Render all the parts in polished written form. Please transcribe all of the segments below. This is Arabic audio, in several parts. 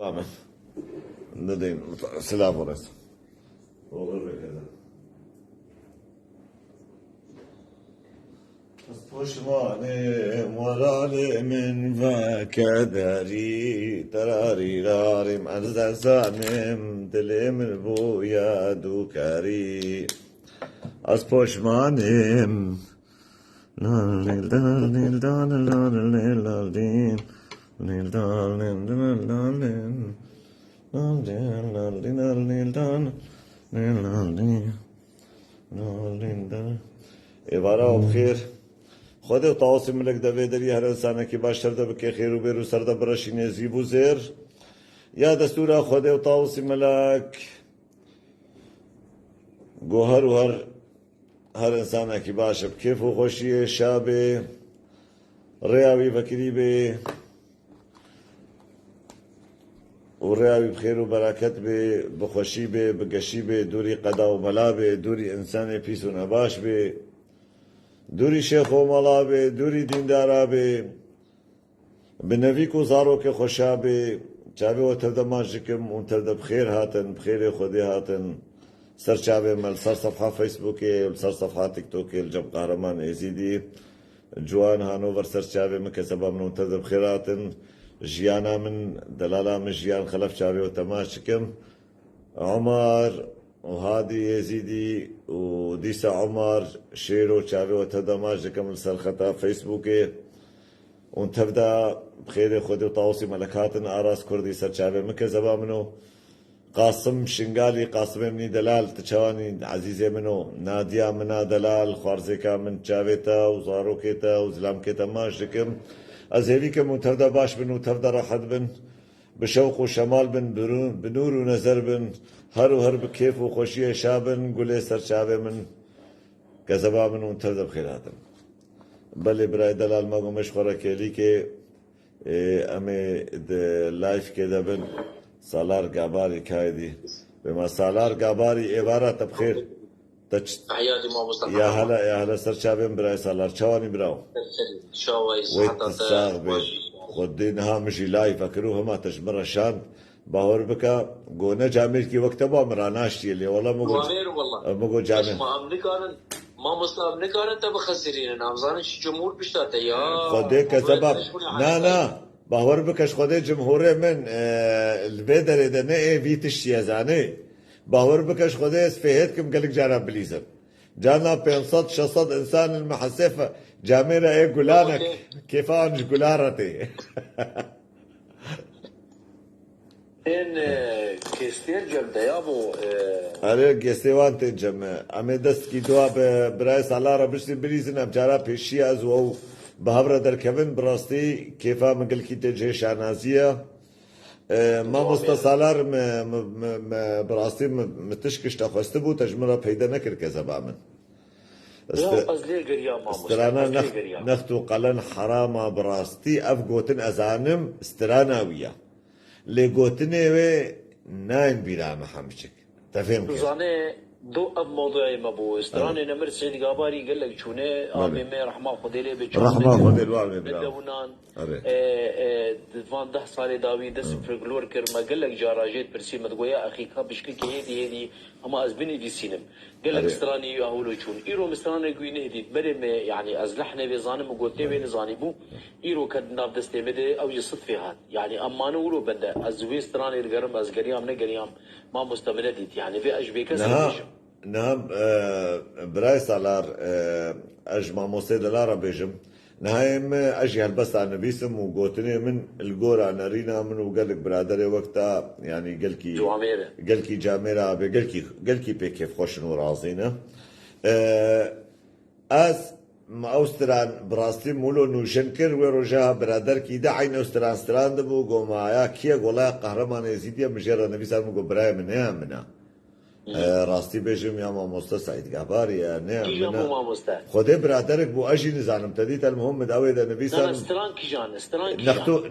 تمام. ندين سلام ورس والله كذا پشمانه مرال من و کدری تراری راریم از زنم دل من بویا دو کری از پشمانم نیل دال نیل دال نیل دال نیل دال نیل دال ایوارا بخیر خود تواصل ملک دوی دری هر انسان کی باشتر دب که خیر و بیرو سر دب رشینه زیبو زیر یا دستور خود تواصل ملک گوهر و هر انسان کی باشه کیف و خوشی شاب ریاوی فکری به و ریاوی بخیر و برکت به بخوشی به بگشی به دوری قدا و بلا به دوری انسان پیس و نباش به دوری شیخ و مالا به دوری دیندارا به نوی کو زارو که خوشا به چاوی و تر دماج کم اون تر بخیر هاتن بخیر خودی هاتن سر چاوی مل سر صفحه فیسبوکی سر صفحه تیک توکی الجب قهرمان ازیدی جوان هانوور سر چاوی مکسبا من اون تر بخیر هاتن جیانا من دلالا من جیان خلف چاوی و تماش کم عمر وهادي يزيدي وديسا عمر شيرو تشافي وتدماج كم السرخطة فيسبوكي وتبدا بخير خذي وطاوسي ملكاتن اراس كردي سر تشافي مكه زبا منو قاسم شنغالي قاسم مني دلال تشواني عزيزي منو ناديا منا دلال خوارزيكا من تشافيتا وزاروكيتا وزلامكيتا ماجكم ازهيكم وتبدا باش بن وتبدا راحت بن بشوق و شمال بن بنور و نظر بن هر و هر بکیف و خوشی شابن گله سر شابه من کذبا من اون تر دب خیراتم بله برای دلال مگو مشخوره کلی که امی لایف که دبن سالار گاباری کایدی به ما سالار گاباری عبارت بخیر یا هلا سر شابه برای سالار چوانی براو ویت الساغ بید خودی نها مشی لای فکروه ما تشمر شان باور بکا گونه جامل کی وقت با مراناشتی لی والله مگو جامل ما مسلم نکارن تب خسرین نامزان جمهور بشتاته یا خودی که سبب نه باور بکش خودی جمهور من البدر دنه ویتش یزانه باور بکش خودی اسفهت کم گلک جارا بلیزم جانا 500 600 انسان المحسفه جاميرة ايه قولانك كيف انش قولارتي ان كيستير جم ديابو اره گستوان تنجم امي دست کی دوا برای سالارا بشتی بریزن ام جارا پیشی از و بهبر در کبن براستی کیفا مگل کی تجه شانازیه ما مستصالار براستی متشکش تخواسته بود تجمرا پیدا نکر که زبامن استرانا نختو قلن حراما براستي اف قوتن ازانم استراناوية لي قوتن ايوه ناين بيرا محمشك تفهم كيف دو اب موضوعي مبو استراني نمر سيد غاباري قال لك شونه امي مي رحمه خديلي بچو رحمه خديل والمي بدونان دفان 10 سال داوي دس فلور كر ما قال لك جاراجيت برسي مدغويا اخي كابشكي هيدي اما ازبني دي سينم قال لك استراني يهولو شون ايرو مستراني كوين هدي بري يعني ازلحنا بيزانم وقلت بين زانيبو ايرو كد ناف دستي مدي او يصد فيها يعني اما نورو بنده ازوي استراني الغرم از غريام نغريام ما مستملديت يعني في اشبيك نعم براي سالار اجمع موسى دلارا بيجم نهايم اجي هالبس عن نبيسم وقوتني من الجورا نارينا من وقالك برادري وقتها يعني قالكي جاميرا قالكي بكيف خوشن ورازينا از ما اوستران براستي مولو نوشنكر وروجا برادر كي دا عين اوستران ستران دبو قومايا كيا قولا قهرمان يزيديا مجرى نبيسان مقو براي منها منها راستی بجم یا ماموستا سعید گاباری یا نه خودی برادرک بو اجی نزانم تدیت المهم داوی دا نبیسان استران کیجان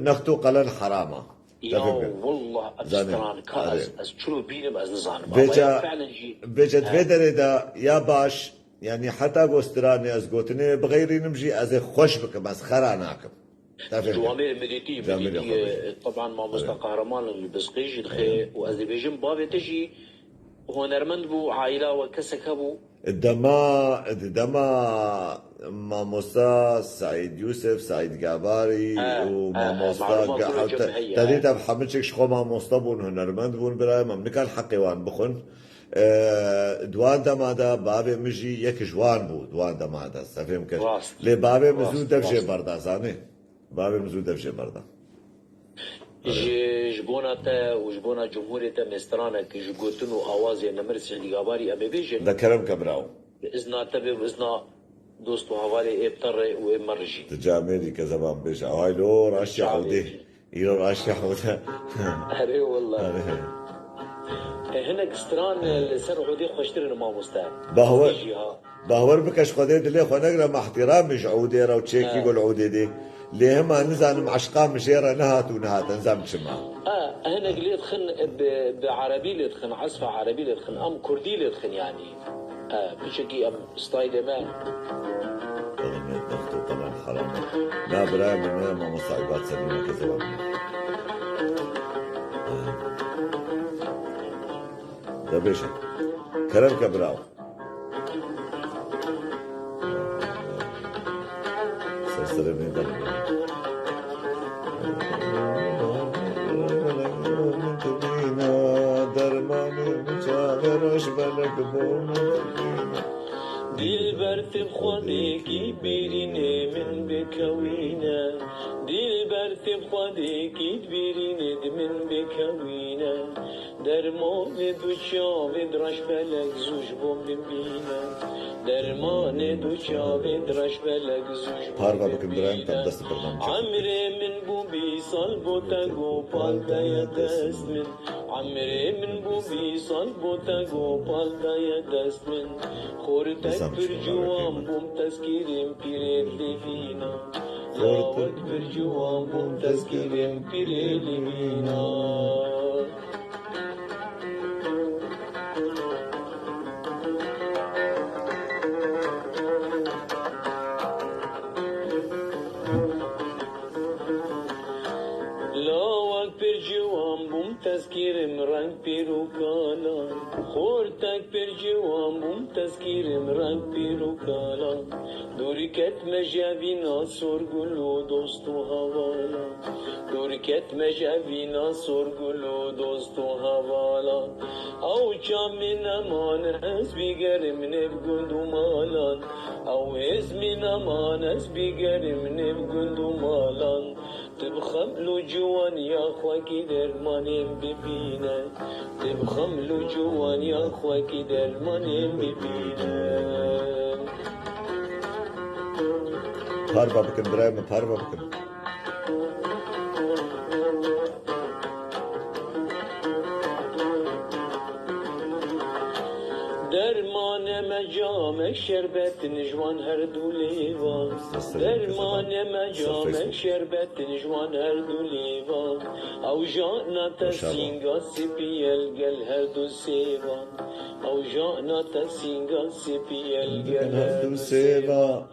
نختو قلن حراما یا والله استران کاز از چلو بینم از نزانم بجد فدر دا یا باش يعني حتى قوستراني از قوتني بغيري نمشي از خوش بكم از خراناكم جوامير مديتي طبعا ما مستقهرمان البسقيج دخي وأذربيجان بابي تجي هنرمند بو عائلة وكسك بو الدما ماموستا سعيد يوسف سعيد قاباري وماموستا تديت بحملشك شخو ماموستا بون هنرمند بون براي مملكة الحقيوان بخن دوان دمادا بابي مجي يك جوان بو دوان دمادا سفهم كش لي بابي مزود دفجه بردا زاني بابي مزود دفجه بردا جبونا تا وجبونا جمهورية مسترانا كي جوتنو آوازي نمرس عندي غاباري أمي بيجن ذكرم كبراو بإذن تبي بإذن دوستو هوالي ابتر ومرجي تجاميري كزمان بيش هاي لو راشي عودي يلو راشي عودي أري والله هناك استران السر عودي خوشترين ما مستعد باور بكش خديت ليه خنقرا مع احترامش عودي را وتشيكي يقول عودي دي ليه ما نزان معشقان مشيرة نهات نزام شما هنا اللي يدخن بعربي اللي يدخن عصفة عربي اللي يدخن أم كردي اللي يدخن يعني بشكي أم ستايل ما طبعا حرام لا براي من ما مصايبات سليمة كذا ده بيشا كلام كبراو سلسلة من دم دلبر تبخديكي بيريني من بكوينا دلبر تبخديكي بيريني من بكوينا درمان دوچاو درش بلک زوج بوم ببینا درمان دوچاو درش بلک زوج بوم ببینا عمري من بوبي صال بوتاغو بالدايا دست من عمري من بوبي صال بوتاغو بالدايا دست من خورتك برجوان بوم تذكيرين بيريد لفينا لاوك برجوان بوم تذكيرين بيريد لفينا تذكير رنگ پیروکالا خورتک پر جوان بوم تذكير رنگ پیروکالا دوری کت مجاوینا سرگلو دوستو حوالا دوری کت مجاوینا سرگلو دوستو حوالا او چامن امان از بیگر من بگندو مالان او از من امان از بیگر من بگندو مالان تبخملو جوان يا خواكي درمانين ببينا تبخملو جوان يا خواكي درمانين ببينا باربا بكن برايم باربا بكن درمان مجامك شربت نجوان هر دولیوان درمان مجامك شربت نجوان هر دولیوان او جانا تسینگا سپیل گل هر دو سیوان او جانا تسینگا سپیل گل هر دو سیوان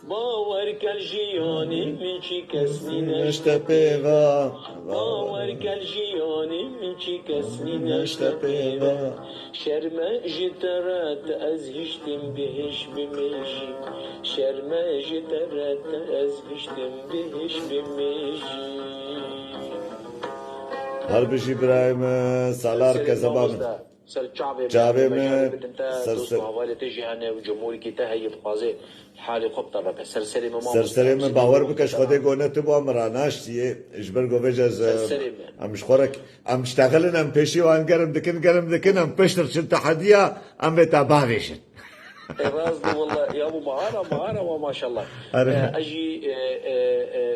باور کل جیانی من چی کسی نشته پیوا باور کل جیانی من چی کسی نشته پیوا شرمه جترات از هشتم بهش بمیجی شرمه جترات از هشتم بهش بمیجی هر بشی برایم سالار که زبان جابه من سرسری حوالی تجی هنه و جمهوری که تهیب خوازه حالی خوب طبقه سرسری من باور بکش خوده گونه تو با مراناش تیه اجبر گوهج از امش خورک امش تغلن ام پیشی و انگرم دکن ام پیشتر چن تحدیه ام بیتا باویشن رازد والله يا ابو مهاره وما شاء الله اجي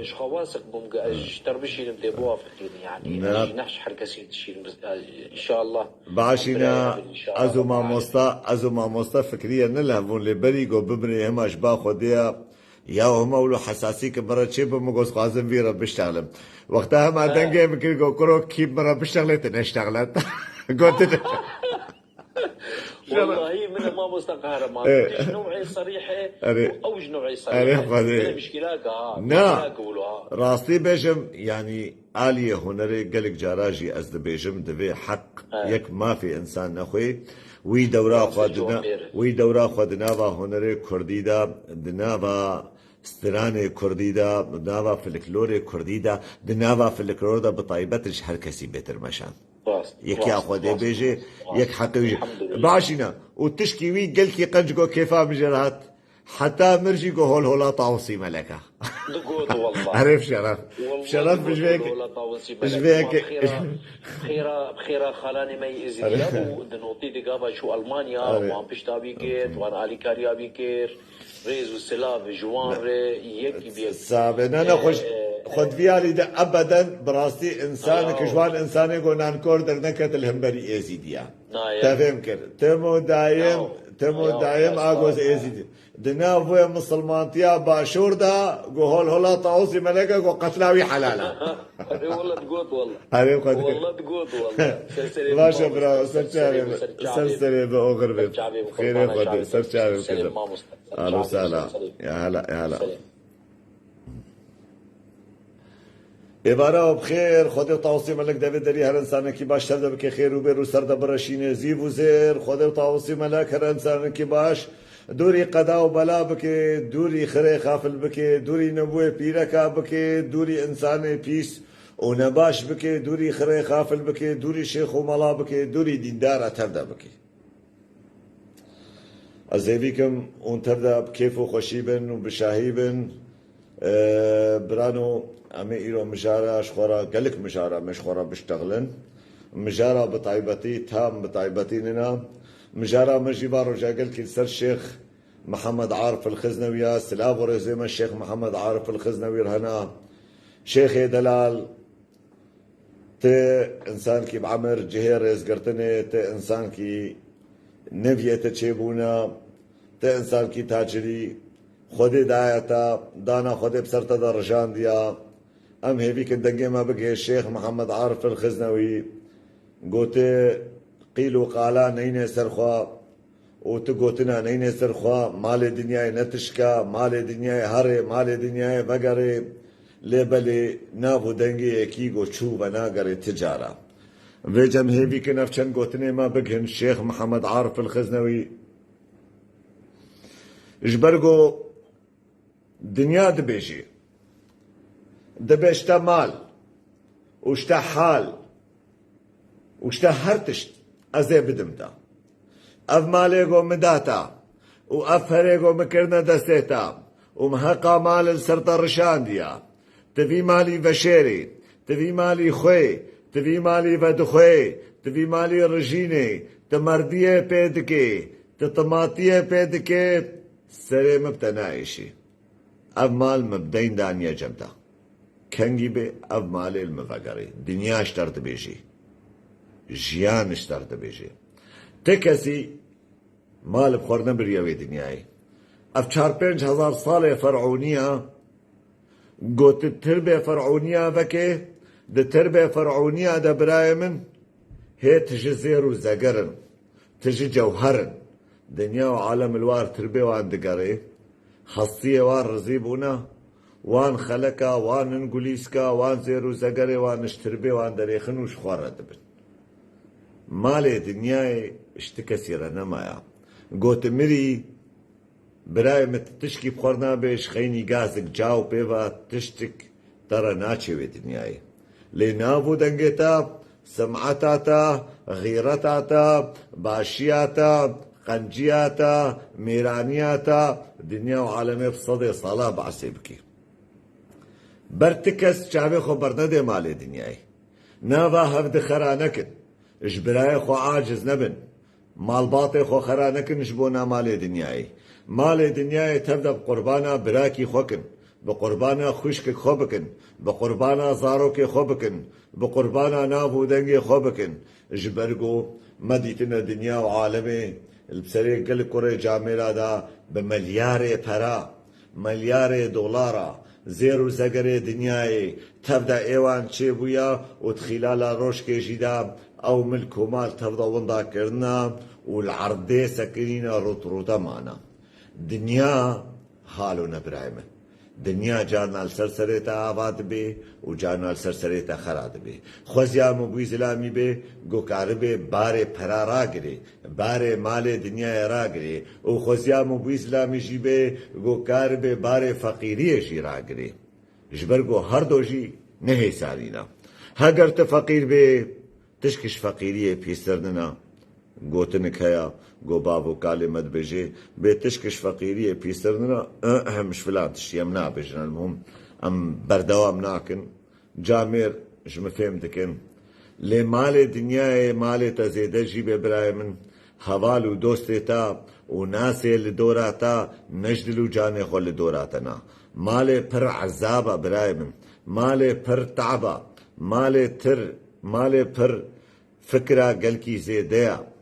شخواصق بومك اج تربشين بدي يعني اجي نحش حركه سيد ان شاء الله بعشينا ازو ما مصطفى فكريا نلهبون لبري جو ببني هم اشباه خديا يا هم اولو حساسي كبرت شي بمغوس قازم فيرا بشتغل وقتها ما دنجي ممكن جو كرو كيب مرة بشتغلت نشتغلت قلت والله من ما مستقهرمان تش نوعي صريحة وأوج نوعي صريحة من مشكلة راستي بيجم يعني آلية هنري قلق جاراجي أزد بيجم دبي حق يك ما في إنسان نخوي وي دورا خودناوا هنري كرديدا دناوا ستراني كرديدا دناوا فلكلوري كرديدا دناوا فلكلوردا بطيبتش هر كسي بيتر مشان يك ياخذ بيجي يك حقي باشينا وتشكي وي قلكي قنجكو كيفا مجرات حتى مرجي هول هولا طاوسي ملكه عرف شرف بجبيك بخيرة خلاني ما يزيد ودنوطي دقابة شو ألمانيا وعم بشتابي كيت وانا علي كاريا بيكير ريز والسلاف جوان يكي بيك سابن انا خد فيالي ده ابدا براستي انسان كشوان انساني قولنا نكور در نكت الهمبري ازيديا تفهم كر تمو دايم اغوز ازيدي دنا فوي مسلمانتيا باشور دا قول هلا طاوسي ملكه وقتلاوي حلالا والله تقوت والله والله تقوت والله باشا برا سرسري بأغرب خير خد سرشاري كذا اهلا وسهلا يا هلا إبارة بخير خود توصي ملك داود دري هر انسان کی باش سر دب که خیر و بر سر دب رشین زیب و زیر خود توصي ملك هر انسان کی باش دوری قدا و بلا بکه دوری خره خافل بکه دوری نبوه پیرکا بکه دوری انسان پیس و نباش بکه دوری خره خافل بکه دوری شیخ و ملا بکه دوری دیندار تردا بکه ازیویکم اون تردا بکیف و خوشی بن و بشاهی بن برانو أمي إيرو مجارة أشخورا قلك مجارة مشخورا بشتغلن مجارة بطيبتي تام بطيبتي لنا مجارة مجيبا رجا قلك سر الشيخ محمد عارف الخزنوي سلاف ورزيما الشيخ محمد عارف الخزنوي رهنا شيخ دلال تي إنسان كي بعمر جهير رزقرتني تي إنسان كي نفية تشيبونا تي إنسان كي تاجري خودي دايتا دانا خودي بسرطة درجان ديا ام هيبي كدنجي ما بقي الشيخ محمد عارف الخزنوي قوتي قيلو قالا نيني سرخوا وتقوتنا نيني سرخوا مال دنياي نتشكا مال دنياي هري مال دنياي بقري لبلي نابو دنجي اكيغو چو بناقري تجارة ويجم هيبي كنفچن قوتني ما بقهن الشيخ محمد عارف الخزنوي اجبرقو دنيا دبيجي دبشتا مال وشتا حال وشتا هرتشت ازي بدمتا اف ماليغو مداتا واف هريغو مكرنا دستيتا ومحقا مال السرطة رشانديا تفي مالي بشيري تفي مالي خوي تفي مالي بدخوي تفي مالي رجيني تمردية بيدكي تطماطية بيدكي سري مبتنايشي اف مال مبدين دانيا جمتا كنجي بي اف مالي المفقري دنيا اشترت بيجي جيان اشترت بيجي تكسي مال بخورنا بريوي دنياي اف 4-5 صالة فرعونية قوت التربية فرعونية بكي ده تربية فرعونية ده براي من هي تجي زيرو زقرن تجي جوهرن دنيا وعالم الوار تربية وان دقاري خاصية وان رزيبونا وان خلقا وان انجليسكا وان زيرو زقري وان اشتربي وان دريخن وش خوارة دبن مالي دنياي اشتكسيرا نمايا قوت مري براي متتشكي بخورنا بيش خيني قازك جاو بيبا تشتك ترى ناتشي في دنياي لنافو دنجتا سمعتاتا غيرتاتا باشياتا قنجياتا ميرانياتا دنيا وعالمي بصدي صلاة بعسيبكي برتكس شعبي خو برندي مالي دنياي نافا هفد خرانكن اجبراي خو عاجز نبن مال باطي خو خرانكن اجبونا مالي دنياي مالي دنياي تبدا بقربانا براكي خوكن بقربانا خشكك خوبكن بقربانا زاروكي خوبكن بقربانا نافو دنجي خوبكن اجبرقو مديتنا دنيا وعالمي البسريق قل كوري جاميرا دا بملياري برا ملياري دولارا زێر و زەگەرێ دنیایێ تەفدە ئێوان چێبووە و تخیلالا ڕۆژکێژیدا ئەو ملک و مال تەفدە وەنداکردنا و العەردێ سەکرینە ڕوتڕوتەمانە دنیا حالو نەبرای من دنیا جانال سەرسەرێتە ئاوا دەبێ و جانال سەرسەرێتە خەرا دەبێ خۆزیام و بووی زلامی بێ گۆکارە بێ بارێ پەرا ڕاگرێ بارێ مالێ دنیای ڕاگرێ و خۆزیام و بووی زلامیژی بێ گۆکار بێ بارێ فەقیریەژی ڕاگرێ ژبەرگۆ هەردۆژی نەهێ سارینە هەگەر تە فەقیر بێ تشکش فەقیریە پێستەرنە گوتنك هيا جو بابو كلمة بيجي بتشكش فقيرية بيسترنا مش فلان تشي ام نابجنا المهم ام بردوام ناكن جامير اش ما فهمتكن لي مال الدنيا مال تزيد جيب براي من حوالو دوستتا وناس اللي دوراتا نجدلو جاني خل دوراتنا مال پر عذابا براي من مال پر تعبا مال پر فكرة قلكي زيديا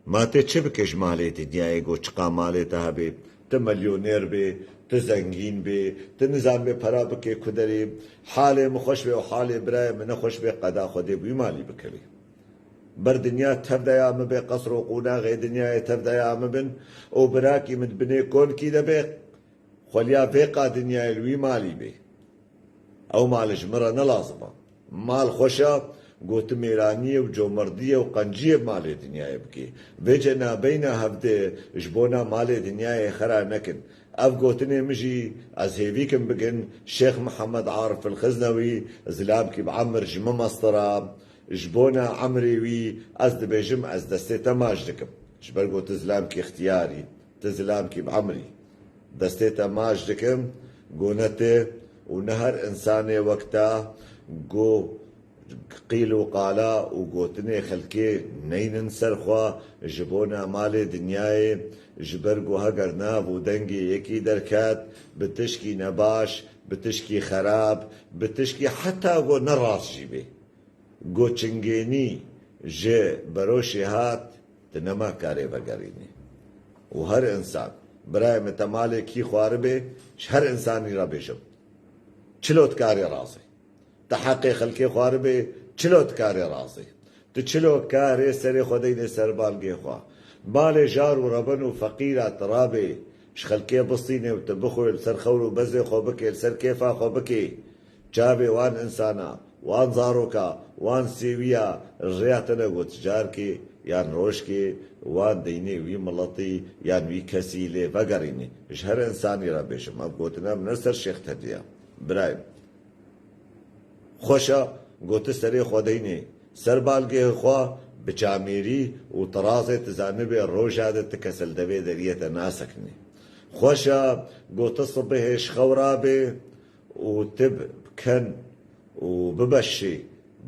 ما تشي بكش ماليتي دنياي گو چقا ماليتا هبي تمليونير بي تزنگين بي تنظام بي پرا بكي كدري حالي مخوش بي وحالي براي من خوش بي قدا خودي بي مالي بكري بر دنيا تبدا يا مبي قصر وقونا غي دنيا تبدا يا مبن او براكي من بني كون كي دبي خوليا فيقا دنيا الوي مالي بي او مالش مرة نلازمه مال خوشا قوت ميرانية وجومردية وقنجية مالي دنيا بكي بيجنا بينا هفده جبونا مالي دنيا خرا نكن اف قوتني مجي ازهيفيكم بقن شيخ محمد عارف الخزنوي زلابكي بعمر جمع مسطرة جبونا عمري وي ازد بيجم ازد استيتا ماجدكم جبر قوت زلامكي اختياري تزلامكي بعمري دستيتا ماجدكم قونته ونهر انساني وقتا قو قيل وقالا وقوتني خلكي نين سرخوا جبونا مال دنياي جبرقو هقر ناب ودنگي يكي دركات بتشكي نباش بتشكي خراب بتشكي حتى قو نراس جيبي قو چنگيني جي بروشي هات تنما كاري بقريني وهر انسان براي متمالي كي خواربي هر انساني رابيشم چلوت كاري راسي تحقق خلقي خواربي چلوت كاري راسي تچلو كاري سري خدين سربالغي خوا بالي جار وربن وفقيرة ترابي شخلكي بصيني وتبخو سر خورو بزي خوبكي سر كيفا خوبكي جابي وان انسانا وان زاروكا وان سيويا رياتنا قوت جاركي يان روشكي وان ديني وي ملطي يان وي كسيلي فقريني هر انساني رابيشم ابقوتنا من سر شيخ تديا برايم خوشا قوت سري خوديني سربالغي خوا بجاميري وطرازة تزانبي الروجادة تكسل دبي درية ناسكني خوشا قوت الصبح خورابي وتب كن وببشي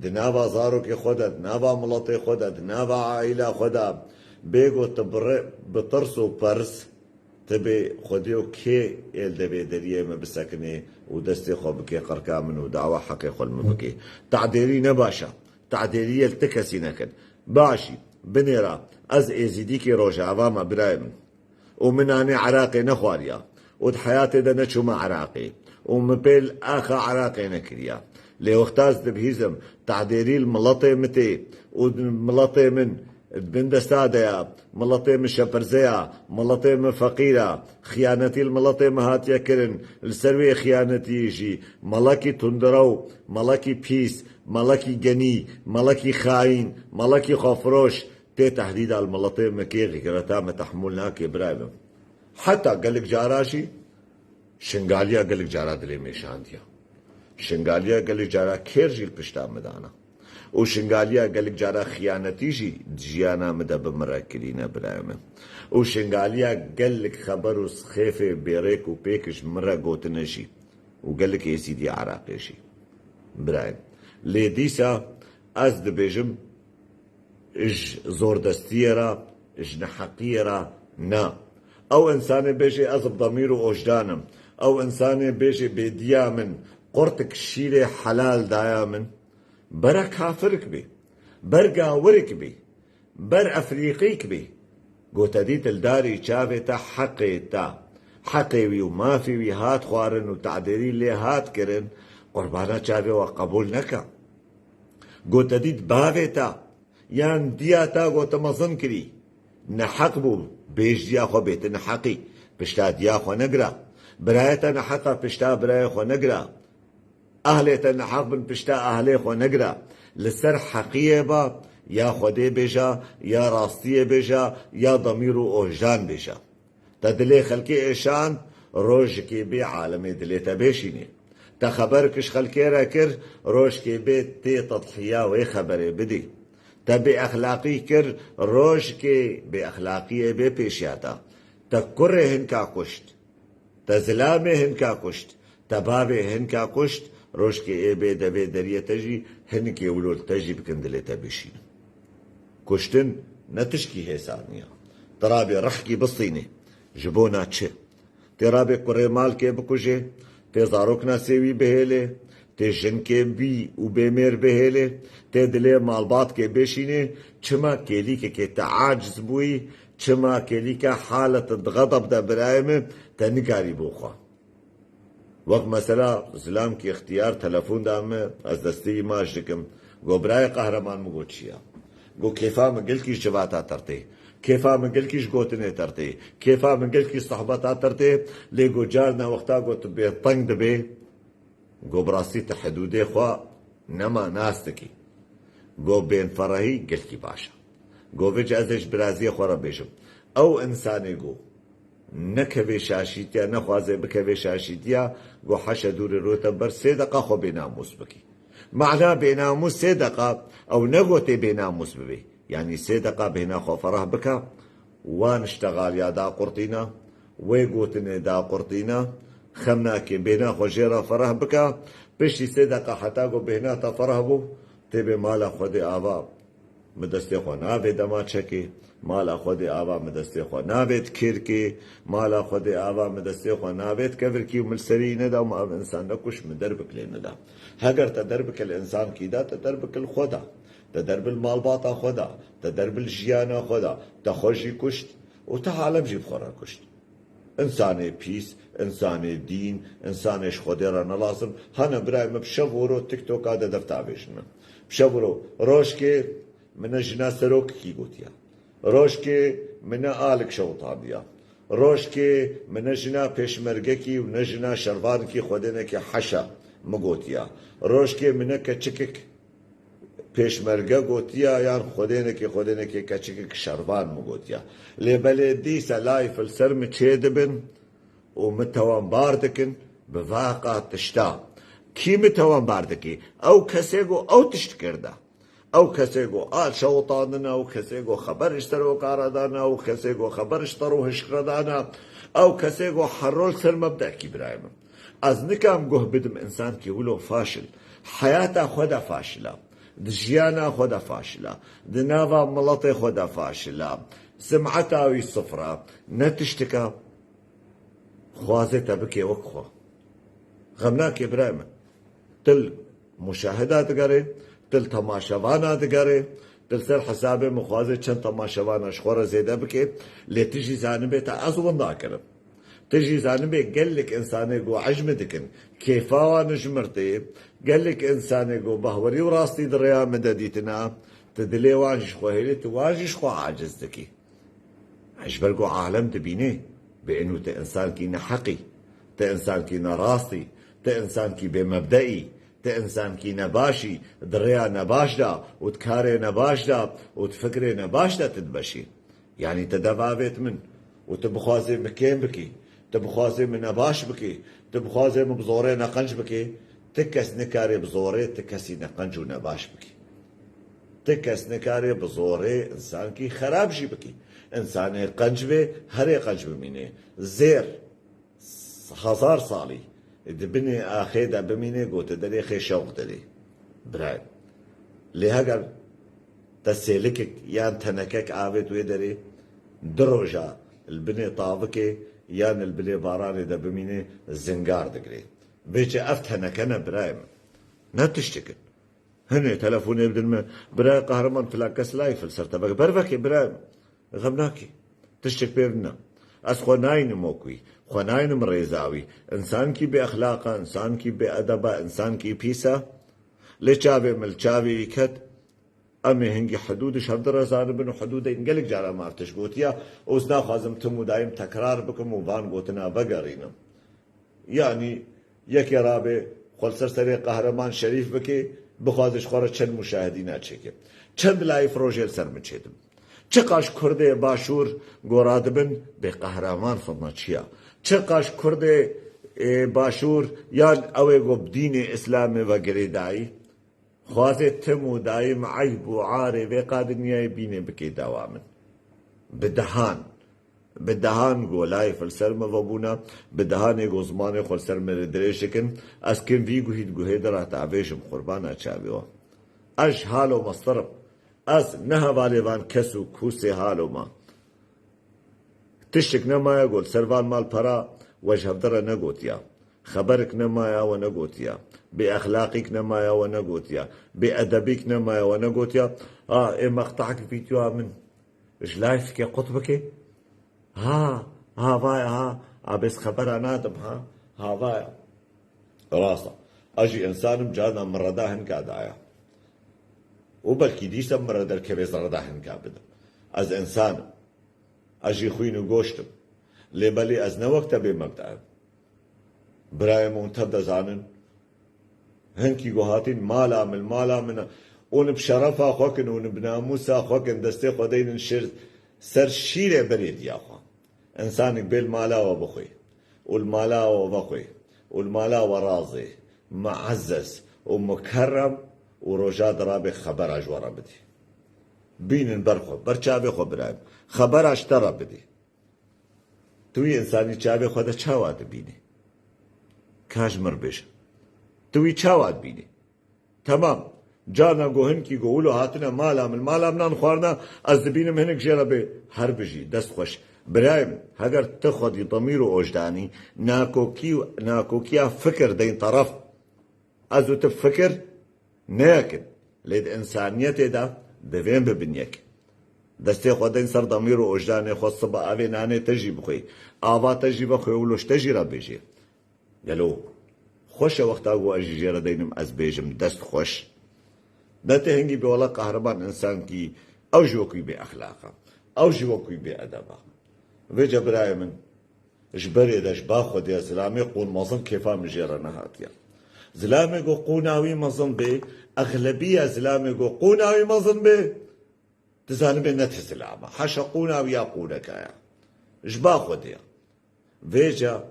دنابا زاروكي خدا دنابا ملطي خدا دنابا عائلة خدا بيقو بطرسو برس تبي خديو كي ال دبي دريه ما بسكني ودستي خو بكي قركا منو دعوة حقي خل مبكي تعديلي نباشا تعديلي التكسي نكن باشي بنيرا از ازيديكي روجا عواما برايم ومناني عراقي نخواريا ود حياتي دا نشو ما عراقي ومبيل اخا عراقي نكريا لوقتاز دبهيزم تعديلي الملطي متي وملطي من بندستاديا ملطي من شبرزيا ملطي من فقيرة خيانتي الملطي مهاتيا كرن السروي خيانتي يجي ملكي تندرو ملكي بيس ملكي جني ملكي خاين ملكي خفروش تي تحديد على الملطي مكيغي كرتا متحملناك برايم حتى قالك جاراشي شنغاليا قالك جارا دلي ميشانديا شنغاليا قالك جارا كيرجي البشتا مدانا وشنغاليا قالك جارا خيانتيجي جيانا مدى بمراكلينا برايمه وشنغاليا قالك خبر وسخيفة بيريك وبيكش مرة قوتنشي وقالك يا سيدي عراقيشي برايم ليديسا أزد بيجم إج زور دستيرا إج نحقيرا نا أو إنسان بيجي أزب ضميره وجدانم أو إنسان بيجي بيديامن قرتك شيري حلال دايامن برا كافرك بي بر قاورك بي بر أفريقيك بي قوتا ديت الداري شافتا حقيتا حقيوي وما في هات خوارن وتعديري لي هات كرن قربانا شافي وقبول نكا قوت ديد بافيتا يان دياتا قوت مظن كري نحق بو بيش ديا خو بيت نحقي بشتا ديا خو نقرا برايتا نحقا بشتا براي خو نقرا أهلتا نحق بن بشتا أهلي خو نقرا لسر حقية با يا خودي بيجا يا راستية بيجا يا ضميرو أوجان بيجا تدلي خلقي إيشان روجكي بي عالمي دليتا بيشيني تخبركش خلقي راكر روجكي بي تي تضحية وي خبري بدي تبي أخلاقي كر روجكي بأخلاقية بي بيشياتا تكره هنكا كشت تزلامي هنكا كشت تبابي هنكا كشت روجكي اي بي دبي دريه تجي هنكي ولول تجي بكندلتا بيشين كشتن نتشكي هي ثانية ترابي رحكي بالصيني جبونا تشي ترابي كوري مالكي بكوجي تزاروكنا سيوي بهيلي تجنكي بي وبيمير بهيلي تدلي مالبات كي بيشيني چما كيليكي كي تعاجز بوي چما كيليكا حالة الغضب دا برايمه تنقاري بوخوا وقت مثلا زلام کی اختیار تلفون دامه از دستی ماش دکم گو برای قهرمان مگو چیا گو کیفا مگل کیش جواتا ترته کیفا مگل کیش گوتنه ترته کیفا مگل کیش صحبتا ترته لی گو جارنا وقتا گو تبه طنگ دبه گو براستی تحدوده خوا نما ناستکی گو بین فرهی گل کی باشا گو ویج ازش برازی خورا بیشم او انسانی گو نكبي شاشيتيا نخوازي بكبي شاشيتيا قو حشا دوري روتا بر 3 دقا خو بناموس بكي معناه بناموس 3 دقا او نغوتي بناموس ببي يعني 3 دقا بهنا خو فرح بكا وانشتغال يا دا قرطينا ويقوتني دا قرطينا خمناكي بهنا خو جيرا فرح بكا بشي 3 دقا حتى قو بهنا تا فرح بو تبي مالا خودي آبا مدستي خو نابي دما چكي مالا خودي آوا مدستي خو نابت كيركي مالا خودي آوا مدستي خو نابت كفركي وملسري ندا وما انسان نكش من دربك لندا هاگر تدربك الانسان كيدا تدربك الخدا تدرب المالباطا خدا تدرب الجيانا خدا تخوشي كشت وتعالم جيب خورا كشت انساني بيس انساني دين انساني خودي رانا لازم هانا برايم بشغورو تيك توك هذا دفتا بيشنا بشغورو روشكي من جنا سروك كي قوتيا روشكي من آلك شوطانيا روشكي من جنا پیشمرگكي و نجنا شربانكي خودنكي حشا مگوتيا روشكي من كچكك پیشمرگه گوتيا يان خودنكي كچكك شربان مگوتيا لبلدي سلاي فلسر مچيدبن ومتوان باردكن بواقع تشتا كي متوان باردكي او كسيگو او تشت کرده او کسی گو آل شوطاننا او کسی گو خبر اشترو کاردانا او کسی گو خبر اشترو هشکردانا او کسی گو حرول سر مبدأ کی برایم از نکام گوه بدم انسان کی ولو فاشل حياتا خدا فاشلة دجيانا خدا فاشلة دنافا ملطي خدا فاشلة سمعتا وي صفرة نتشتكا خوازتا بكي وكخوا غمناك برایم تل مشاهدات قري تل تماشاوانا دگره تل سر حسابه مخوازه چند تماشاوانا شخورا زیده بکه لی تجي زانبه تا ازوان دا کرم تجي زانبه قلك انسانه قو عجم دكن كيفاوا نجمرتي قلك انسانه قو بهوري وراستي دريا مدديتنا تدلي واجش خو هيلي تواجش خو عاجز دكي عجبر قو عالم تبيني بانو تا انسان كي نحقي تا انسان كي نراستي تا انسان كي بمبدئي تا انسان کی نباشی دریا نباش دا وتكاري نباش دا وتفكري نباش دا تدبشي يعني تدبابت من وتبخوازي مكين بكي تبخوازي من نباش بكي تبخوازي مبزوري نقنج بكي تكس نكاري بزوري تكسي نقنج ونباش بكي تكس نكاري بزوري انسان کی خراب جي بكي انسان قنج به هري قنج بمينه زير 1000 صالي دبني آخيدا بميني قوت دلي خي شوق دلي براي لهاگر تسيلكك يان تنكك عابد ويدري دروجا البني طابكي يان البني باراني دا بميني زنقار دقري بيجي افتهنكنا برايم نتشتكن هني تلفوني بدل براي قهرمان تلاكس لايفل سرتبك برفكي برايم غمناكي تشتك بيرنا از خوناین موکوی خوناینم ریزاوی انسان کی به اخلاقا انسان کی به ادبا انسان کی پیسا لچاوی ملچاوی کت امی هنگی حدودش هردر زانبن و حدود انگلک جارا مارتش گوتیا اوزنا خوازم تمو دایم تکرار بکم و وان گوتنا بگرینم یعنی یکی رابه خل سرسری قهرمان شریف بکی بخوازش خوره چند مشاهدی ناچه چند لایف روژل سرم چیدم چقاش کرده باشور گورادبن به قهرمان فرنا چیا چقاش کرده باشور یاد اوه گوب دین اسلام و گریدایی خوازه تمو دایم عیب و عاره و قادنیای بینه بکی دوامن بدهان گولای فلسر مبابونا بدهان گوزمان خلسر مردرشکن از کم وی گوهید گوهی در تعویشم قربانا چاویو اش حالو مصطرب از نه والیوان کسو کوسی حالو ما تشک نمایا گول سروان مال پرا وجه هفدر نگوتیا خبرك نمايا ونقوتيا بأخلاقك نمايا ونقوتيا بأدبك نمايا ونقوتيا مقطعك فيديو من إيش لايفك قطبك ها بايا بس خبر نادم ها بايا راسا أجي إنسان جانا مرداهن كادايا وبلكي ديسا مرد الكبيز رداهن كابدا از إنسان أجي خوينو قوشتم لبالي از نوقت بمقطعه برای منتد زانن هنکی گوهاتین مالا من اون بشرفا خوکن اون بناموسا خوکن دسته خودین سر شیره برید یا خوا انسان بیل مالا و بخوی والمالا و بخوی والمالا و راضی معزز و مکرم و رجاد رابي خبر اجوارا بدي بين برخو برچاوي خو برايم خبر اشترا بدي توي انساني چاوي خو ده چاوات بيني كاجمر بيش توي چاوات بيني تمام جانا گوهن کی گولو هاتنا مالا من مالا منان خوارنا از دبینم هنک جرا به هر بجی دست خوش برايم هگر تخدي ضمير وجداني ناكوكيا فكر دين طرف ازو تفكر ناكن لید انسانیت دا دویم ببینیک دسته خودین سر ضمیر و وجدان خود صبح آوی نانه تجی بخوی آوا تجی بخوی ولوش تجی را بیجی یلو خوش وقتا گو اجی جرا دینم از بیجم دست خوش دته هنگی به والا قهرمان انسان کی او جوکی به اخلاقا او جوکی به ادبا و جبرای من جبری داش با خود اسلامی قون مازن کیفا مجرا نهاتیا زلامي جو قوناوي مظن به أغلبية زلامي جو قوناوي مظن به تزانب نتح زلامة حاشا قوناوي يقونا كايا جبا خوديا فيجا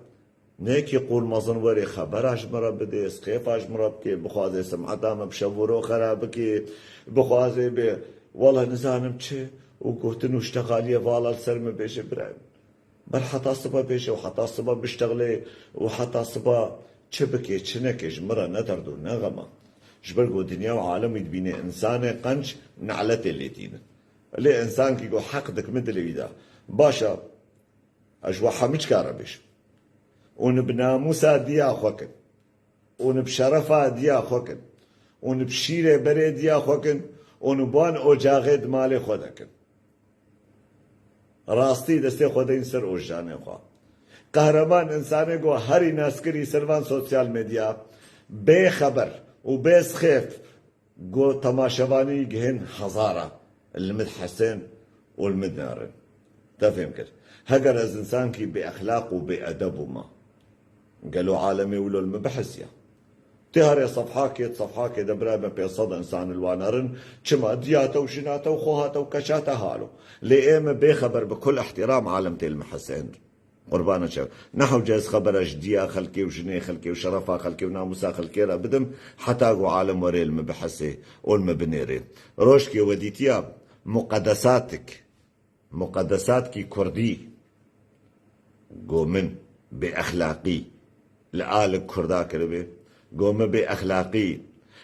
نيكي قول مظن وري خبر اجمرا بده اسقيف اجمرا بكي بخوازي سمعتا مبشورو خرابكي بخوازي به والله نزانم چه وقوتن واشتغالية والا السرم بيش برايم بل حتى صبا بيش وحتى صبا بيشتغلي وحتى صبا چه بکی چه نکش مرا ندرد و نغما جبرگو دنیا و عالم يدبيني انسان قنش نعلت الليتين اللي انسان كي جو حق دك مدلي بيدا باشا اجوا حمج كاربش ونبنا موسى ديا خوكن ونبشرفا ديا خوكن ونبشيره بري ديا خوكن ونبان اوجاغد مالي خودكن راستي دسته خودين سر اوجانه خوا قهرمان انسانه گو هری ناسکری سروان سوشیال میدیا بے خبر و بے سخیف گو تماشوانی گهن هزارة المد حسين والمد نارن تفهم كده هجر از انسان کی بے اخلاق و بے ادب وما قالوا عالمي ولو المبحث يا تهري صفحاك دبرا بيصد انسان الوانرن كما دياته وشناته وخوهاته وكشاته هالو لئيم بخبر بكل احترام عالمتي المحسن قربانا شاف نحو جاز خبر جديا خلكي وجني خلكي وشرفا خلكي وناموسا خلكي لا بدم حتى قو عالم وري المبحثي والمبنيري روشكي وديتيا مقدساتك كردي قو من بأخلاقي لآل كردا كربي قو من بأخلاقي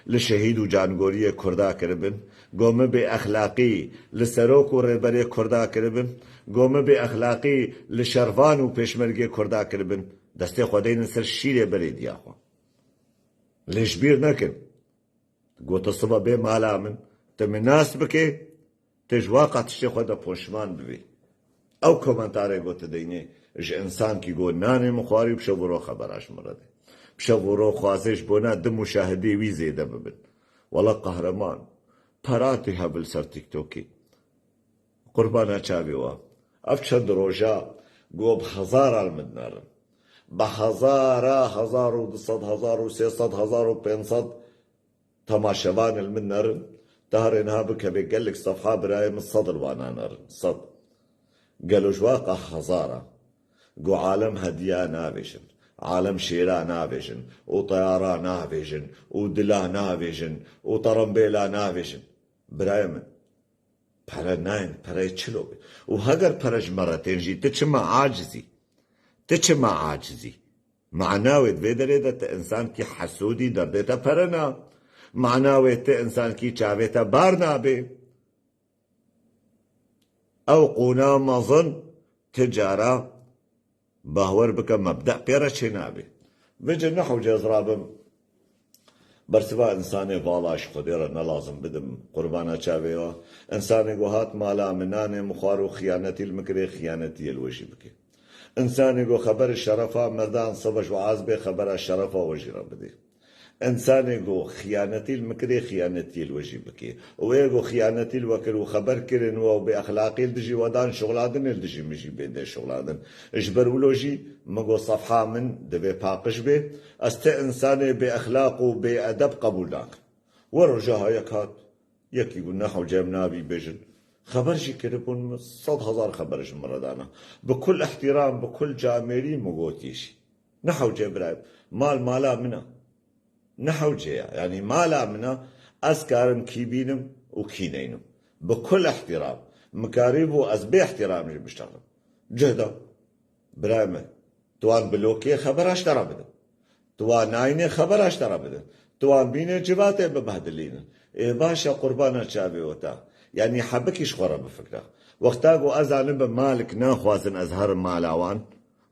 لشهيد وجانگوري كردا كربن قو من بأخلاقي لسروك وربري كردا كربن قوم بأخلاقي لشرفان و پیشمرگی کردا کربن دسته خودین سر شیره برید یا خوا لیش بیر نکن گوتا صبح بے مالا من تمناس بکه تجواقع تشتی خود پوشمان ببی او كومنتاري قوت ديني اج انسان كي قول ناني مخواري بشورو خبراش مرده بشورو خوازش بونا دم مشاهدي وي زيده ببن والله قهرمان پراتي هبل سر تيك توكي قربانا چاويوا افچند روجا قو بهزار المدنار بهزارا 1200 1300 1500 تماشوان المنر تهر انها بك بيقلك صفحة براي من الصدر وانا نر صد قالوا جواقع هزارة قو عالم هديا نافيجن عالم شيرا نافيجن وطيارة نافيجن ودلا نافيجن وطرمبيلا نافيجن براي من برا ناين برا چلو وهاگر پرج مرتين جي تچما عاجزي معناوي دويدريدت انسان كي حسودي دردتا پرنا معناوي ته انسان كي چاويتا بارنا بي او قونا مظن تجارة باور بك مبدأ بيرا چنابي بجي نحو جزرابم برسوا انساني بالاش خديرا نلازم بدم قربانا چاويوا انساني قوهات مالا مناني مخارو خيانتي المكري خيانتي الوجي بكي انساني قو خبر الشرفة مردان صبش وعازبي خبر الشرفة وجيرا بدي انساني قو خيانتي المكري خيانتي الوجي بكي ويقو خيانتي الوكل وخبر كرن وبأخلاقي الدجي ودان شغلادن الدجي مجي بيدي شغلادن اجبر ولوجي مقو صفحة من دبي باقش بي است انساني بأخلاق وبأدب قبولناك ورجاها يكات يكي قلنا جابنا بي بيجن خبرجي كربون 100,000 خبرج مردانا بكل احترام بكل جاميري مقوتيشي نحو جبرايب مالا منا نحو جيا يعني مالا منا أسكارم كيبينم وكينينم بكل احترام مكاريبو أزبي احترام جي بشتغل جهدا برايمة توان بلوكي خبر اشترى بدا توان نايني خبر اشترى بدا توان بيني جباتي ببهدلين إيه باشا قربانا شابي وتا يعني حبكيش خورا بفكرة وقتاقو أزانب مالك ناخوازن أزهر مالاوان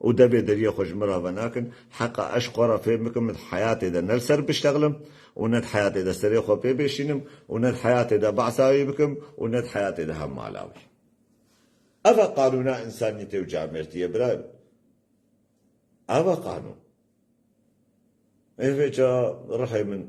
ودبي دريه خوش مرة وناكن حقا أشقرا في مكم حياتي دا نلسر بشتغلم وند حياتي دا سريخو بي بيشينم وند حياتي دا بعساوي بكم وند حياتي دا هم مالاوي أفا قانونا إنسانيتي وجاميرتي يا برايم أفا قانون إيه جا رحي من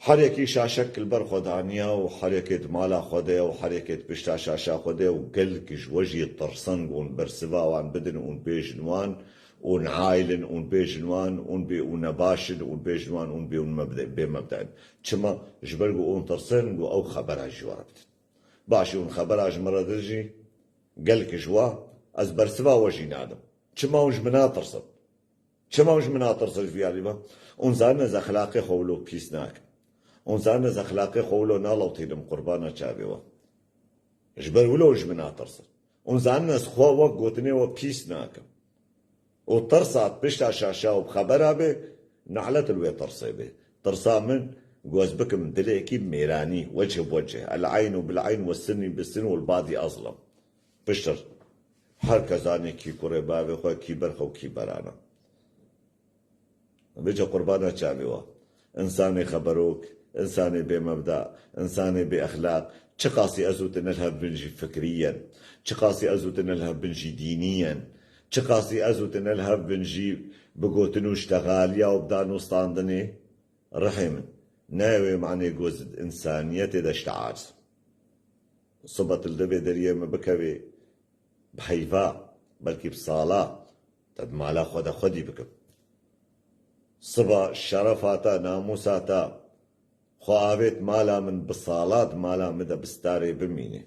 حركي شاشك البر خدانيا وحركة مالا خده وحركة بشتا شاشا خده وقلك جوجي طرسن ون برسوا وان بدن ون بيجنوان ون عائلن ون بيجنوان ون بي ونباشن ون بيجنوان ون بي ونمبدأ بمبدأ كما جبرقو ون طرسن او خبرها جواربت باشي ون خبرها مرة درجي قلك جوا از برسوا وجي نادم كما وج مناطرسن كما وج مناطرسن فياليبا ونزان از اخلاقي خولو بيسناك ونزان از اخلاقي خولو نالو تيدم قربانا چاويوا جبر ولوج منا ترسل ونزان از خوا وق قوتني وبيس ناكم وترصات بشتا شاشا وبخبرها به نعلت الوي ترصي به ترصا من جوز بكم دليكي ميراني وجه بوجه العين بالعين والسن بالسن والباضي اظلم بشتر هر كزاني كي كوري بابي خو كي برخو كي برانا بيجا قربانا چاويوا انساني خبروك إنساني بمبدأ إنساني بأخلاق شقاسي أزوت نلهب بنجي فكريا شقاسي أزوت نلهب بنجي دينيا شقاسي أزوت نلهب بنجي بقوتنو اشتغاليا وبدانو اسطاندني رحم ناوي معني جوز إنسانيتي دا اشتعاز صبت الدبي دريه مبكبي بحيفا بلكي بصالة تد مالا خدا خدي بكم صبا شرفاتا ناموساتا خواهت مالا من بصالات مالا مدى بستاري بميني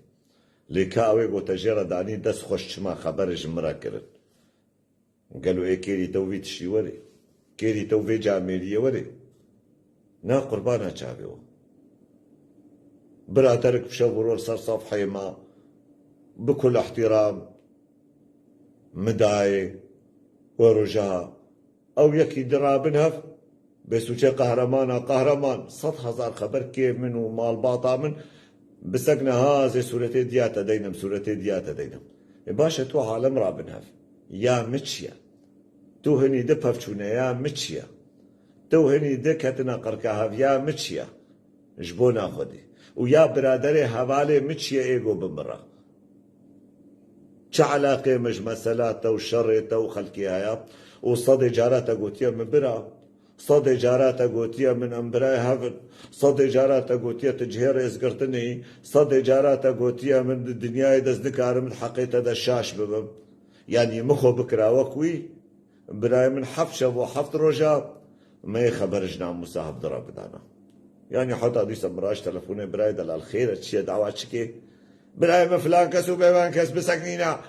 لكاوي وتجيرا داني دس خوش ما خبرج مرا كرن قالوا ايه كيري توفي تشي وري كيري توفي جاميري وري نا قربانا جابيو براترك بشورور صار صفحي ما بكل احترام مداي ورجاء او يكي درابنهف بسوچه قهرمان 100,000 خبر كيف من ومال باطا من بسقنا هذه سورتي دياتا دينم سورتي دياتا دينم باشا تو عالم رابنهف يا متشيا تو هني دبهفشونا يا متشيا تو هني دكتنا قركهف يا متشيا جبونا خدي ويا برادري حوالي متشيا ايجو بمرة چه علاقه مش مسألات و شرط و خلقی هیا و صد جارات گوتیه من برا صد جارات گوتیه من امبرای هفن صد جارات گوتیه تجهیر ازگرتنی صد جارات گوتیه من دنیای دست نکارم حقیقت دشاش ببم يعني مخو بكرا وكوي براي من حفشة وحفت رجا ما يخبرش نعم مساحب ضرب دانا يعني حتى دي سمراش تلفوني براي دل الخير اتشي دعوات شكي براي ما فلان كس وبيبان كس بسكنينا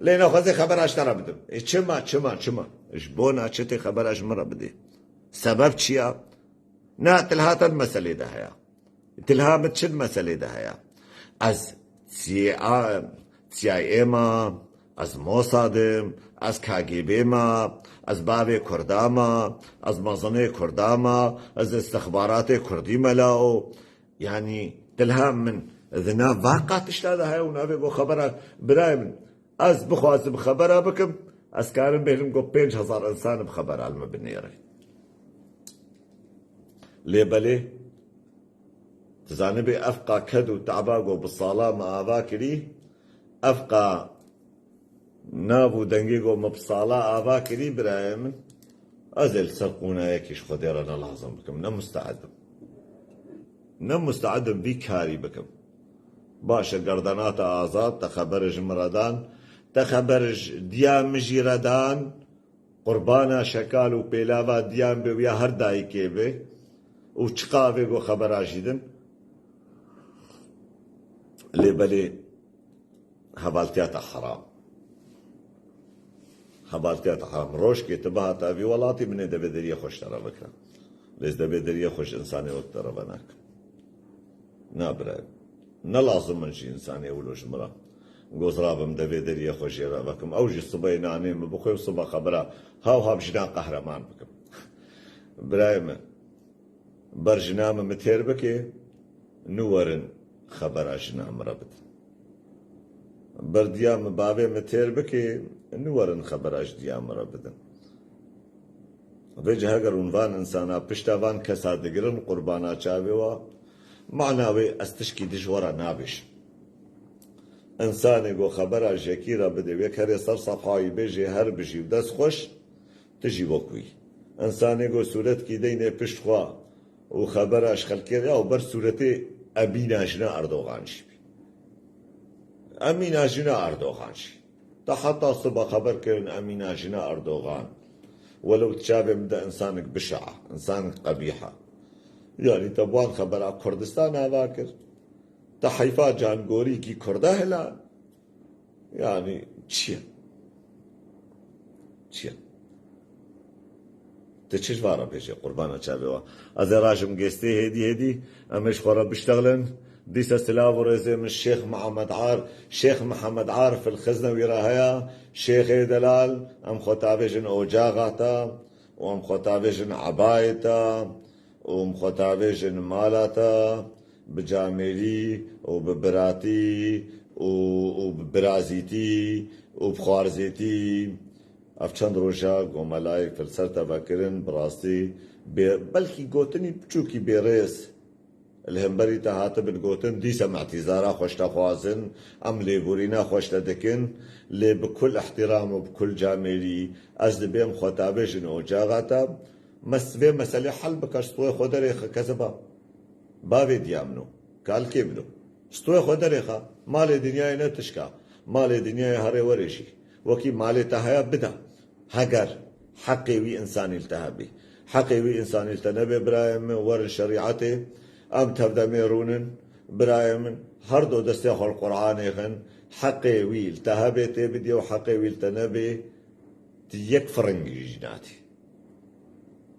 لينا خزي خبراش ترى بدم چما اش بونا چتي خبراش مرة بدي سبب چيا نا تلهات المسألة ده هيا تلها متشد مسألة ده هيا از CIA ما از موسادم از KGB ما از باب کرداما از مزنه کرداما از استخبارات کردی ملاو يعني تلها من ذنا واقع تشتاد هاي ونافي بو خبرات براي من از بخواز بخبرها بكم از كارم بهلم قو 5000 انسان بخبر علم بالنيري ليه بلي تزانبي افقا كدو تعباقو بالصلاة ما افاكري افقا نابو دنگيگو مبصالة آواكري برايم أزل سرقونا يكيش خديرنا لازم بكم نم مستعدم بكاري بكم باشا قردانات آزاد تخبرج مردان تخبرج ديام مجيردان قربانا شكال و بيلاوا ديام بويا هر داي كيبه و چقاوه گو خبر آجيدن لبالي هبالتيات حرام حبالتيات حرام روش كي تبعت أبي ولاتي من دبي دريه خوش ترى بكرة ليش دبي دريه خوش إنساني وقت ترى بناك نابرأ نلازم من شيء إنساني ولوش مرة جوز رابم دبي دريه خوش يرى بكم أوجي الصبح ناني مبخوي الصبح خبرة هاو بجنا قهرمان بكم برايم برجنام متير بكي نورن خبر أجنام ربط برديام بابي متير بكي نورن خبر أجديام ربطن ويجي هاگر عنوان انسانا پشتاوان کسا دگرن قربانا چاوي و معناوي استشكي دجورا نابش انساني گو خبر أجيكي را بده ويكاري سر صفحاي بيجي هر بجي ودس خوش تجي وكوي انساني گو صورت كي دينه پشت خوا و خبر أج خلقي ريا و بر صورتي أبينا جنا أردوغان شي أمينا جنا أردوغان شي حتى الصبح خبر كان أمينة جنا أردوغان ولو تشابه مدى إنسانك بشعة إنسانك قبيحة يعني تبوان خبر كردستان هذاكر تحيفا جانغوري كي كرده هلا يعني چيا تشيش وارا بيجي قربانا تشابه از راجم جستي هدي أمش خورا بيشتغلن ديسا سلاف ورزي من الشيخ محمد عارف الخزنة ويراهيا شيخ دلال ام خطابجن اوجاغاتا وام خطابجن عبايتا وام خطابجن مالاتا بجاميري وببراتي وببرازيتي وبخوارزيتي افچند روشا گوملاي فلسرتا باكرن براستي بلكي قوتني بچوكي بيريس الهمبري تهات بنقوتن دي سمعتي زارا خوشتا خوازن ام ليبورينا خوشتا دكن لي بكل احترام وبكل جاميري از بيم خطابجن اوجاغاتا مسوي مسألة حل بكشتوي خدريخ كذبا بابي ديامنو قال كيبنو ستوي خدريخا مال دنياي نتشكا مال دنياي هري وريشي وكي مال تهيا بدا هجر حقي وي انسان التهابي حقي وي انسان التنبي برايم ور شريعته ام تبدا ميرونن برايم هردو دستي خل القران يخن حقي وي التهابتي بدي وحقي وي التنبي يكفرنج جناتي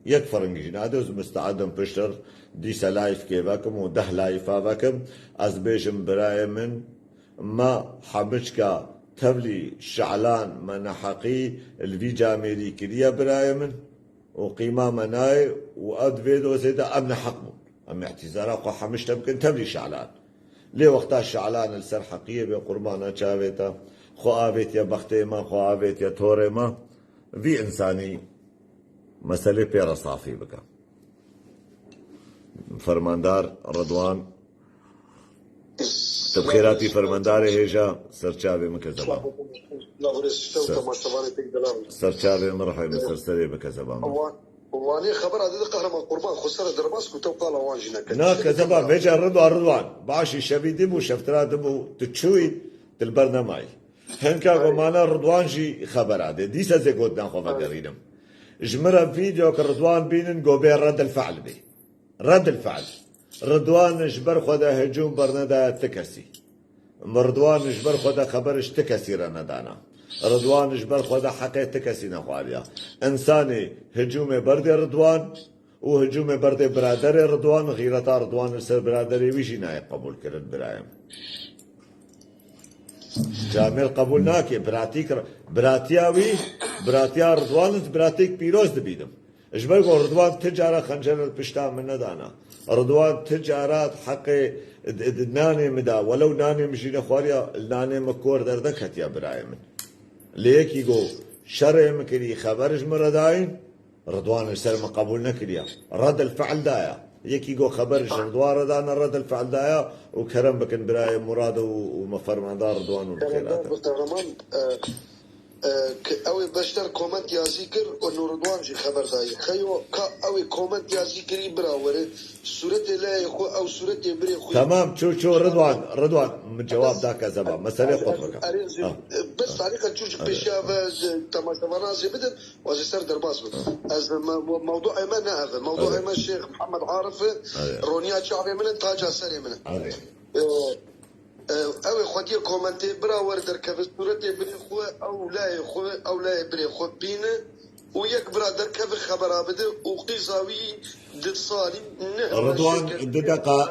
يكفرنج جناتي مستعدم بشتر دي سلايف كيفاكم وده لايفاكم از بيجم برايم ما حبشكا تبلي شعلان من حقي الفي جاميري كريا برايمن وقيمة مناي وأد فيدو زيدا أمن حقمو أم اعتزارا قو حمش تمكن تبلي شعلان ليه وقتا شعلان السر حقية بقربانا شاويتا خو آفيت يا بختي ما خو آفيت يا توري ما في إنساني مسألة بيرا صافي بكا فرماندار رضوان تبخيراتي فرمانداري هيجا سرچاوي مكذبا سرچاوي مرحبا سرسري بكذبا واني خبر هذا قهرمان قربان خسر درباس كنت قال وانجنا نا كذبا بيجا رضوان باشي شبيدي مو شفترا دمو تشوي البرنامج هنكا قمانا رضوان جي خبر هذا ديسا زي قدنا خوفا قرينم جمرا فيديو كرضوان بينن قوبين رد الفعل بي رد الفعل رضوان جبر خدا هجوم برندا تكسي رضوان جبر خدا خبرش تكسي رندانا رضوان جبر خدا حقي تكسي نخواليا انساني هجوم برد رضوان وهجوم برد برادر رضوان غيرتا رضوان السر برادري ويشي نايب قبول كرن برايم جامل قبول ناكي براتياوي براتيا رضوان براتيك بيروز دبيدم اجبر رضوان تجارة خنجر البشتام من ندانا رضوان تجارات حقي ناني مدا ولو ناني مشينا خواريا ناني مكور دردك هتيا برايم ليك يقول شرع مكري خبرج مرداين رضوان السر قبول نكريا رد الفعل دايا يكي يقول خبرج رضوان ردانا رد الفعل دايا وكرم بكن برايم مراد ومفرمان دار رضوان والخيرات اوي بشتر كومنت يا ذكر انه رضوان جي خبر داي خيو اوي كومنت يا ذكري براور سوره لا يخو او سوره بري خو تمام شو رضوان من جواب ذاك زبا مسألة خطبك بس طريقه تشوف بشافه تماشا زي بدل وزير درباس از موضوع ايمان هذا موضوع ايمان الشيخ محمد عارف رونيا شعبي من تاج سري من اوي خدي كومنتي براور دركب سوره بري خو او لا بري خو بين ويكبر دركب خبر بده وقيزاوي دصالي رضوان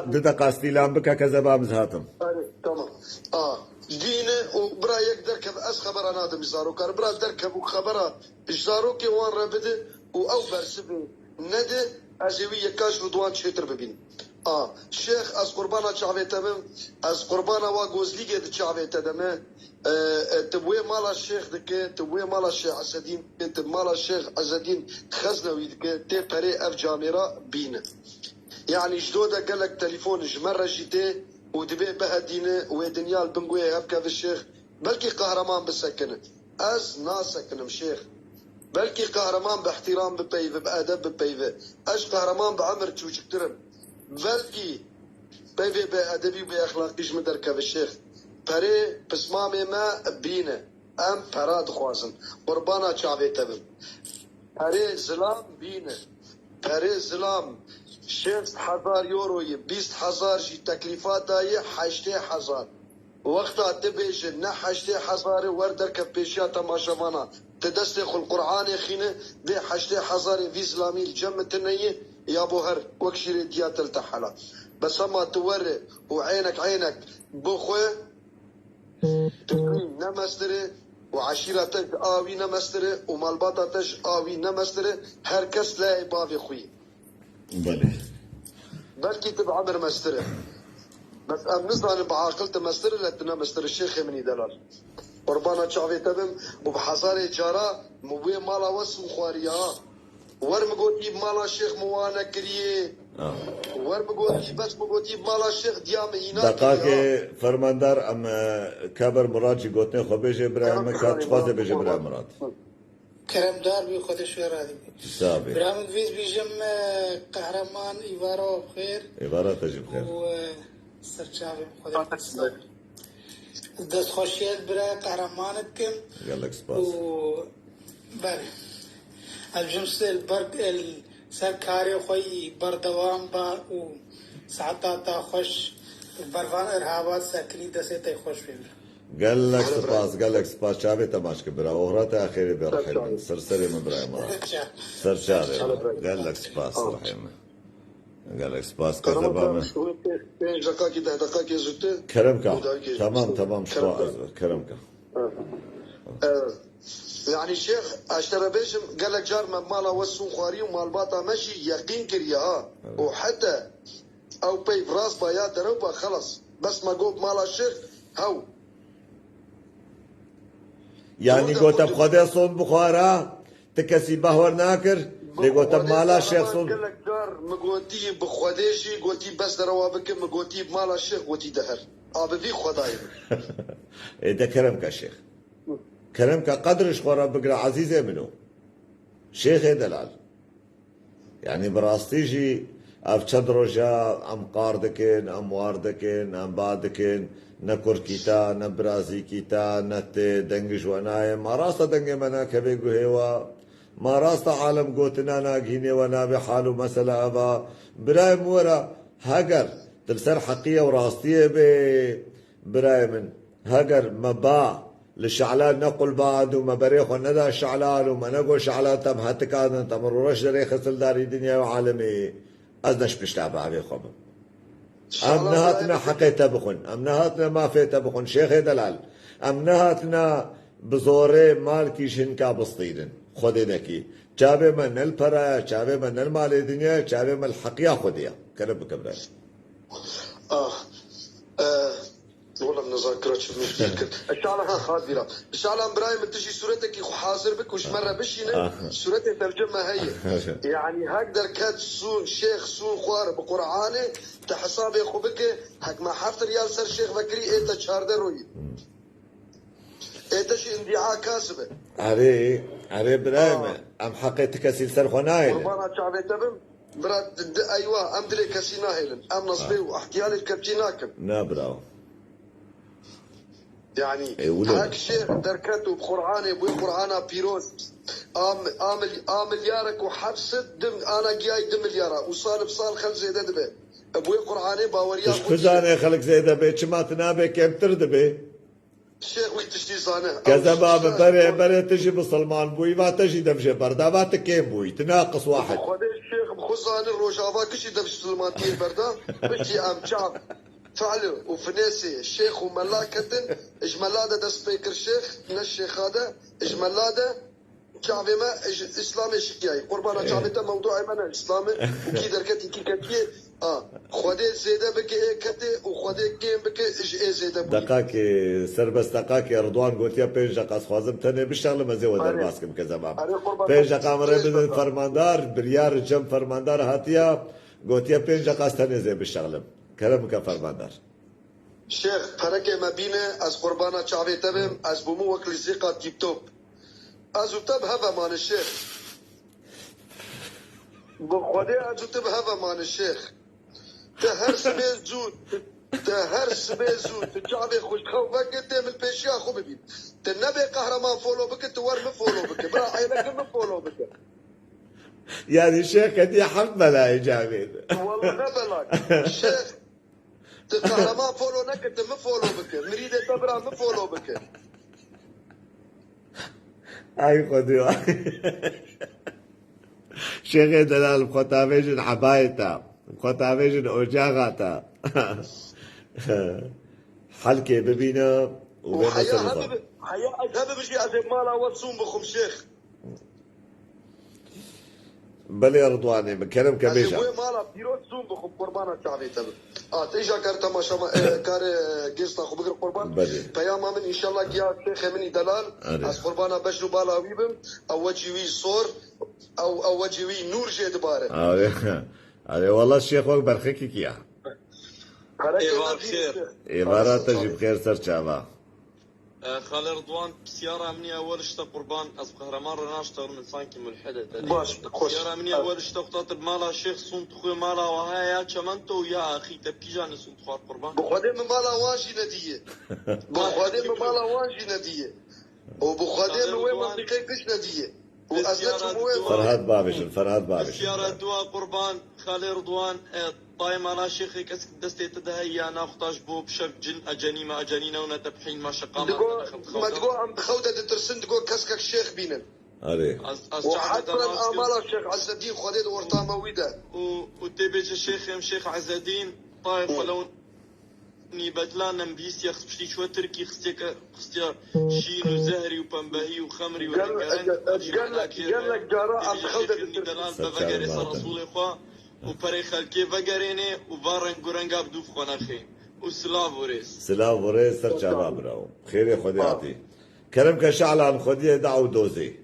ددقا استيلام بك كذبا مزهاتم تمام دين وبرا يقدر اس خبر انا ادم زارو كار برا دركب وخبره زارو كي وان ربده او برسبي ند ازويه كاش رضوان شتر ببين شيخ از قربانا شعبي تمام از قربانا واغوزليغه د شعبي تمام تبوي مال الشيخ دك تبوي مال الشيخ عزدين تب مال الشيخ عزدين خزنوي دك تي بري اف جاميرا بين يعني جدوده قال لك تليفون جمره جيتي ودبي بهدينه ودنيال بنقوي هبكه في الشيخ بلكي قهرمان بسكنه از ناسكنم شيخ بلكي قهرمان باحترام ببيفه بادب ببيفه اش قهرمان بعمر تشوشكترم بلكي بيفي بادبي باخلاقيش مدركه في الشيخ بري بسمامي ما بينه ام براد خوازن قربانا شعبي تبم بري زلام بينه بري زلام 6000 يورو 20000 جي تكليفات داي 8000 وقتها تبيج نا 8000 وردر كبيشا تماشمانا تدستخ القرآن خينه دي 8000 في اسلامي الجمة النية يا بوهر وكشري ديات التحلا بس اما توري وعينك بخوه تكوين نمستري وعشيرتك آوي نمستري ومالباتتش آوي نمستري هر كس لا بابي خوي بلكي تبع عمر مستري بس نزل بعاقلته مستري لتنا مستري الشيخ مني دلال قربانا شعبي تبم وبحصاري جارا مبوي مالا وسو خواريا ورمقوتي مالا الشيخ موانا كريه ورمقوتي بس مقوتي مالا الشيخ ديام اينا دقاقي فرماندار ام كابر مراد جي قوتني خو بيجي برايم كات شخوازي بيجي برايم مراد كرم دار بي خودش ورادي سابي برامد فيز بيجم قهرمان إيوارو بخير إيوارو تجيب خير و سرچاوي خودش دست خوشيت برا قهرمانتكم قال لك سباس و بله الجمس البرد السركاري خوي بردوام با و ساعتا خوش برفان ارهابات سكري دسته خوش فيل قال لك سباس شابي تماش كبرا وهرات اخيري برحيل سرسري من برايم سرشاري قال لك سباس رحيم قال لك سباس كذبا دقاقي زوت كرمك تمام شو كرمك يعني الشيخ اشترى بيشم قال لك جار مالا وسو خواري ومال باطا ماشي يقين كريا وحتى او بي براس بايا دروبا خلص بس ما قوب مالا الشيخ هاو يعني قلت بخدي صوت بخارا تكسي بهور ناكر قلت مالا الشيخ صوت قال لك جار مقوتي بخديشي قلتي بس دروابك مقوتي بمالا الشيخ قلتي دهر آبی خدای إذا كرمك شيخ كرمك قدرش خورا بقرا عزيزة منه شيخ دلال يعني براستيجي اف چدروجا ام قاردكن ام واردكن ام بادكن نكر كيتا نبرازي كيتا نت دنگش وناي ما راستا دنگ منا كبي هوا ما راستا عالم قوتنا ناقيني وانا بحالو مسألة ابا براي مورا هاجر تلسر حقية وراستية براي من هاجر مبا للشعلان نقول بعد وما بريخ وندا شعلان وما نقول شعلان تم هتكادن تمرورش دري خسل داري دنيا وعالمي أزنش بشتعب عبي خمم أمنهاتنا حقيتا بخن أمنهاتنا ما فيتا بخن شيخ دلال أمنهاتنا بزوري مالكي شنكا بسطيدن خودي نكي چاوه من الپرا چاوه من المال دنيا چاوه من الحقيا خوديا كرب بكبرا والله مذاكرة شو مشكلة إن شاء الله خاطرة إن شاء الله إبراهيم تجي سورتك حاضر بك وش مرة بشينا سورتك ترجمة هي يعني هقدر كات سون شيخ سون خوار بقرآنه تحساب يخو بك حق ما حفظ ريال سر شيخ بكري إيتا شارده روي إيتا شي اندعاء كاسبة عري إبراهيم أم حقيت كسيل سر خنايل قربانا شعبي تبم براد أيوة أم دلي كسينا هيلن أم نصبي وأحكي لي الكبتيناكم نابراو يعني هاك شيخ دركته بقرآن بوي قرآن بيروز مليارك وحبست دم انا جاي دم مليار وصال بصال خل زي دبه بوي قرآن باوريا مش خزانه خلق زي دبه ما تنابه كم تردبه الشيخ ويتشتي صانه كذا باب بري تجي بسلمان بوي ما تجي دمشه بردابات كيم بوي تناقص واحد خد الشيخ بخزان الروجافا كشي دمش سلمان تي بردا بشي ام شعب فعله وفنيسي الشيخ وملاكة اجملاده ده سبيكر شيخ الشيخ هذا اجملاده شعبي ما اسلامي شكياي قربانا شعبي ده موضوع انا اسلامي وكي دركتي كي كتيه خدي زيده بك ايه كتي وخدي كيم بك ايه زيده دقاك سربس دقاك رضوان قلت يا بيج دقاس خوازم تاني بشتغل مزي ودر ماسكم كذا باب بيج دقا مره بدن فرماندار بريار جم فرماندار هاتيا قلت يا بيج دقاس تاني زي بشتغلم كلامك فرماندار شيخ فرق ما بين از قربانا شعبي تبم از بمو وكل زيقة تيب توب ازو تب هذا مان الشيخ بخدي ازو تب هذا مان الشيخ تهر سبيز زود تهر سبيز زود تشعبي خوش خوفك تعمل بيشيا خو ببين تنبي قهرمان فولو بك تور مفولو بك برا عينك مفولو بك يعني الشيخ دي حملة يا جامد والله نبلك الشيخ تقهرمان فولو نكت مفولو بك مريدة تبرا مفولو بك اي خدي شيخ دلال بخطابيجن حبايتا بخطابيجن اوجاغاتا حلقة ببينا وحياة هذا بشي عزيب مالا وصوم بخم شيخ بلي رضواني بكلم كبيشة وين مالا بيروت زوم بخم قربانا شعبي تبع تيجا كارتا ما شاء الله كار جيستا خو بقر قربان بياما من ان شاء الله جاء شيخ مني دلال از قربانا بشرو بالا ويبم او وجهي صور او وجهي نور جيد باره هذا والله الشيخ وقت برخيكي كيا إبارة تجيب خير سر شعبا خالي رضوان سيارة مني أول اشتا قربان أز قهرمان رناشتا من سانكي ملحدة سيارة مني أول اشتا قطات بمالا شيخ صنت خوي مالا وهايا شمنتو يا أخي تبكي جاني صنت خوار قربان بخوادي من مالا وانجي ندية بخوادي من مالا وانجي ندية وبخوادي من وين منطقة كش ندية فرهاد بابش سيارة دوا قربان خالي رضوان طايم على شيخي كسك دستي تدهي أنا أختاش بو بشك جن أجاني ما أجانينا ونتبحين ما شقام ما تقول عم بخودة ترسن تقول كسكك شيخ بينا وحتى الأمارة الشيخ عز الدين خديد ورطامة ويدا وتبيج الشيخ يم شيخ عز الدين طايف ولو ني بدلانا مبيس يخص بشتي شو تركي خستيك شين وزهري وبنبهي وخمري قال لك جراء عم بخودة ترسن رسول إخوة وبري خلكي فقريني وبارن قرنقا بدوف خناخي وسلاف وريس سر شباب راو خير يا خدي عطي كلامك شعلان خدي دعو دوزي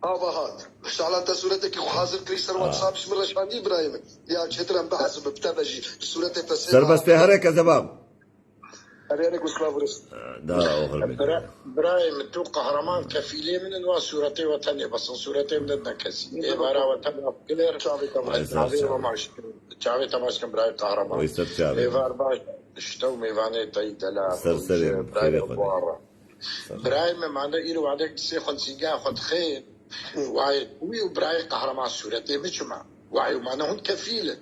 هات شعلان تسورتك وحاضر كريسر واتساب شمر شاندي ابراهيم يا شترم بحسب بتبجي سورتك سر بس هرك زباب أريك وسلافوريس دا أخر برايم تو قهرمان كفيلي من انواع سورتي وطني بس سورتي من النكسي إبارة وطني كلير شعبي تماش كم براي قهرمان ويسر شعبي إبار باش اشتو ميواني تايدلا سرسري برايم معنا إيرو عليك سي خلصيقا خد خير وعي براي قهرمان سورتي بجمع وعي معنا هون كفيلة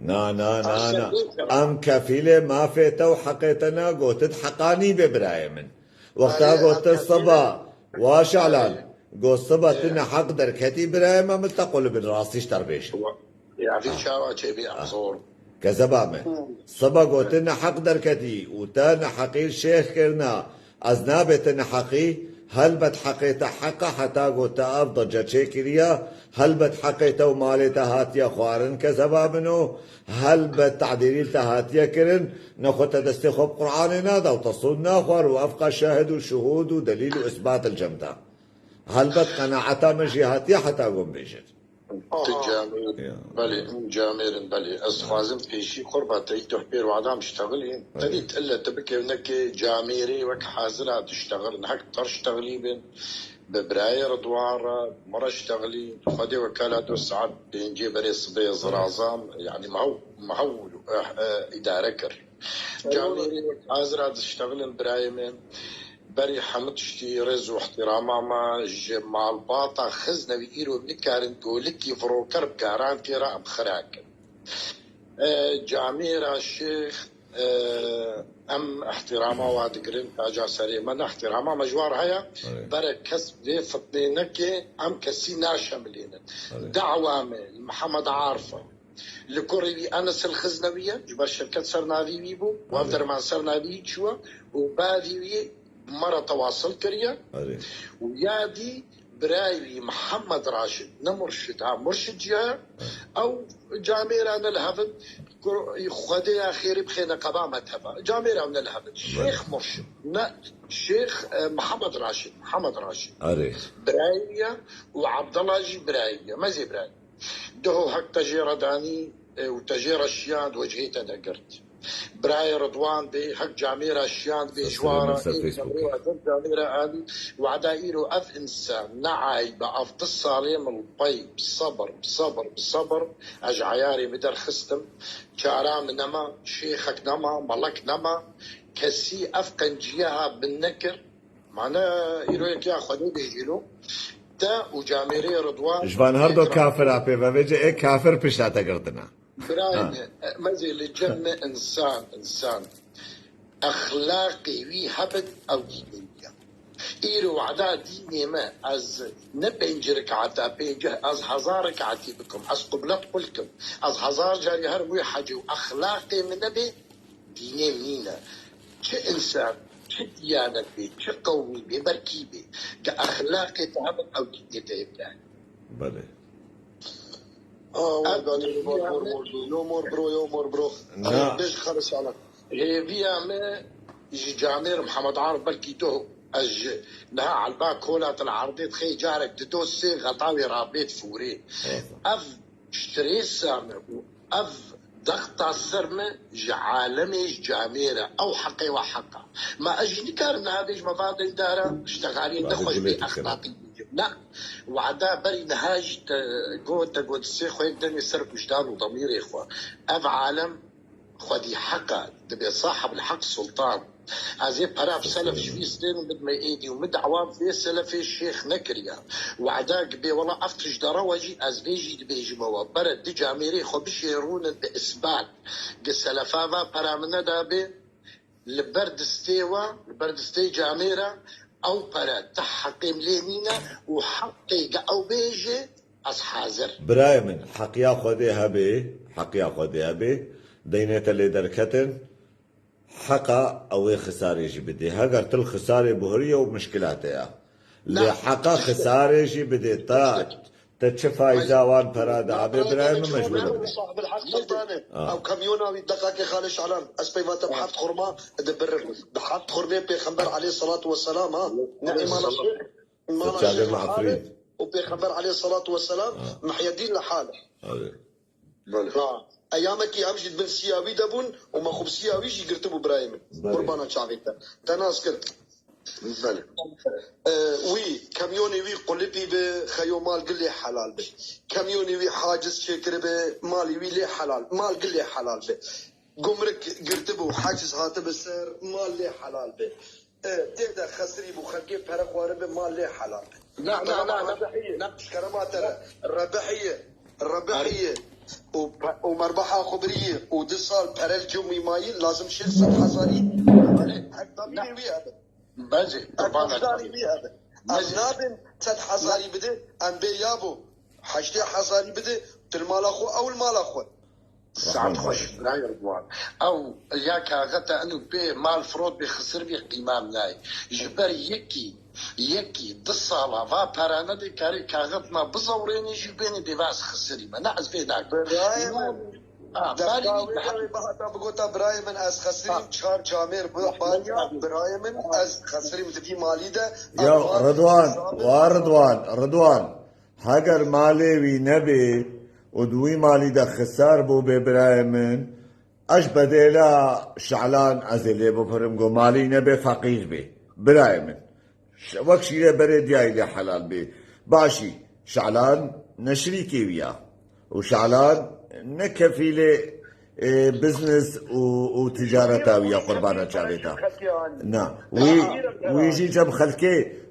نا ام كفيلة ما فيتو حقيتنا قوتت حقاني ببرايمن وقتا قوت الصبا واشعلان قوت صبا تنا حق دركتي برايما متقل بن راسيش تربيش يعني شاوة شبي أعصور كزبامة صبا قوتنا حق دركتي وتانا حقي الشيخ كرنا أزنابتنا حقي هل بتحقيت حقا حتى قلت أفضل جاتشي كريا هل بتحقيت ومالي هاتيا خوارن كسبابنو هل بتعديل هاتيا كرن نخوت دستخوب قرآننا دا وتصلنا خوار وأفقى شاهد وشهود ودليل وإثبات الجمدة هل بتقناعتا مجي هاتيا حتى قم بيجر تجامير بلي جامير بلي أصفازم بيشي قربة تيتو حبير وعدام اشتغلين تريد إلا تبكي ونك جاميري وك حازرة تشتغل نحك ترشتغلي بين ببراي رضوار مرة اشتغلي خدي وكالة وساعات بينجي بري صبي زرازام يعني ما هو إدارة كر جاميري وك حازرة تشتغل براي من بري حمدشتي رز واحتراما ما جمال باطا خزنا بيقيرو بنكارن تقولك يفرو كرب كاران تيرا بخراك جاميرا الشيخ ام احتراما وادقرين تاجا سري من احتراما مجوار هيا برا كسب دي فطنينك ام كسي ناشملين دعوة محمد عارفة لكوري أنس الخزنوية جبا شركة سرناوي بيبو وابدرمان سرناوي شوا وبادي مرة تواصل كريا ويادي برايوي محمد راشد نمرشد مرشد جهة أو جاميرا نلهفن خدي خيري بخينا قبامة هبا جاميرا نلهفن شيخ مرشد شيخ محمد راشد برايوية وعبد الله جي برايوية ما زي برايوية دهو حق تجيرة داني وتجيرة الشيان وجهيتا نقرت براي رضوان بي حق جاميرا الشيان بي جوارا جاميرا آلي وعدائيرو أف إنسان نعاي بأفضل الصاليم البي بصبر أجعياري مدر خستم كارام نما شيخك نما ملك نما كسي أفقن جيها بالنكر معنا إيرويك يا خدو بيجيلو تا وجاميري رضوان جوان هردو كافر عبي وفيجي ايه كافر بشاتا قردنا براين مزي لجمع إنسان أخلاقي ويهبت أو دينية إيرو عدا ديني ما أز نبينجرك عدا بينجه أز هزارك عتي بكم أز قبلت قلكم أز هزار جاري هرموي حاجو أخلاقي من نبي ديني مينا شي إنسان شي ديانة بي شي قومي بي بركي بي كأخلاقي تعمل أو ديني تيبلان بلي يو مور برو بيش خلص على هي فيها ما يجي جامير محمد عارف بلكي تو أج نها على الباك كولات العرضية خي جارك تدوسي غطاوي رابيت فوري أف اشتري سامر وأف ضغط السرمة عالمي جاميرة أو حقي وحقا ما أجي نكارن هذه مفاضل دارة اشتغالين دخل بأخلاقي لا وعدا بري نهاج قوت السيخ ويقدر يسرق وجدان وضمير إخوة أف عالم خدي حقا تبي صاحب الحق سلطان أزي براف سلف شويستين مد ما إيدي ومد عوام في سلف الشيخ نكريا وعداك بي والله أفتش دروجي أزبيجي بيجي موا برد دي جاميري خو بشيرون بإثبات السلفا برا من دابي البردستي جاميرا أو برا تحقيم لينينا وحقي أو بيجي أصحازر براي من حق ياخذها بي دينيت اللي دركتن حقا او خسارة يجي بدي هاجرت الخسارة بهرية ومشكلاتها لحقا خسارة يجي بدي تتشفى إزاوان فراد عبي برايم مجهولة صاحب الحق سلطانة أو كميونة ويدقاك خالش علام أسبي ما تبحث خرما دبر بحث خرمين بيخنبر عليه الصلاة والسلام نعم الله وبيخنبر عليه الصلاة والسلام محي الدين لحاله ايامك امجد بن سياوي دبون وما خب سياوي جي قرتبو برايم قربانا شعبيتا تناسكر بله وي كاميوني وي قلبي بخيو مال قلي حلال به كاميوني وي حاجز شكر به مالي وي لي حلال مال قلي حلال به قمرك قرتبو حاجز هاتب السر مال لي حلال به تيدا خسري بو خلقي فرق وارب مال لي حلال به لا كرامات الربحيه ومربحة خبرية ودصال برل جومي ماي لازم شيء 100 حصاري حتى بيوي هذا بازي حصاري بي هذا أجناب 100 حصاري بده أم بيابو حشتي حصاري بده المال أخو أو المال أخو ساعات خوش لا يرضوان او ياك غتا انه بي مال فرود بخسر بي قيمه ملاي جبر يكي دصالا فا بارانا دي كاري كاغتنا بزوريني جبيني ديفاس خسري ما نعز في داك بقولتا براي من از خسرين شهر جامير براي من از خسرين في مالي ده يا رضوان هاجر مالي وي نبي ودوي مالي ده خسار بو ببراي من اش بديلا شعلان ازلي بفرمقو مالي نبي فقير بي براي من وكشي له بريد جاي له حلال بي باشي شعلان نشريكي وياه وشعلان نكفي له بزنس وتجارته ويا قربانه شابيتا نعم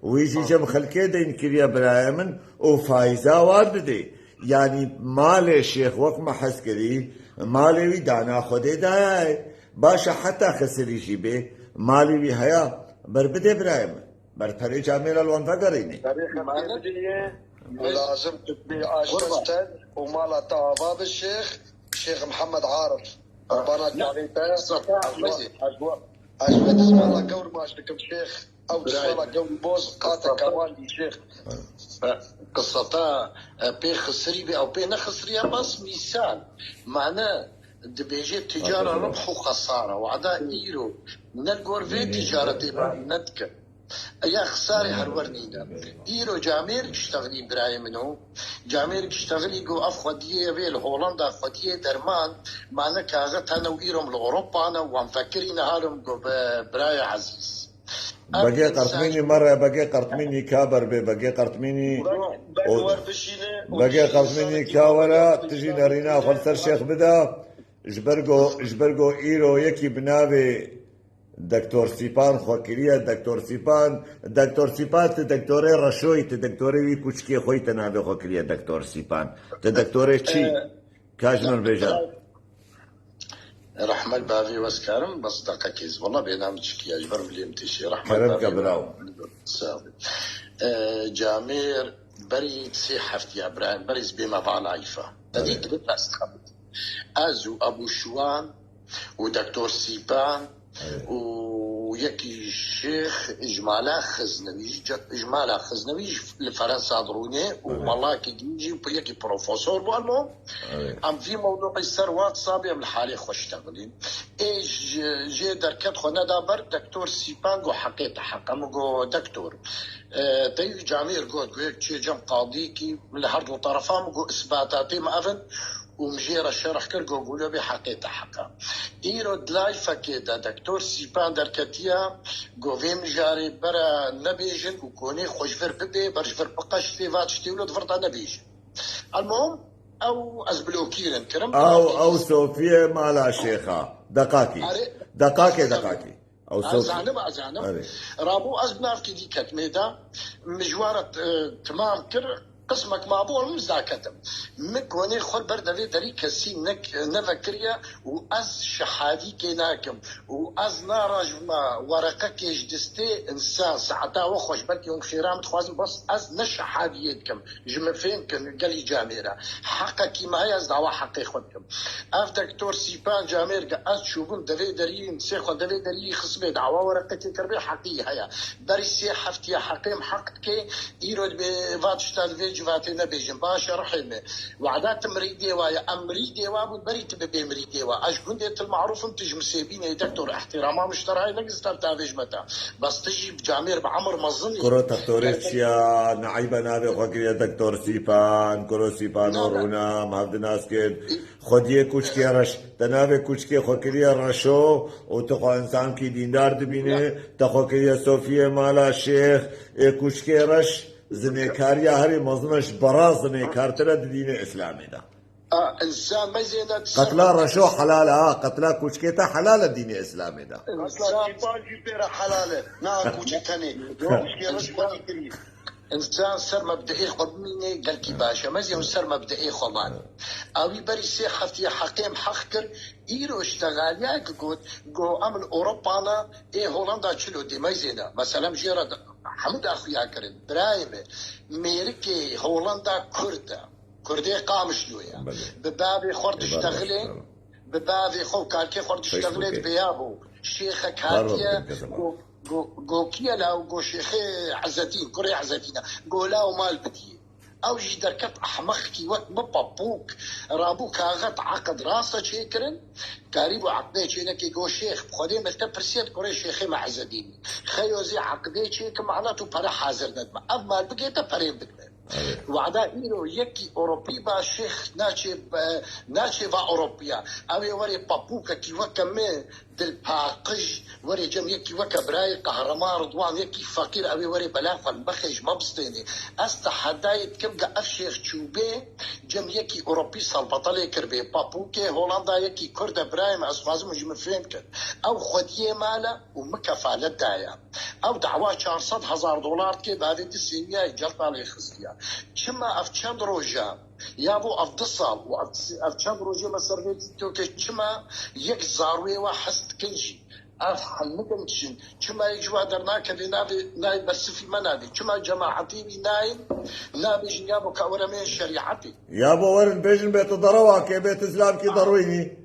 ويجي جم خلكي دين كريا برايمن وفايزه وارددي يعني مال الشيخ وقت ما حس كري مالي وي دانا خدي داي باشا حتى خسري جيبه مالي وي هيا بربدي برايمن برفري جامير الوان فقريني لازم تبي عاشتن ومالا طاباب الشيخ محمد عارف ربنا جعليته أجوات اسمالا قور ماشتكم شيخ أو اسمالا قور بوز قاتا كوان دي شيخ قصتا بي خسري بي أو بي نخسري بس مثال معناه دبيجي تجارة ربح وخسارة وعدا إيرو نلقور في تجارة ندك يا خساري هرورنينا إيرو جامير اشتغلي براي منه جامير اشتغلي جو أفخدية بيل هولندا أفخدية درمان معنا كاغت أنا وإيرم لأوروبا أنا ومفكرين هالم جو براي عزيز بقي قرطميني مرة بقي قرطميني كابر بقي قرطميني كاورا تجي نارينا خلصر شيخ بدا جبرقو إيرو يكي بنابي دكتور سيبان خوكريا دكتور سيبان دكتوري رشوي دكتوري وي كوچكي خوي تنابي خوكريا دكتور سيبان دكتوري تشي كاجنر بيجان رحمة البافي واسكارم بس دقيقة والله بينام تشكي أجبر مليم تشي رحمة كرم كبراو جامير بريد سي حفتي ابراهيم بريز بما فعل عيفا تديك بس ازو ابو شوان ودكتور سيبان ويكي الشيخ إجمالا خزنوي لفرنسا دروني وملاكي ديجي ويكي بروفيسور والمهم عم في موضوع الثروات صابي من حالي خوش تغلين ايش جي دركت خونا دابر دكتور سيبانغو حقيقة حقا دكتور تيجي جامير قد تشي جم قاضيكي من الهرد طرفا مقو اثباتاتي ما افن ومجير الشرح كرقو قولوا بحقيقة حقا إيرو دلاي فكيدا دكتور سيبان دركتيا قوفيم جاري برا نبيجن وكوني خوشفر ببي برشفر بقشتي فاتشتي ولو دفرطا نبيجن المهم أو أزبلوكيرن كرم أو صوفيا مالا شيخة دقاكي أو صوفيا أزانم رابو أزبناف كي كتميدا مجوارة تمام كر قسمك معبول مزاكتم مكوني خود بردوي دري كسي نفكريا واز شحادي كيناكم واز نارجما ورقه كيش دستي انسان ساعتا وخوش بركي يوم خيرام تخوازم بس از نشحاديتكم جم فين كان قالي جاميره حقا كيما هي از دعوه حقي خودكم اف دكتور سيبان جامير از شوفون دوي دري نسيخ دوي دري خصبي دعوه ورقتي كربي حقي هيا بري سي حفتي حقيم حقك يرد بفاتشتال جواتنا بيجن باشا رحمه وعدات مريدي ويا امريدي وابو بريت بمريدي واش كنت المعروف انتج مسيبين يا دكتور احتراما مشترى نقص تافيج متى بس تجي بجامير بعمر مظني كرو تختوريتشيا نعيبا نابي خوكي يا دكتور سيبان كرو سيبان ورونا مهد ناس كد خوديه كوچكي رش تنابي كوچكي خوكي رشو وتخو انسان کی دیندار دبینه تخوكي صوفيه مالا شيخ كوچكي رش زنيكاريا هري مظنش برا زنيكارتنا دين اسلامي ده انسان ما زينة قتلا رشو حلالة قتلا كوچكيتا حلالة دين اسلامي ده قتلا كيباجي بيرا حلالة نا كوچكني انسان سر مبدئي قدميني قال كي باشا مزيان سر مبدئي خمان اوي بري سي حفتي حقيم حقكر ايرو اشتغال ياك قلت جو امن اوروبانا اي هولندا تشلو دي مزينا مثلا جيرا حمد اخويا كرن برايم ميركي هولندا كردي قامش لويا ببابي خورد اشتغلي ببابي خو كالكي خورد اشتغلت بيابو شيخك هاتيا جو كيا لاو جو شيخي عزتين كوري عزتينا جو لاو مال بدي او جي دركت احمقكي وقت بابوك رابوك اغت عقد راسه شيكرن قريبو عقدي شينكي جو شيخ بخدي ملتا برسيت كوري شيخي مع عزتين خيوزي عقدي شيك معناته برا حاضر ندما اما بقيتا برين بكنا وعدا إيرو يكي أوروبي با شيخ ناشي با أوروبيا أوي وري بابوكا كي وكا من دل باقج وري جم يكي وكا براي قهرمان رضوان يكي فقير أوي وري بلافا المخج مبسطيني استحدايت كبقى أفشيخ تشوبي جم يكي أوروبي صلبطالي كربي بابوكي هولندا يكي كرد براي ما أسمازم جم فهمك أو خديه مالا ومكفالة دايا أو دعوة 400,000 دولار كي بعد السنية جلطة لي خصية كما أفشان روجا يابو أفضصال وأفشان روجا مسرني توكي كما يكزاروي وحست كنشي أفحل مدنشن كما يجوا درناك ناي بس في منادي كما جماعتي ناي جنيابو كورمين شريعتي يابو ورن بيجن بيت ضروا كي بيت إسلام كي ضرويني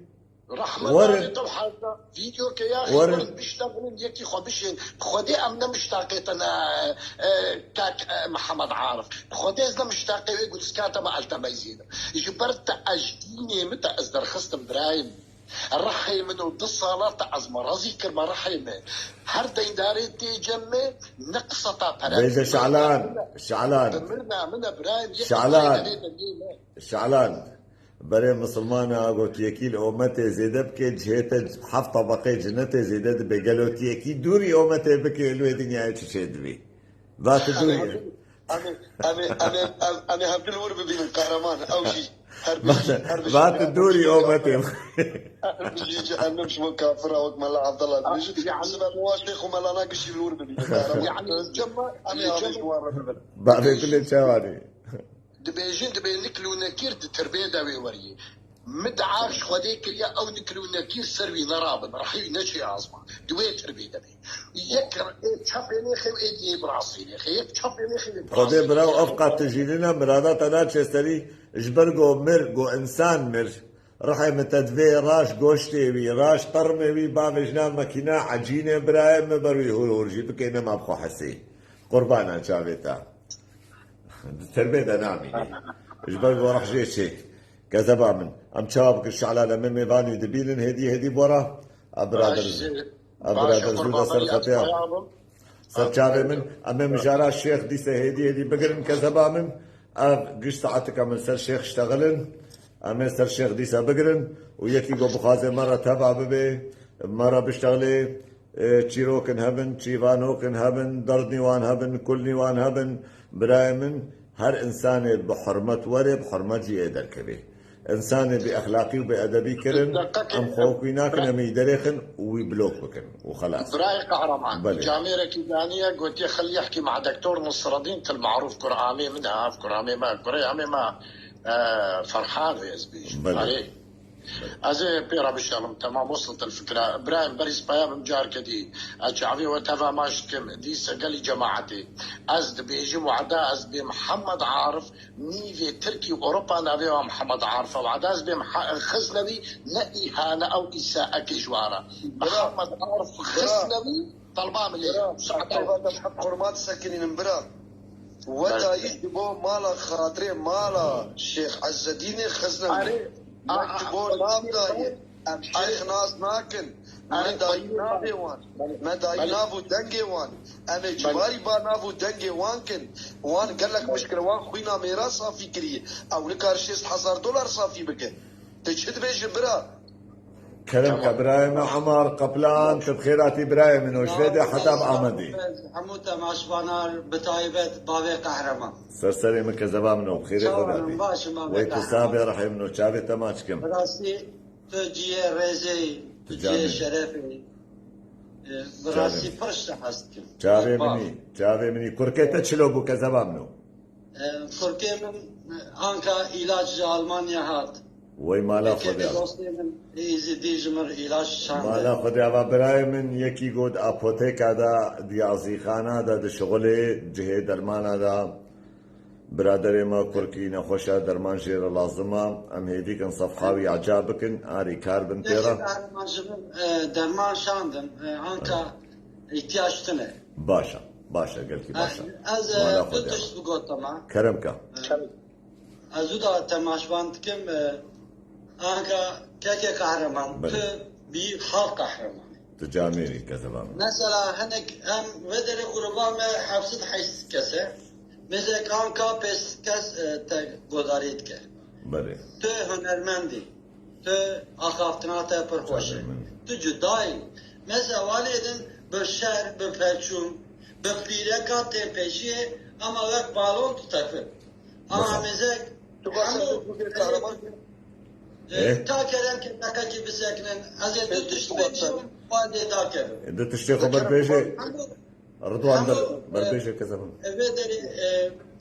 رحمة الله طبعا فيديو كي يا أخي بيشتغلون يكي خبشين خدي أمنا مشتاقيتنا كاك محمد عارف خدي إذا مشتاقي يقول سكاتا ما ألتا ميزينا جبرت أجديني متى أصدر خصم برايم الرحي منو دصالة تعز مرازي كرما رحي من هر دين داري تي جمي نقصة بيجا شعلان بمرنا من برايم شعلان برای مسلمان آگوت یکی امت زیده بکه جهت 7 طبقه جنت زیده بگلوت یکی دوری امت بکه لوی دنیای چه دوی وقت دوری أنا هبدل ورب بين القهرمان أو شيء وقت دوری امت بيجي جهنم شو كافر وقت ملا عبد الله بيجي حسب مواشيخ وملا ناقش الورب بين القهرمان يعني الجمع بعد كل شواري دبي نكلو نكير تربيه داوي وري مدعاش خديك يا او نكلو نكير سروي نراب رحي نشي عظمه دوي تربيه دبي يكر تشابيني خي ايدي براسي خي تشابيني خي خدي براو افقا تجي لنا مرادات انا تشتري جبرغو مرغو انسان مر رحي متدفي راش غوشتي بي راش طرمي بي بابجنا ماكينه عجينه برايم بروي هورجي بكينا ما بخو حسي قربانا شافيتا تربية نامي جبل ورح جيشي كذا من أم شابك الشعلانة من ميفاني دبيلن هدي بورا أبرادر زودا سرقتيا سرچاوي من أمام مجارة الشيخ ديسة هدي بقرن كذا من قش ساعتك من سر شيخ اشتغلن أمام سر شيخ ديسة بقرن ويكي قو بخازي مرة تابع ببي مرة بشتغلي تشيروكن هبن تشيفانوكن هبن دردنيوان هبن كل نيوان هبن برايمن هر انسان بحرمة وري بحرمة جي دركبي انسان باخلاقي وبادبي كرن ام خوكيناكن ام يدريخن ويبلوك بكن وخلاص براي قهرمان جاميرة كيدانية قلت خلي يحكي مع دكتور نصر الدين المعروف قرآمي منها قرآمي ما فرحان يا زبيش أزي بيرا بشالم تمام وصلت الفكرة إبراهيم بريس بيام مجار كدي أشعبي وتفا ماشكم دي سجلي جماعتي أزد بيجي وعدا أزد بمحمد عارف نيفي تركي وأوروبا نبي محمد عارف وعدا أزد خزنبي نقي هانا أو إساءة كجوارة محمد عارف خزنبي طلبان ملي حق حرمات ساكنين مبرا ودا يجبو مالا خاطري مالا شيخ عز الدين خزنوي يجبو نابداي شيخ ناس ناكن مداي نابي وان مداي نابو دنجي وان انا جواري با نابو دنجي وان كن وان قال لك مشكله وان خوينا ميراث صافي كريه او لك $6,000 صافي بك تشد بيج برا كلام كبرايم عمر قبلان تبخيراتي برايم انه شفيدي حتى بعمدي حموتا ماشبانا بتايبت بابي قهرمان سرسري من كذبا منه بخيري خداتي ويكسابي رحيم منه شافي تماشكم براسي تجي ريزي تجي شرفي براسي فرش حستكم شافي مني كركي تشلو بو كذبا منه كركي من انكا علاج المانيا هات وي مالا خديا مالا خديا براي من يكي قد أبوتيكا دا ديازي خانا دا شغلي جهة درمانا دا برادري ما كركي نخوشا درمان جير لازمة أم هيديكن صفحاوي عجابكن آري كار بن تيرا درمان شاندن انكا احتياجتنه باشا قلتي باشا از بدش بقوتما كرمكا ازودا تماشباندكم انكا كيكي قهرمان بي خالق قهرمان تجاميري كذبان مثلا هنك هم ودري قربان حفظت حيث كسه مثلا انكا بس كس تقدريت كه بله تو هنرمندي تو اخافتنا تا پرخوشه تو جدای مثلا والدن بشهر بپچون بپیرکا تپشی اما وقت بالون تطفل اما مثلا تا کردن که نکاکی بسکنن از دو تشت بچم واده دا کرد دو تشتی خبر بیشه رضوان بربيشه كذا بدري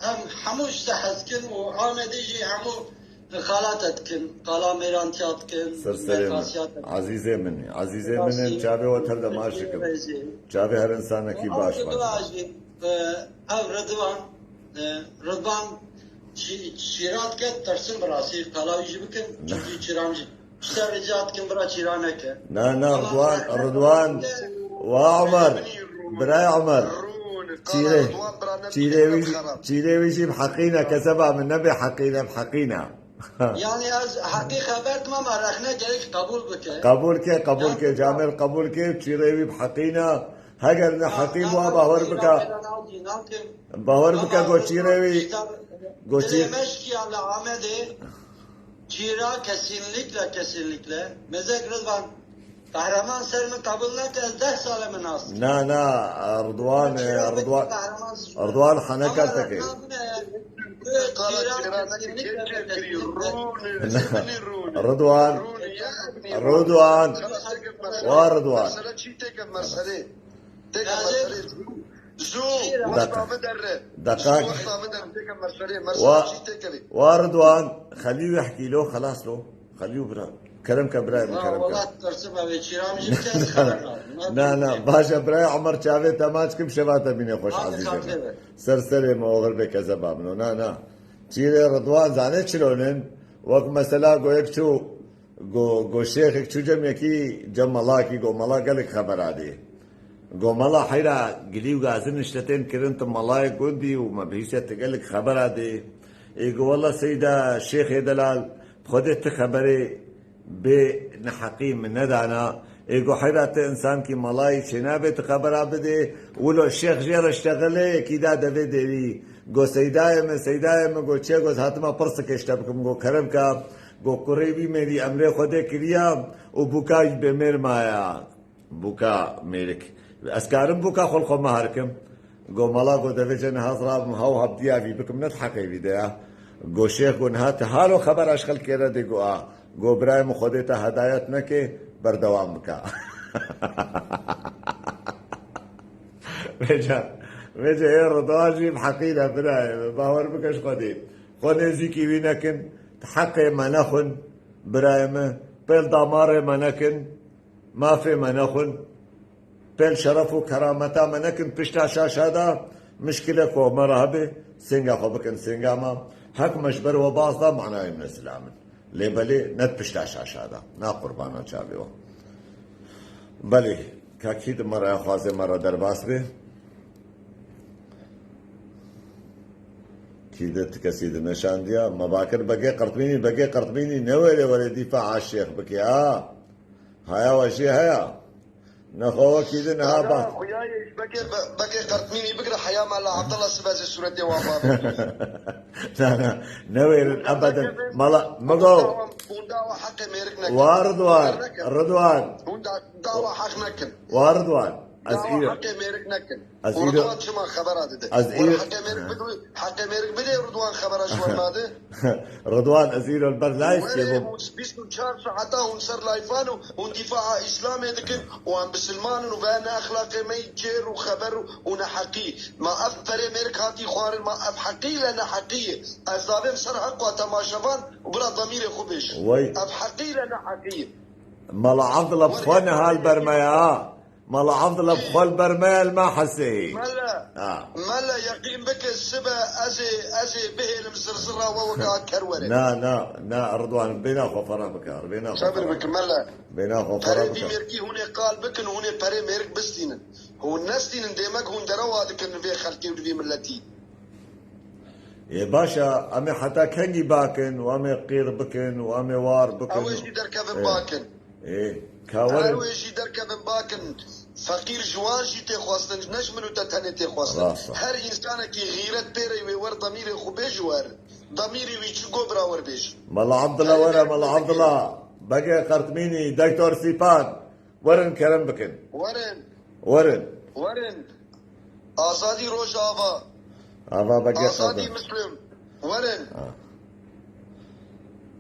هم حموش سحسكن وعامدي جي حمو خالاتتكن قلا ميرانتياتكن عزيزي مني شابي وتر دماشكم شابي هر انسان کی باش او رضوان شيرات كت ترسم براسي قلاوي جبكن جي شيرامجي اشتر رجات كن برا شيرانك نا رضوان وعمر براي عمر تشيري ويجي بحقينا كسبع من نبي حقينا بحقينا يعني از حقيقة خبرت ما مرخنا جريك قبول كي جامل قبول كي تشيري بحقينا هجرنا حقيم وباور بك جو تشيري مشكي على عمده تشيرا kesinlikle مزاج رضوان قهرمان سر من قبلنا از 10 سال من است نا رضوان حنكتك رضوان دقائق ورضوان خليه يحكي له خلاص له خليه برا كلام كبراي من كلام نا باشا براي عمر شافي تماش كم شباتا بيني خوش عزيزي سرسري ما غربي كذا بابنو نا تشيري رضوان زانيت شلونن وقت مثلا قويك شو قو شيخك شو جميكي جم ملاكي قو ملا قالك خبر عادي قو ملا حيرا قليو قازن اشتتين كرنت ملاي قدي وما بهيسة تقالك خبر عادي يقول والله سيدة الشيخ دلال خدت خبري بنحقيم من ندعنا يقول حيرات إنسان كي ملاي شنابة خبر بدي ولو الشيخ جير اشتغله كيدا دفيدي لي قو سيدايم قو چه قو هاتما پرسك اشتبكم قو كرمكا قو قريبي ميري أمري خده كريا وبكاج بمير مايا بكا ميرك أسكارم بكا خلقو مهاركم قو ملا قو دفيجن هاضراب مهو هبديا بكم نتحقي بيديا قو شيخ قو نهات هالو خبر اشخل كيرا دي قو برايم خودتا هدايت نكي بردوام بكا وجه ايه رضاجي بحقينا برايم باور بكش خودي زيكي وينكن تحقي منخن برايم بيل دامار منكن ما في منخن بيل شرف وكرامتا منكن بشتا شاشادا مشكلة كو مرهبة سنگا خوبكن سنگا ما حق مشبر وباصدا معناه من السلام لي بلي نت بشتا شاشادا نا قربانا چاويو بلي كاكيد مرة خوازي مرة درباس بي كيدت كسيد نشانديا ما باكر بقي قرطبيني نويل ولا دفاع على الشيخ بكي هيا وشي هيا نخوة كيد نها بات خوياي بقي قرطميني بقرا حياه مال عبد الله سباز السورتي وابا لا نويل ابدا مقو دعوة حق ميرك رضوان دعوة حق نكن وردوان دعوة حق ميرك نكن أزيرو رضوان شما خبر هذا حق ميرك بدي رضوان خبر شو ماده رضوان أزيرو البرلايس يبو بيستو تشار ساعتا ونصر لايفانو وندفاع اسلامي ذكر وان بسلمان وبان اخلاقي ما يجير وخبر ونحقي ما افر ميرك هاتي خوار ما اف حقي لنا حقيه ازابم سر حق وتماشفان وبلا ضمير خوبش اف حقي لنا حقيه مال عضله بخونه هالبرميا مال عضله بخول برميل ما حسي ملا يقين بك السبا ازي به المزرزره ووقع كروره نا رضوان بينا خفرا بكار بينا صبر بك ملا بينا خفرا بكار ميركي هنا قال بك هنا بري ميرك بستين هو الناس دين ديمك هون دروا هذيك في خلقي وفي ملتي يا باشا امي حتى كني باكن وامي قير بكن وامي وار بكن اويش دركب باكن ايه كاور اويش دركب باكن فقير جوان جي تخواستن نش منو تتهني تخواستن هر انسان كي غيرت بيري ويور ضميري خو بيجوار ضميري ويش قبرا ور بيج مال عبد الله ورا مال عبد الله بقى قرطميني دكتور سيبان ورن كرم بكن ورن آزادي روش آبا بقى آزادي مسلم ورن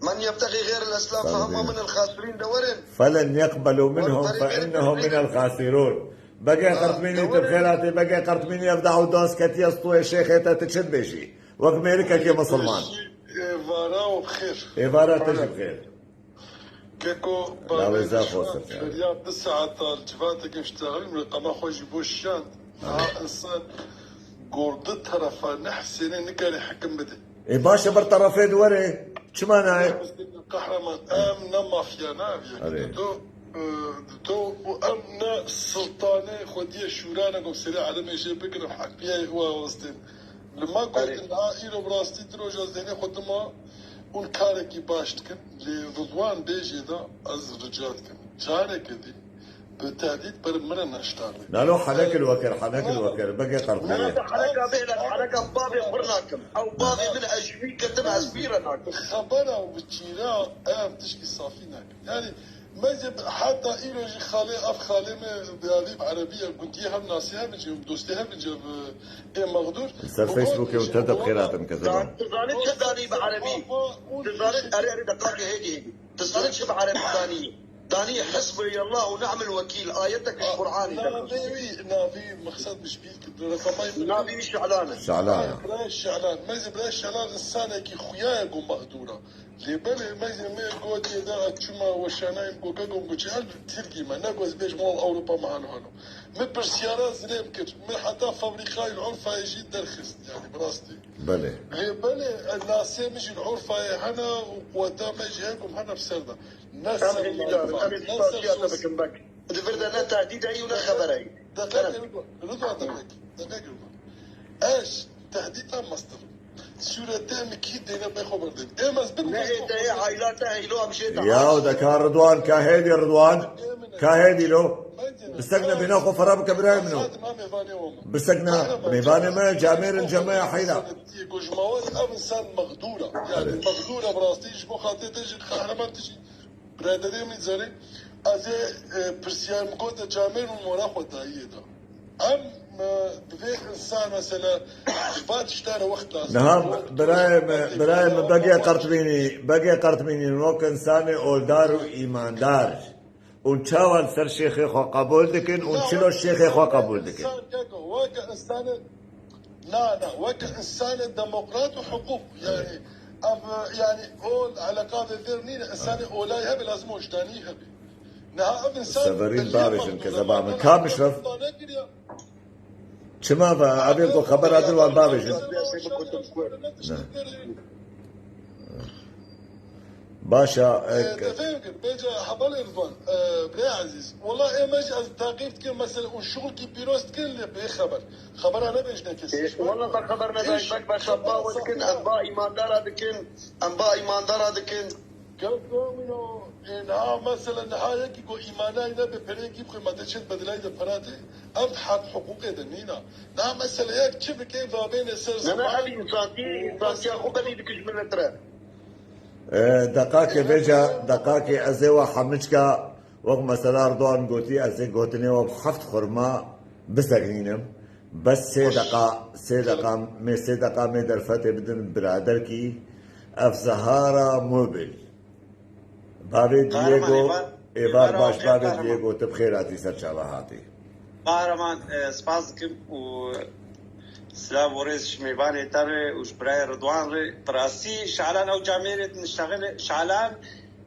من يبتغي غير الاسلام فهم من الخاسرين دورن فلن يقبلوا منهم فانهم من الخاسرون بقى قرطميني تبخيراتي بقى قرطميني يفدعوا دوس كتي اسطوي شيخيتا تشبشي وكميريكا كي مسلمان ايفارا وبخير ايفارا تجي بخير كيكو لا وزاف وصلت رياض الساعة الجفاتك يشتغل من القماخ خوش بوشان انسان قرد طرفا نحسن نقال حكم بده اي باشا برطرفين وري شماناي قهرمان امنا مافيا نافيا تو وامنا السلطانه خديه شورانا قم سريع على ما يجي بكره حق فيها هو وسطين لما قلت العائله براستي دروجه زينه خدمه والكاركي باشتكن لرضوان بيجي دا از رجالتكن جارك دي بالتهديد برمنا نشتغل لا حنك الوكر بقي قرطمية حنك بين حنك بابي خرناكم او بابي من اجمي كتبها سبيرناكم خبرها وبتشيرها تشكي صافينك يعني ما يجب حتى إلو يجي خالي أف خالي ما بياليب عربية قلت يهم ناسيها بنجي دوستيها بنجي مغدور صار فيسبوك وتدب خيراتهم كذا تزانت شداني بعربي تزانت أري دقاقي هيك تزانت شب عربي داني حسبي الله ونعم الوكيل آيتك القرآن نافي مقصد مش بيك نافي شعلان ما يجب لا شعلان إنسان كي خيايا قوم مغدورة لبالي ما يجب ما يقول يدا أتشما وشانايم قوكاقوم قوشي تركي ما نقوز بيج مول أوروبا معانو هانو مبر سيارات زليم كر من حتى فابريكاي العرفة يجي درخست يعني براستي بلي لبالي الناس يجي العرفة هنا وقوتا ما يجي هيكم هنا بسرده ناس الفرده تهديد اي ولا خبر اي دقيقة ايش تهديدها مصدر سورتين كيد دينا بخبر دين ايه مزبن ايه عائلاتها هيلو امشيت يا ودكا رضوان كاهيدي رضوان كاهيدي لو بستقنا بناخو فرابك براي منو بستقنا ميباني ما جامير الجماعة حيلا جماوات انسان مغدورة يعني مغدورة براستي جبو خاطي تجي قهرمان تجي برادري من زاري از برسيان مقود جامير ومورا خدائية دا ام بفي انسان مثلا بات اشتارى وقت نعم برايم بقي قرطبيني نوك انساني اولدار ايماندار ونشاول سر شيخي خو قبول دكن ونشلو الشيخي خو قبول دكن وكا انسان لا وكا انسان ديمقراط وحقوق يعني يعني اول علاقات الديرنين انسان اولاي هبي لازم وجداني هبي نها انسان سفرين بابشن كذا بعمل كام مشرف شما ابيكو خبر عدل بابشن باشا تفكر بيجا حبال رضوان بلا عزيز والله ماشي از تاقيت كل مثلا والشغل كي بيروست كل بخبر خبر انا بيجنا كيس والله ده خبرنا ده بس انباء ودكن انباء ايماندار دكن انباء ايماندار دكن كم إنها مثلا نهاية كيكو إيمانا إنا ببريكي بخي ما تشد بدلاي دفراتي أم حق حقوقي دنينا نها مثلا ياك تشبه كيف بين السر أنا أبي إنسانتي أخو بني دكش من التراب دقاقي بيجا دقاقي أزيوا حمشكا وقت مثلا أردوان قوتي أزي قوتني وبحفت خرما بسقنينم بس سي دقا مي درفتي بدن برادر كي أفزهارا موبل بابي دييغو إبار باش بابي دييغو تبخيراتي سرشابهاتي قهرمان سپاسكم و سلام ورز شميباني تاري وشبراي رضوان ري براسي شعلان او جاميرة نشتغل شعلان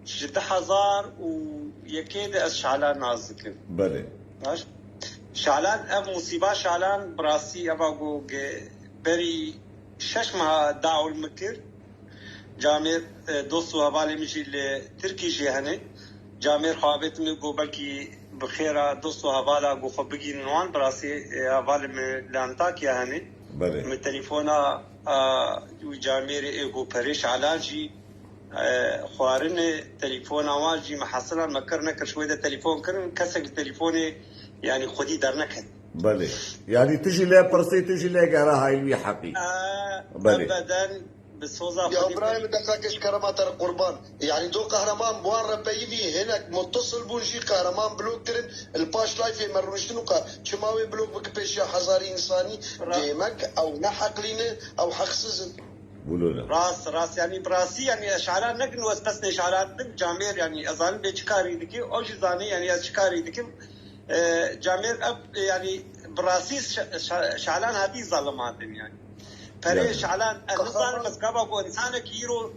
6000 ويكيد از شعلان نازكم بله شعلان اف مصيبة شعلان براسي ابا بري ششمها داعو المكر جامير دوستو هبالي مشي لتركي جيهاني جامير خوابت ميقو بلكي بخيرا دوستو هبالا قو خبقي نوان براسي هبالي من لانتاكيا هاني بله من تليفونا جامير ايقو بريش علاجي خوارن تليفونا واجي محصلا مكر نكر شوية ده تليفون كرن كسك تليفوني يعني خدي در نكد بله يعني تجي لي برسي تجي لي قرا هاي اللي حقي بله ابدا يا ابراهيم دقاقش كرامات القربان يعني دو قهرمان بوان ربيبي هناك متصل بونجي قهرمان بلوك كرن الباش لايف يمرشتنوكا شماوي بلوك بك بيشا حزاري انساني جيمك او نحق لينا او حق سزن بولونا راس يعني براسي يعني اشعارات نقن واسبسنا اشعارات جامير يعني اظن بشكاري دكي او جزاني يعني اشكاري دكي جامير اب يعني براسي شعلان هذه ظلمات يعني فريش على النظام بس قبل إنسانك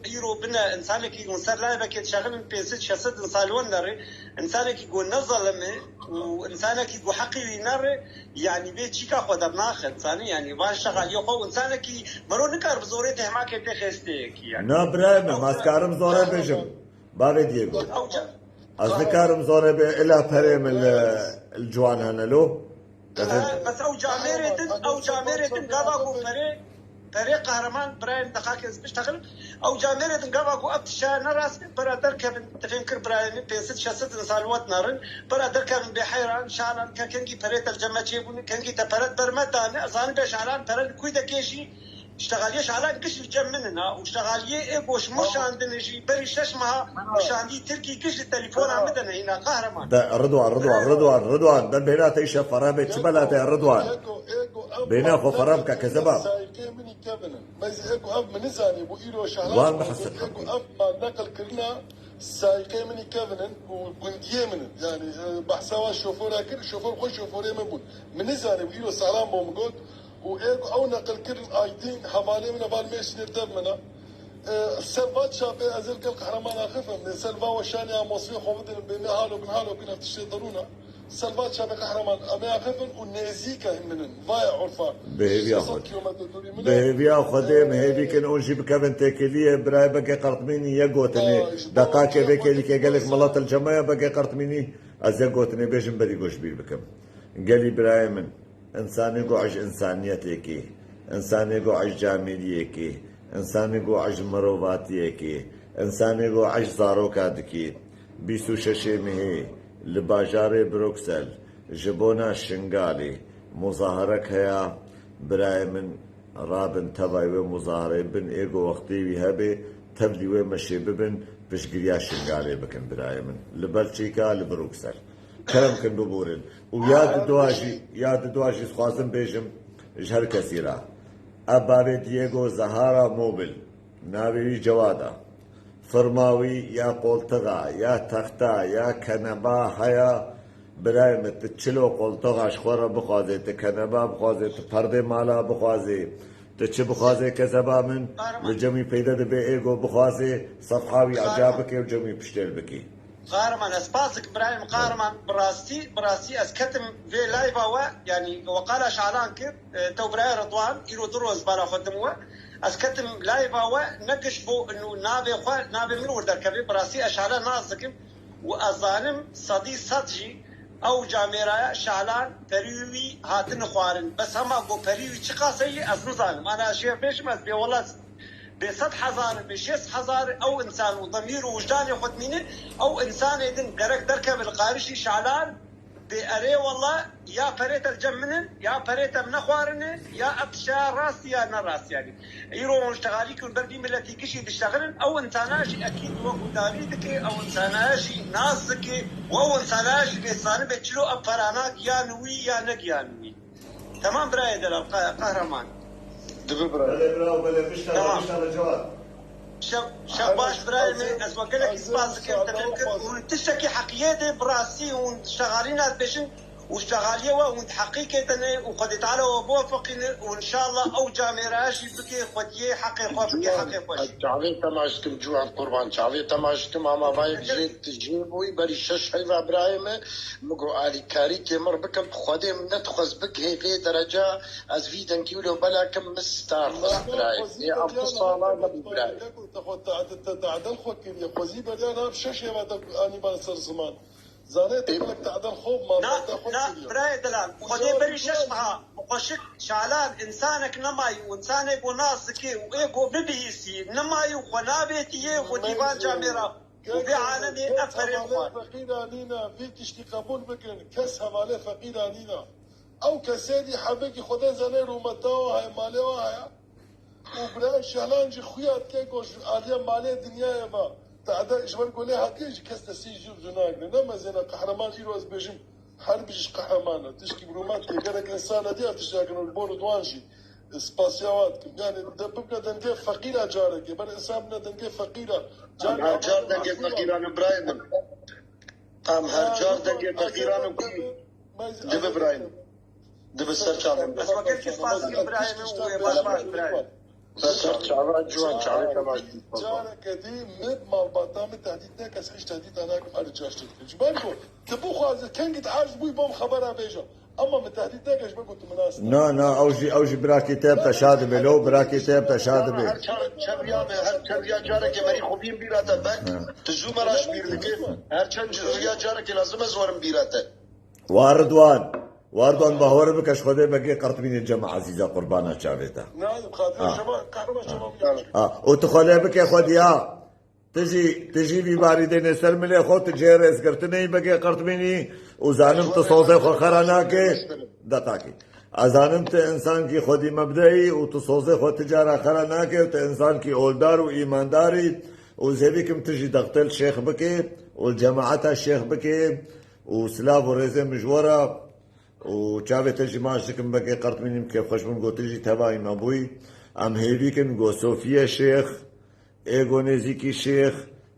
يرو بنا إنسانك يقول سر لا بكيت شغل بيسد شسد إنسان ونر إنسانك يقول نظلمه وإنسانك يقول حقي نر يعني بيت شيكا خدر ناخذ إنساني يعني باش شغال يقول إنسانك مرون نكر بزورته ما كنت خستك يعني نبرة ما سكارم زورة بيجم بابي ديجو أذكرم زورة إلى فريم الجوان هنلو بس أو جاميرة قبل فريق قهرمان برايم دقاق بيشتغل او جاميرة قباقو ابتشا نراس برا دركب تفكر برايم بيست شست نسالوات نارن برا دركب بحيران شعلان كنجي فريت الجماعه يبون كنجي تفرد برمتان اظن بشعلان فرد كويدا كيشي اشتغاليه شعلان قش الجمننا واشتغاليه ايبوش مش عندنا شيء بري ششمها مش عندي تركي قش التليفون عندنا هنا قهرمان ده رضوان ده بينات ايش فرابه شبلات رضوان بينا خو فرابك كذباب ايكو اب من زاني بو ايرو شهلان وان بحسب ايكو اب ما نقل كلنا سايقي من كيفن وكنت يمن يعني بحسوا الشوفور كل شوفور خوش شوفور يمن من زاني بو ايرو سلام بومغود وإيجو أو نقل كرن آيتين حوالي من بالميش ندم منا سلفات شابه أزل كل قهرمان أخفهم من سلفا وشاني مصري خوفدن بين هالو بين هالو بين تشترونا سلفات شابه قهرمان أمي أخفهم ونزيكا منن ضايع عرفان بهبيا خدم هبي كن أونجي بكفن تكلية براي بقى قرطميني يقوتني دقاك بك اللي كقالك ملات الجماعة بقى قرطميني أزل قوتني بيجن بدي قوش بير بكم قالي براي من إنسان يقعج إنسانيتك إنسان يقعج جامليك إنسان يقعج مرواتيك إنسان يقعج زاروكاتك بيسو ششمه لباجار بروكسل جبونا الشنغالي مظاهرك هيا براي من رابن تباي ومظاهرة بن إيجو وقتي وهبي تبدي ومشي ببن بشقريا الشنغالي بكن براي من لبلشيكا لبروكسل كلام كن ببورن وياد دواجي خوازم بيجم جهر كثيرة أبابي دييغو زهارا موبل ناوي جوادا فرماوي يا قولتغا يا تختا يا كنبا هيا برايم تتشلو قولتغا شخورا بخوازي تكنبا بخوازي تفرد مالا بخوازي تتش بخوازي كذبا من لجمي بيدا دبي ايغو بخوازي صفحاوي عجابك وجمي بشتل بكي قارمان اسباسك برايم قارمان براسي اسكتم في لايفا يعني وقال شعلان كيف تو براي رضوان يرو دروز بالا خدموا اسكتم لا يبغى نقش بو انه نابي من ورد كبي براسي اشعلا نازكم واظالم صدي صدجي او جاميرا شعلان بريوي هاتن خوارن بس هما بو بريوي شقاسي اصلا ظالم انا شيء بيش ما بي والله ب100,000 ب6,000 او انسان وضمير ووجدان ياخذ منه او انسان يدن قرق دركب القارشي شعلان بأري والله يا فريت الجمنن يا فريت من اخوارن يا ابشا راس يا نراس يعني يروحون اشتغالي كل بردي ملتي كشي تشتغلن او انساناجي اكيد وقو داريدك او انساناجي ناسك او انساناجي بيصان بتشلو ابفراناك يا نوي يا نق يا نوي تمام براي دلال قهرمان بلا مشتغل جواب شباش برايم اسمع لك اسباسك تشتكي حقيقه براسي وشغالين بشن واشتغاليه وانت حقيقه وقد تعالى وبوفقين وان شاء الله او جاميراش بكي خديه حقي خوش تعالي تماشتم جوع قربان تعالي تماشتم اما بايك جيت تجيبوي بري شش حيفا ابراهيم مقو علي كاري كمر بكم خدي من تخز بك هي في درجه از في دنكيلو بلا كم مستار ابراهيم يا ابو صالح ابراهيم تاخذ تعدل خوك يا خوزي بدانا بشش يا اني بنصر زمان زانيت لك تعدل خوب ما لا براي دلال خدي بري شش معها وقشك شعلان انسانك نماي وانسانك وناسك وايغو ببيسي نماي وخنابتي وديوان جاميرا وبعالمي افرين فقير لينا في تشتي قبول بكن كس حواله فقير لينا او كسيدي حبيبي خدا زنير ومتاو هاي مالوا هاي وبراي شعلان جي خويات كيكوش عليا مالي دنيا ما تعدى اجبر قولي هاكيش كاس تسيجي وجناك لما زينا قهرمان يروز بيجم حربيش قهرمانه تشكي برومات كي قالك انسان دي تشاكن البور دوانجي سباسيوات يعني دبقنا دنجي فقيره جارك يبقى الانسان بدنا دنجي فقيره جار دنجي فقيره ابراهيم ام هرجار دنجي فقيره دب ابراهيم دب السرچان بس وقت كيف فاز ابراهيم وباش شعبان جوان شعبان تماش جارك دي مد مال باطام تهديدنا كاس ايش تهديد انا ارجعش جبالكو تبو خاز كان قد عاجبوي بوم خبرها بيجا اما من تهديدنا كاش بقول مناسب نا اوجي برا كتاب تشادبه لو برا كتاب تشادبه هر چریا جارك مري خوبين بيراته بك تجو مراش بيردك هر چریا جارك لازم ازورم بيراته واردوان باور بکش خدا بگی قرطبین الجمع عزیزا قربانا چاویتا نعم خاطر شما او تخوله بکی خود یا تجي بیماری دین سر ملی خود تجیر اسکرت نہیں بگی قرطبینی او زانم تصوصه خو خرانا کے دتا کی ازانم ته انسان کی خودی مبدئی او تصوصه خود تجارا خرانا کے ته انسان کی اولدار و ایمانداری او زبیکم تجي دقتل شیخ بکی او جماعت الشیخ بکی او سلاف و رزه مجورا وشافي تجي ماشتكم بقي قرط مني كيف خشمون قو تجي تباي مابوي ام هيبيكن قو صوفيا شيخ ايغو نزيكي شيخ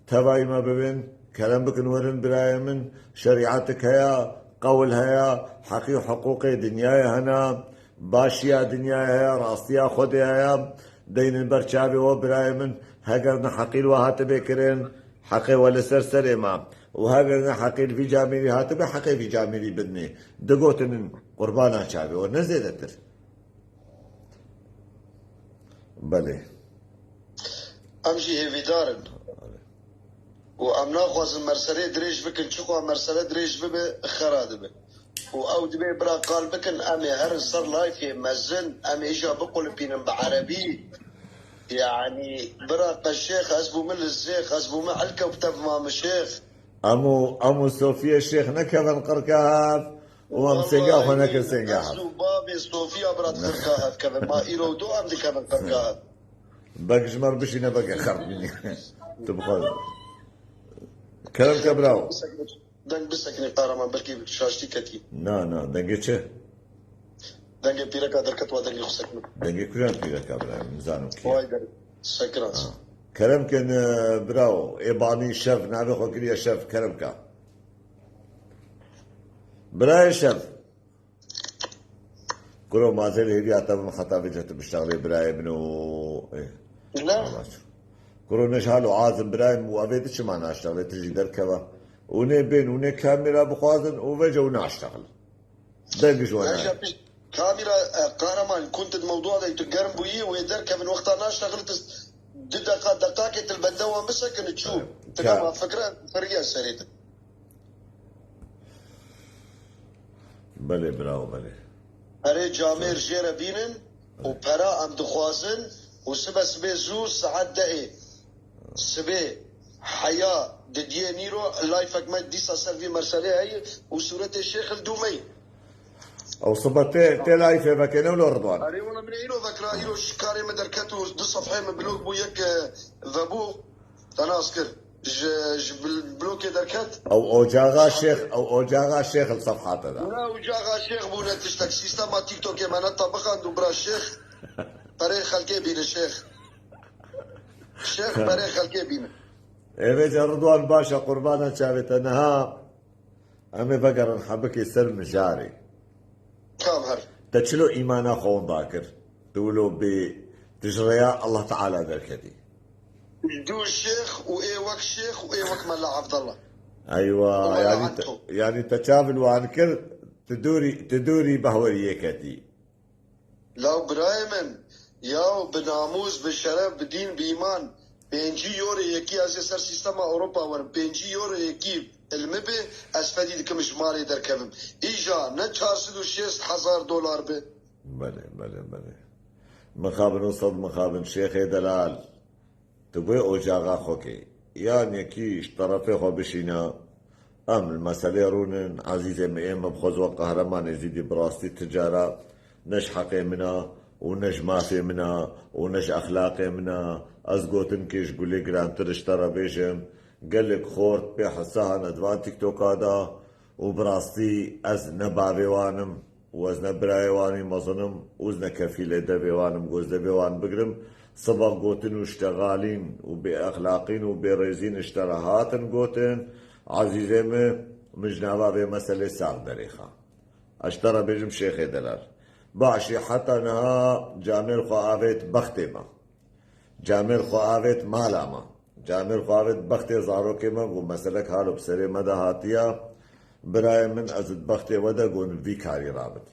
تباي ما ببن كلام بكن ورن برايا من شريعتك هيا قول هيا حقي حقوقي دنياي هنا باشيا دنياي هيا راستيا خودي هيا دين البرشابي وبرايا من هقرنا حقي الوهات بكرين حقي ولا سرسر امام وهاجرنا حقي في جاميري هاتبه حقي في جاميري بدني دقوتن قربانا شابي ونزل التر بلي امشي هي فيدارن وامنا خواز مرسلة دريج بكن شكوى مرسلة دريج ببه خرادبه او دبي برا قال بكن امي هر صار لايفي مزن امي اجا بقول بينم بعربي يعني برا الشيخ اسبو من الزيخ اسبو مع الكوكب مام الشيخ امو صوفيا الشيخ نكبن قركهاف وامسنقاف ونكر سنقاف بابي صوفيا برات قركهاف كبن ما ايرو دو ام دي كبن قركهاف بقى جمر بشينا بقى خرب مني تبقى كلام كبراو دنگ بسكني قارما بلكي شاشتي كتي نا دنگ چه دنگ بيركا دركت ودنگ خسكني دنگ كلام بيركا برا مزانو كي واي در سكرات كلام كان براو إباني شف نعم خو كريا شف كلام كا براي شف كلو ما زال هي أتى خطاب جت بشتغل براي منو لا كلو نشالو عازم براي وأبيت شو ما ناشتغل تجي دركوا ونه بين ونه كاميرا بخوازن وفجأة وناشتغل دقش وانا كاميرا قهرمان كنت الموضوع ده يتقرم بويه ويدرك من وقت انا اشتغلت دقائق البندوه مسكن تشوف تمام فكره فريقه سريته بله براو بله هري جامير جيره بينن وبرا ام دخوازن وسبه زو ساعات دقي سبه حياه دديه نيرو لايف اكمل ديسا سيرفي مرسليه هي وسوره الشيخ الدومي او صبت تلاي في مكانه ولا رضوان هري والله من ايرو ذكرى ايرو شكاري مدركته دو صفحه من بلوك بويك ذبو تناسكر بالبلوك دركت او جاغا شيخ الصفحات هذا لا وجاغا شيخ بونا تشتك سيستم تيك توك معنا طبقا دوبرا الشيخ بري خلقي بين الشيخ بري خلقي بين evet رضوان باشا قربانا شافت انها امي بقر نحبك يسلم جاري كام هر تشلو ايمانا خون ذاكر تقولوا بتجريا الله تعالى دركتي دو الشيخ وايه وك شيخ وايه وك ملا عبد الله ايوه يعني تشافل وعنكر تدوري بهوريكتي لو برايمن ياو بناموس بالشرف بدين بإيمان بينجي يوري يكي از سر سيستم اوروبا ور بينجي يوري يكي المبي اسفدي دكمش مالي دركبم ايجا ن 460,000 دولار به بله مخابن وصد مخابن شيخ دلال تبوي اوجاغا خوكي يعني كيش طرفي خو بشينا ام المسألة رونن عزيزي مئيم بخزوة قهرمان يزيدي براستي التجارة نش حقي منا ونش مافي منا ونش اخلاقي منا ازقوتن كيش قولي قران ترشترى بيشم قلك خورت بيحساها ندوان تيك توك هذا وبراستي از نبابي وانم وز نبراي واني مظنم وز نكفيلة دبي وانم قوز دبي وان بقرم صبغ قوتن واشتغالين وبأخلاقين وبريزين اشتراهاتن قوتن عزيزي مجنابا بمسألة ساق دريخا اشترى بيجم شيخي دلال باشي حتى نها جامير خواهت بختي ما جامير خواهت مالا ما جامير خواهت بختي زاروكي ما قو مسألك حالو بسري مدى هاتيا براي من ازد بختي ودا قون فيكاري رابط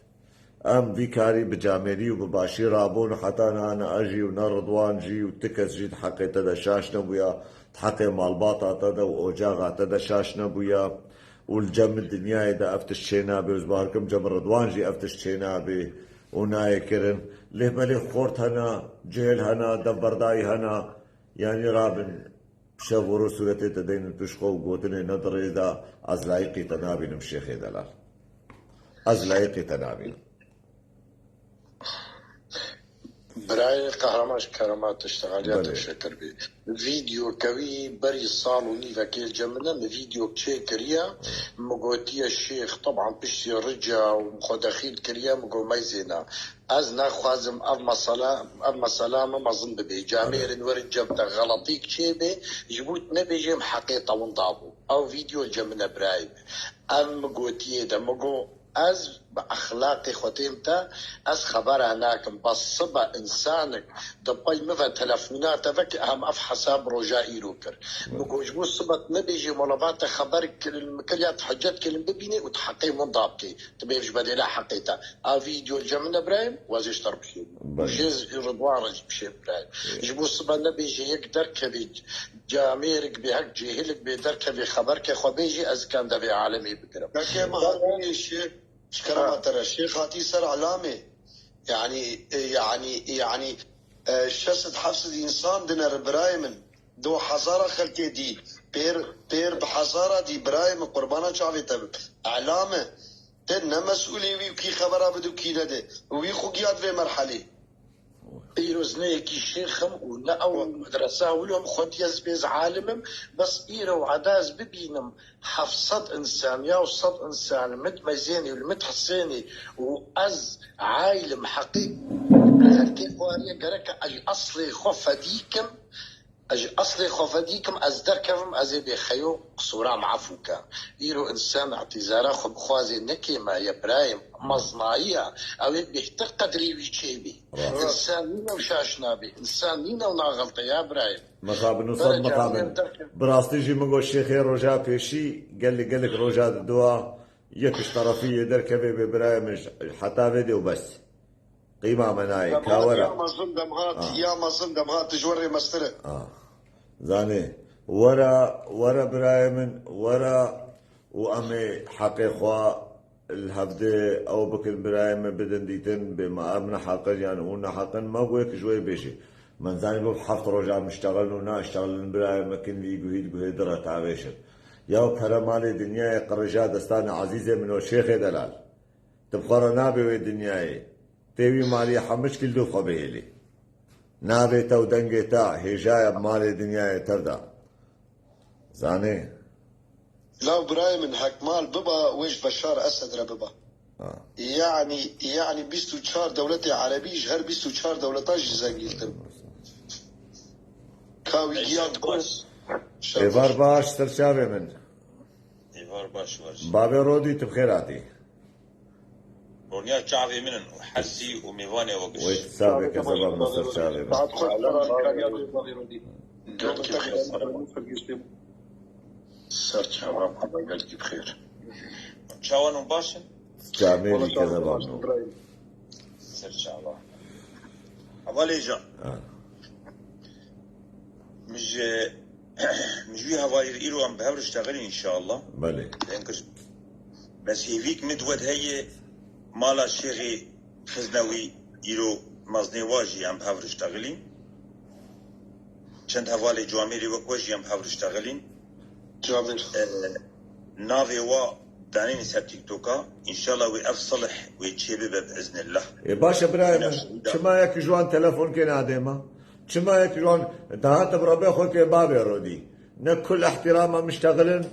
ام فيكاري بجاميري وبباشي رابون حتى انا اجي ونرضوان جي وتكس جي تحقي تدا شاش نبويا تحقي مالباطا تدا واوجاغا تدا شاش نبويا والجم الدنيا اذا افتش شينابي وزباركم جم رضوان جي افتش شينابي وناي كرن ليه ملي خورت هنا جيل هنا دبرداي هنا يعني رابن شافورو سورتي تدين تشخو وقوتني نظر اذا ازلايقي تنابين مشيخي دلال ازلايقي تنابين براي قهرماش كرامات تشتغاليات تشكر بي فيديو كوي بري صالو نيفا كيل جمنا فيديو تشيكريا مقوتي الشيخ طبعا بشتي رجا ومخدخيل كريا مقو ميزينا ازنا خوازم اما سلامة مظن ببي جامير ورجا بتا غلطيك شيبي جبوت نبيجيم حقيقة ونضابو او فيديو جمنا براي ام مقوتي دا مقو از بأخلاقي ختيمتا از خبر هناكم بس صبا إنسانك دبي مفا تلفونات فك أهم أف حساب رجائي روكر بقول جبو صبت نبيجي مولبات خبرك المكريات حاجات كلم ببيني وتحقي من ضابكي تبيش بدي لا حقيقة فيديو الجمنا برايم وازيش تربشي وجيز رضوان بشي برايم جبو صبا نبيجي يقدر كبيج جاميرك بهك جيهلك بيدر كبي خبرك خبيجي از كان دبي عالمي بكرم لكن ما هذا الشيء شكرا ترى الشيخ هاتي صار علامة يعني شست حفص الإنسان دينا برايمن دو حزارة خلقي دي بير بحزارة دي برايم قربانا شعبي تب علامة تنا مسؤولي وكي خبرها بدو كي ندي وي خوكيات في مرحلة بيروزني كي شيخم ولا او مدرسة ولهم خد يزبيز عالمم بس إيرو عداز ببينم حفصد إنسان يا وصد إنسان متميزيني والمتحسيني وأز عايلم حقيقي هالكي خواريا قرك أجي أصلي خفديكم أزدركم أزيبي خيو قصورا معفوكا إيرو إنسان اعتزارا خب خوازي نكيما يا برايم مصنعية أو بيحتر قدري ويشيبي إنسان مينا وشاشنا بي إنسان مينا وناغلطة يا برايم مخابن وصد مخابن براستيجي منقو الشيخي رجاء بيشي قال لك رجاء الدواء يكش طرفية دركبة ببراية مش حتى فيديو بس قيمة مناي كاورا يا ما زندم هات يا ما زندم هات تجوري مسترة زاني ورا براية من ورا وأمي حقيقة الهفدة أو بكل براية من بدن ديتن بما أمنا حقا يعني ونا حقا ما قويك شوي بيشي من زاني بحفظ رجع مشتغل ونا اشتغل براية ما كن لي قهيد درة تعبيشن ياو كرمالي دنياي قرجا دستان عزيزة منو شيخ دلال تبخر نابي وي دنياي تيوي مالي حمش كل دو خبيلي نابي تو دنگي تا هجايا بمالي دنياي تردا زاني لا براي من حكمال ببا ويش بشار اسد رببا يعني بيستو تشار دولتي عربي جهر بيستو تشار دولتاش زنجيلتم كاوي جياد كوس ايفار باش سرشاوي من ايفار باش ورش بابي رودي تبخيراتي رونيا شعبي منن وحسي وميفاني وقش ويتسابق كزباب مصر شاوي من سر شباب الله قلبي بخير شاوان باشن جاميلي كزباب نو سر شعبان أولي جا مش في هواي إيرو عم بهور اشتغلي إن شاء الله بلي بس هيفيك مدود هي مالا شيخي خزنوي إيرو مزني واجي عم بهور اشتغلي چند هوالي جواميري وكوجي عم بهور اشتغلين جابر نافي وا دانين سب تيك توكا ان شاء الله ويقف صلح ويتشيبه باذن الله باشا برايم شما يك جوان تلفون كنا ديما شما يك جوان دهات بربي خوك بابي رودي نكل احترام مشتغلن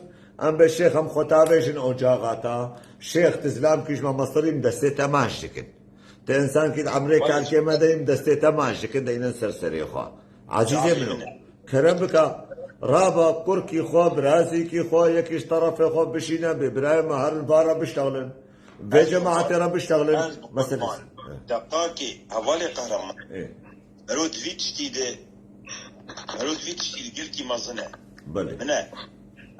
ام بالشيخ ام خطابيشن اوجاغاتا شيخ تزلام كيش ما مصريم دستيتا ماشكن تا انسان كيد امريكا كيما دايم دستيتا ماشكن داينا سرسري خو عزيزي منو كرم بك رابا قركي خو براسي كي خو يكيش طرف خو بشينا ببرايم هر البارا بيشتغلن بجماعة راه بيشتغلن مثلا دقاقي هوالي قهرمان مرود فيتش تيده قلتي مازنه بلي هنا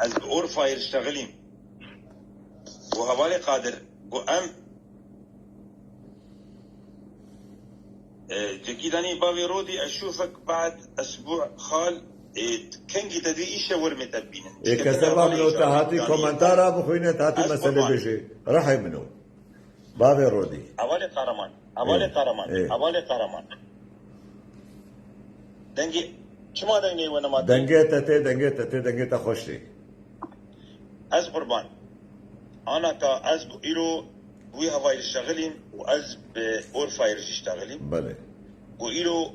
از اور فاير اشتغلين وهوالي قادر وام جكيداني بابي رودي اشوفك بعد اسبوع خال كنجي تدي ايش ورمي تبينه كسبب لو تهاتي كومنتارا بخوينه تهاتي مسألة بيجي رحي منو بابي رودي هوالي قهرمان دنجي شما دنجي وانا ما دنجي خوشي از قربان انا كا از ايرو وي هواي الشغلين واز باور فاير اشتغلين بله وايرو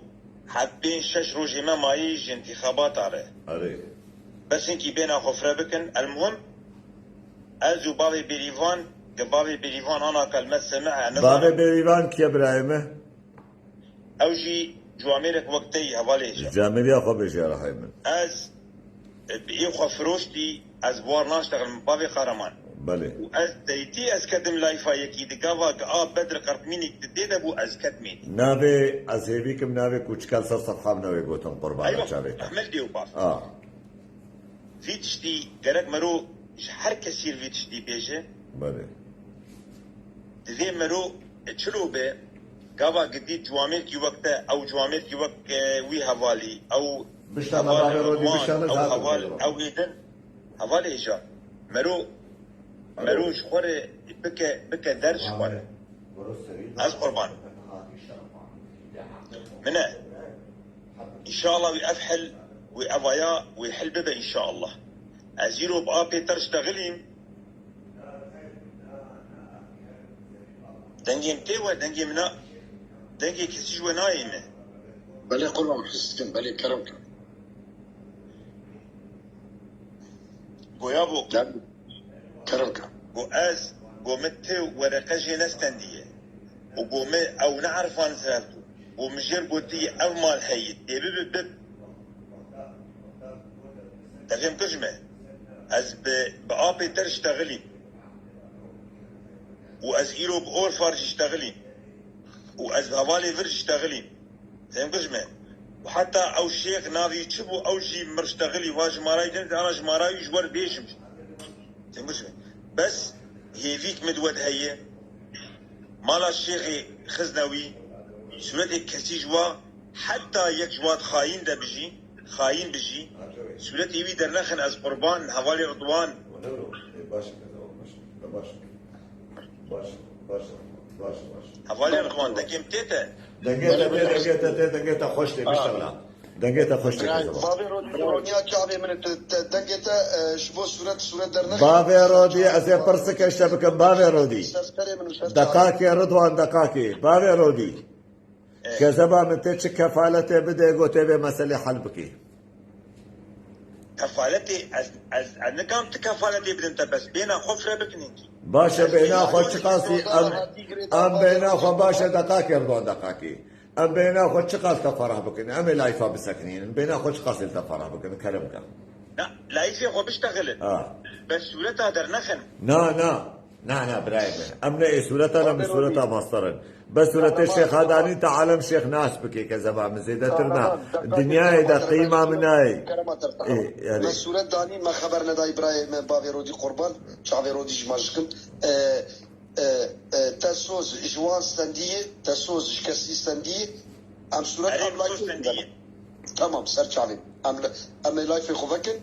حابين شش روجي ما مايج انتخابات عليه بس انكي بينا خفرة بكن المهم ازو بابي بيريفان انا كلمة سمعها بابي بيريفان كي ابراهيم اوجي جواميرك وقتي هوالي جاميريا خو بيجي رحي من از بإيو خفروشتي از بوار ناشتغل من بابي قهرمان بله واز ديتي از كدم لايفا يكي دقاوا بدر قرطميني تديد ابو از كدمين نابي از هيبيكم نابي كوچكال سر صفحة بناوي قوتن قربان ايوه احمل ديو باف في تشتي قرق مرو هر كسير في تشتي بيجي بله دي مرو تشلو بي قاوا قدي جوامير كي وقت او جوامير كي وقت وي هوالي او بشتغل بابي رودي بشتغل او هوال او ايدن هوالي ايجا مرو شخوري بك درس شخوري از قربان منه ان شاء الله ويأفحل ويأفايا ويحل ببا ان شاء الله ازيرو بآبي ترشتغلين دنجي متيوه دنجي منا دنجي كسيجوه نايمه بلي قربان محسن بلي كرمك قويابو كرمك قواز قومتي ورقجي نستندية وقومي او نعرف عن سالته ومجير قوتي او مال حيد يبب تفهم كجمة از بآبي ترشتغلي واز ايرو بأور فارج اشتغلي واز بهوالي فرج اشتغلي تفهم كجمة وحتى او شيخ ناضي تشبو او جي مرشتغلي واج ماراي جنت انا جماراي جوار بيشمش تفهم كجمة بس هيفيك مدود هي مالا الشيخ خزنوي سورة كسيجوا حتى يك جواد خاين ده بجي خاين بجي سورة يوي درنخن از قربان حوالي رضوان حوالي رضوان ده كم تيتا دقيقة خوشتي بشتغلها دقيقة خوشتي بابي روديا كابي من دقيقة شبو سورة درنخ بابي رودي أزي برسك الشبكة بابي رودي دقاكي رضوان دقاكي بابي رودي كذبا من تيتش كفالتي بدي قوتي بمسألة حلبكي كفالتي أنا كانت كفالتي بدنت بس بينا خفرة بكنينكي باشا بينا خوش قاسي أم بينا خو باشا دقاكي رضوان دقاكي أم بينا خو شقاس تفرح بكني أم لايفا بسكنين بينا خوش قاسي تفرح بكني كلامك لا لايفي خو بشتغل بس سورتها درنخن نا برايم أمنا سورتها من سورتها مصدرا بس سورة الشيخ هذاني تعلم شيخ ناس بكي كذا من زيدتنا الدنيا إذا قيمة مناي يعني سورة داني ما خبرنا دا إبراهيم بابي رودي قربان شعبي رودي جماجكم تسوز جوان ستندية تسوز شكسي ستندية أم سورة أم لايف تمام سر شعبي أم لايف خوفكن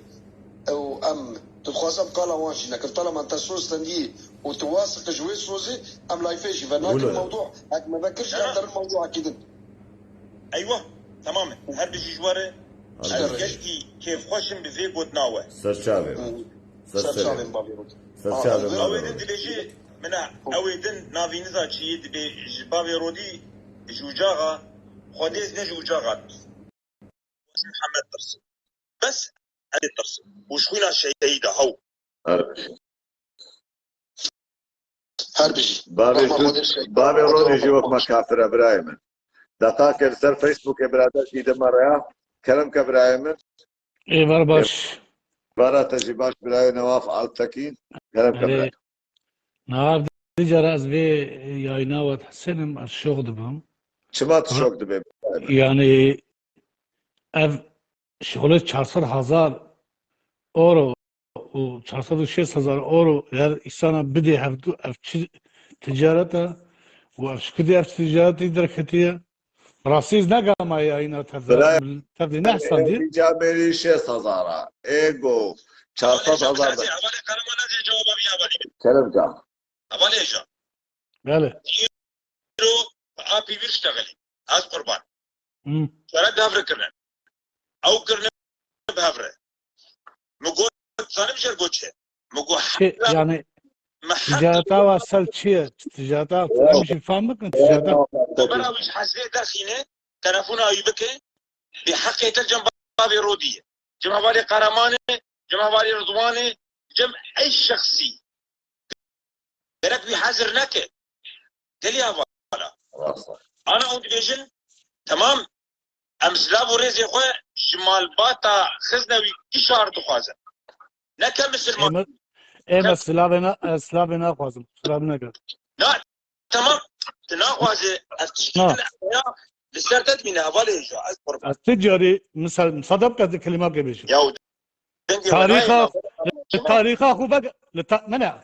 أو أم تخواسم قالا وانشي لكن طالما انت سوز ستندية وتواثق جوي سوزي أم لايفيشي فناك الموضوع هاك ما بكرش أقدر الموضوع أكيد أيوة تماما هر بشي جواره الجشتي كيف خوشم بذي قد ناوه سرشابي بابي رودي سرشابي أويدن دبيجي منا أويدن نافينزا چي دبي بابي رودي جوجاغا خوديز نجوجاغا محمد ترسل بس أدي ترسل وشكونا شهيدة هو هربجي بابي رودي جوك ما كافر ابراهيم دقاق ارسل فيسبوك برادر في دمريا كلامك ابراهيم اي برباش برا تجيباش براي نواف التكين كلامك ابراهيم نواف دي راس بي ياينا وتحسنم الشغل بهم شمات الشغل بهم يعني اف شغل 400,000 اورو و 406,000 اورو هر انسان بدي هفتو اف تجارته وشكدي اف تجارتي دركتيه راسيز نقام اينا تبدي نحسن دي جامري 6,000 ايجو 400,000 كلام جا أولي جا بله يرو ابي بيشتغلي از قربان فرد هفر كرنا او كرنا بهفره مقول صار مش الجوتشه مقول يعني تجارتا وصل شيء تجارتا مش فاهمك تجارتا برا مش حسيت دخينه تلفونه ايبك بحق يترجم بابي روديه جمع بالي قرمانه جمع بالي رضوانه جمع اي شخصي برك بيحذر نكه قال يا فالا انا اود فيجن تمام امسلاب وريزي خو جمال باتا خزنوي اشاره تخازن نكه مسلمان ايه سلابنا خوازم سلابنا قال لا تمام تناقض التشكيل لسرتت من هوالي جو از قرب التجاري مثل صدق قد كلمات قبيش يا تاريخ اخو بقى منع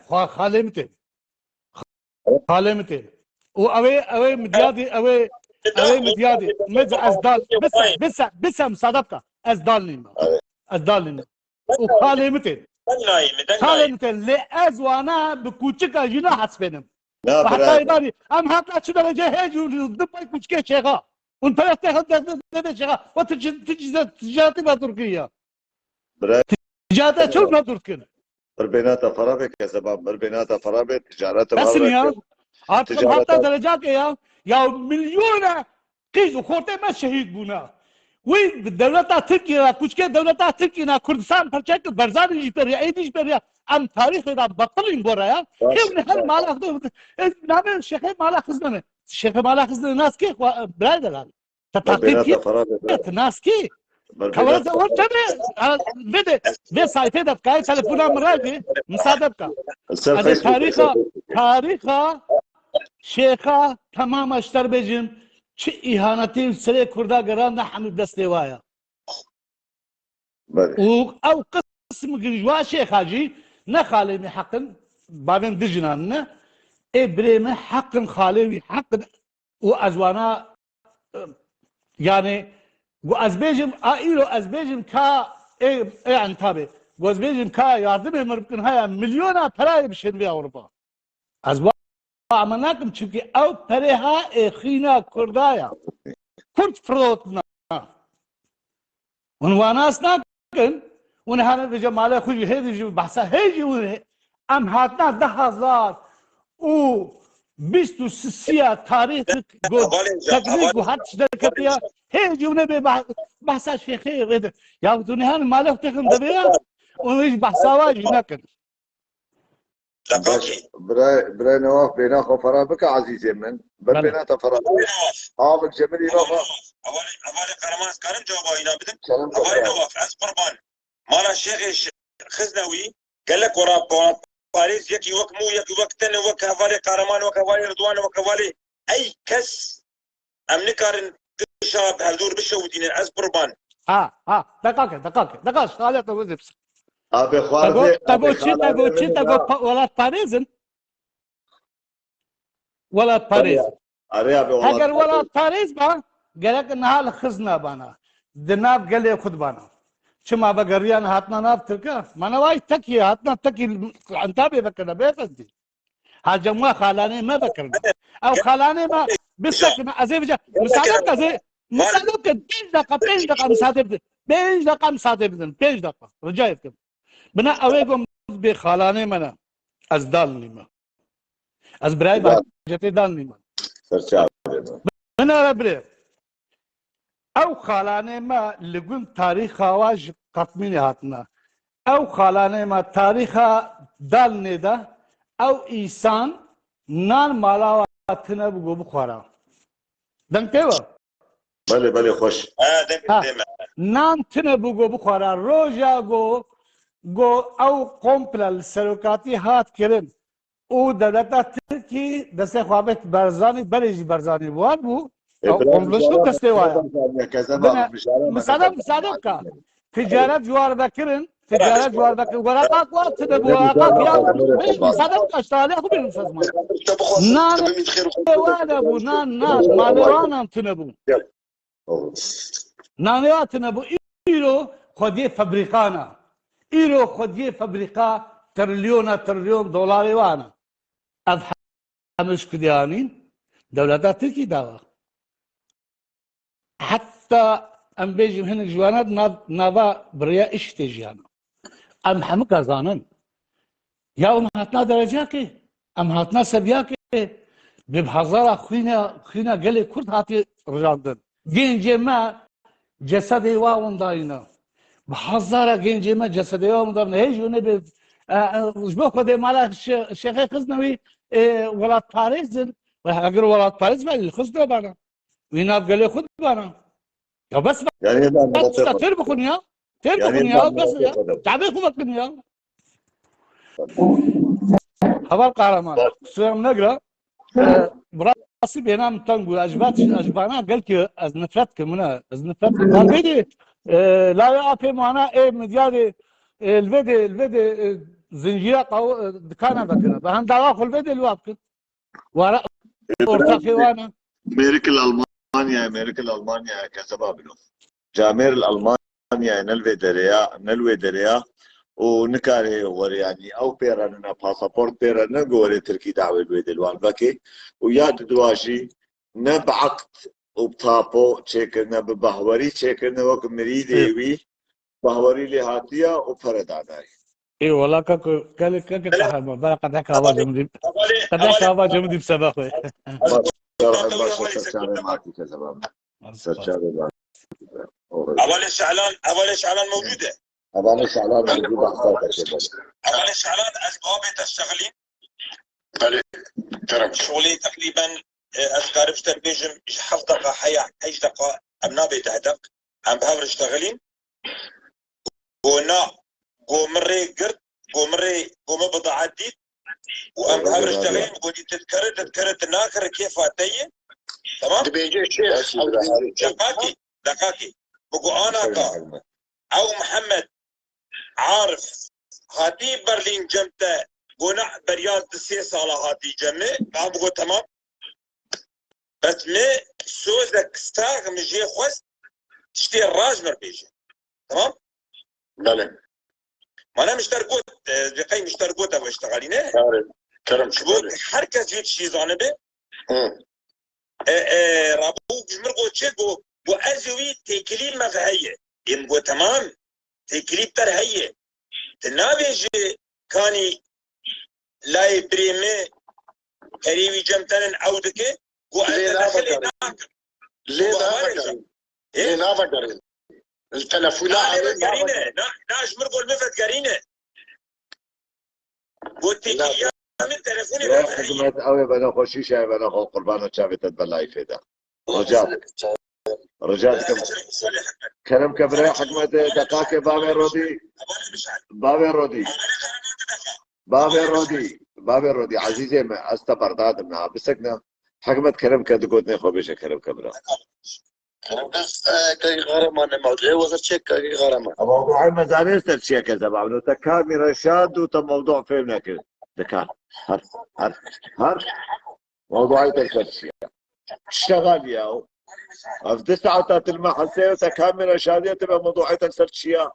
خالمتين واوي مديادي مز ازدال بس مصادقه ازدالني وخالمتين لأزوانا بكوچكا جنا حسبنم وحتى يباني ام حتى شو درجه هيج ودبي كوچكا شيخا وانت تاخذ شيخا تجارتي بتركيا تجارتها شو ما تركيا بربيناتا فرابك يا شباب بربيناتا فرابك تجارتها بس يا حتى درجات يا مليون قيز وخورتي ما شهيد بونا وين بالدولة تركيا كوچكا دولة تركيا كردستان برچك برزان يجبريا ايديش بريا ام تاريخ دا بطلين برايا كيف هل مال اخذ نعمل الشيخ مال اخذنا الشيخ مال اخذنا ناس كيف برادر تتقيت ناس كيف خلاص ورتني بده سايته ده كاي تليفون امراضي مصادبك هذا تاريخ شيخا تمام اشتر بجم چه اهانتی سری کرده گران نحن دست وایا او قسم جوا شيخ حاجي نخالي حقن بعدين دجنا بريمه حق خالي حق وازوانا يعني وازبيجم ايلو ازبيجم كا يعني تابع وازبيجم كا yardım ممكن هيا مليون براي بشن بي اوروبا ازوا عملناكم çünkü او بريها اخينا كردايا كرد فروتنا ونواناس ناكن ونهانا بجمالة خوشي هيدي بحثا هيجي ام هاتنا 10,000 و 26 تاريخ تقريب وحدش دركتيا هيجي ونبي بحثا شيخي غير يا بدوني هان مالك تخم دبيا ونيجي بحثا واجي ناكن براي نواف بينا خفرا بك عزيزي من بل بينا تفرا عابك جميل نواف أولي قرماز كارم جوابا هنا بدم أولي نواف أز قربان مالا الشيخ خزنوي قال لك ورا باريس يكي وك مو يكي وك تن وك هفالي قرمان وك هفالي رضوان وك هفالي أي كس أمني كارن شاب هالدور بشودين أز قربان دقاق شغالة توزبس أبي خوارزي تقول ولاد باريزن ولاد باريز اگر ولاد باريز با قالك انها الخزنة بانا دناب قال لي خد بانا شما بقريان هاتنا ناب تركا ما نواي تكي هاتنا تكي انتابي بكنا بيفزدي هالجموع خالاني ما بكرنا او خالاني ما بسكنا ازي مساعدك ازي مساعدك 5 دقيقة مساعدك 5 دقيقة رجايتكم بنا اويكم بخالاني منا از دالني ما از براي باجتي دالني ما بنا ربري او خالاني ما لقون تاريخ واج قطميني هاتنا او خالاني ما تاريخ دالني ده او انسان نان مالا واتنا بقو بخورا دنكيوا بلي خوش نان تنا بقو بخورا روجا جو او قومبل سلوكاتي هات كرن او دولتا تركي دسته خوابت برزاني بريجي برزاني بواد بو قومبلشو كسته وايا مساعدة كا تجارة جوار بكرن تجارة جوار بكرن وراقاك وقت تدبو وراقاك يا مساعدة كا اشتغالي اخو بيرم سازمان نان وانا بو نان مالوانا تنبو نانيا تنبو ايرو خودي فابريقانا ايرو خودي فابريقا تريليون دولار وانا اضحى مش كديانين دولتا تركي داوا حتى ام بيجي هنا جوانات نافا بريا ايش تجيانا ام حمك زانن يا ام هاتنا درجاكي ام هاتنا سبياكي ببحضر خوينا قال كرد هاتي رجاندن جنجي ما جسدي واون داينا بحضر جنجي ما جسدي واون داينا هيجي ونبي جبوه خده مالا الشيخ خزنوي ولاد باريس اگر ولاد باريس بالي خزنو بانا ويناب قال خد بانا يا بس يعني تربخون يا بس يا تعبي خبطكن يا خبر قهرمان سوام نقرا براسي بينام تنقو اجبانا قال كي از نفرتك منا از نفرتك قال بيدي لا يعطي معنا ايه مدياري الفيدي زنجيرة دكانا بكنا بهم دواخل الفيدي الوقت وراء ارتاقي وانا امريكا الالمانيا كسباب له جامير الالمانيا نلوي دريا ونكاري ور يعني او بيرنا باسبورت بيرنا غوري تركي دعوه الويد الوان بكي ويا دواجي نبعقد وبطابو تشيكرنا ببهوري تشيكرنا وك مريدي وي بهوري لي هاتيا وفرد عناي اي والله كان صاحب بقى قد هكا هوا جمدي بسباخه اول اشعلان موجوده اول اشعلان اسباب تشتغلين بله ترى شغلي تقريبا اذكار بيجم 7 دقائق حيش دقائق ابنابي تهدق عم بهاور اشتغلين قونا قومري قرد قوم بضاعات دي وام بهاور اشتغلين قولي تذكرت الناكر كيف اتيه تمام بيجي الشيخ دقاقي بقو انا كا او محمد عارف هاتي برلين جمته قونا برياض 3 صالة هاتي جمع ما بقول تمام بس ما سوزك ستاغ مجي خوست تشتي الراج مربيجي تمام؟ بله ما انا مش ترقوت بقي مش ترقوت ابو اشتغالينه كرم شبوك حركة جيت شي زانبه رابو بجمرقو تشيكو وأزوي تكليل مفهية يمقو تمام تكليل ترهية تنابيج كاني لاي بريمي قريبي جمتن عودك ليه نافقرين التلفونات قرينة ناش مرقو المفت قرينة قلت لي من تلفوني حكمت قوي بنا خوشيشة بنا خو قربانو شافت بلاي فيدا رجال كرم كبرى حكمت دقاك بابي رودي عزيزي ما استبرداد منها بسكنا حكمت كرم كدقوتني خو بيش كرم كبرى كي غرامة أنا موضوعي وزر شيء كي غرامة موضوع المزاريس ترشيا كذا بعملوا تكامي رشاد وتموضوع فيلم كذا تكا هر موضوعي ترشيا اشتغل ياو في 9 المحسة تكامي رشادية تبقى موضوعي ترشيا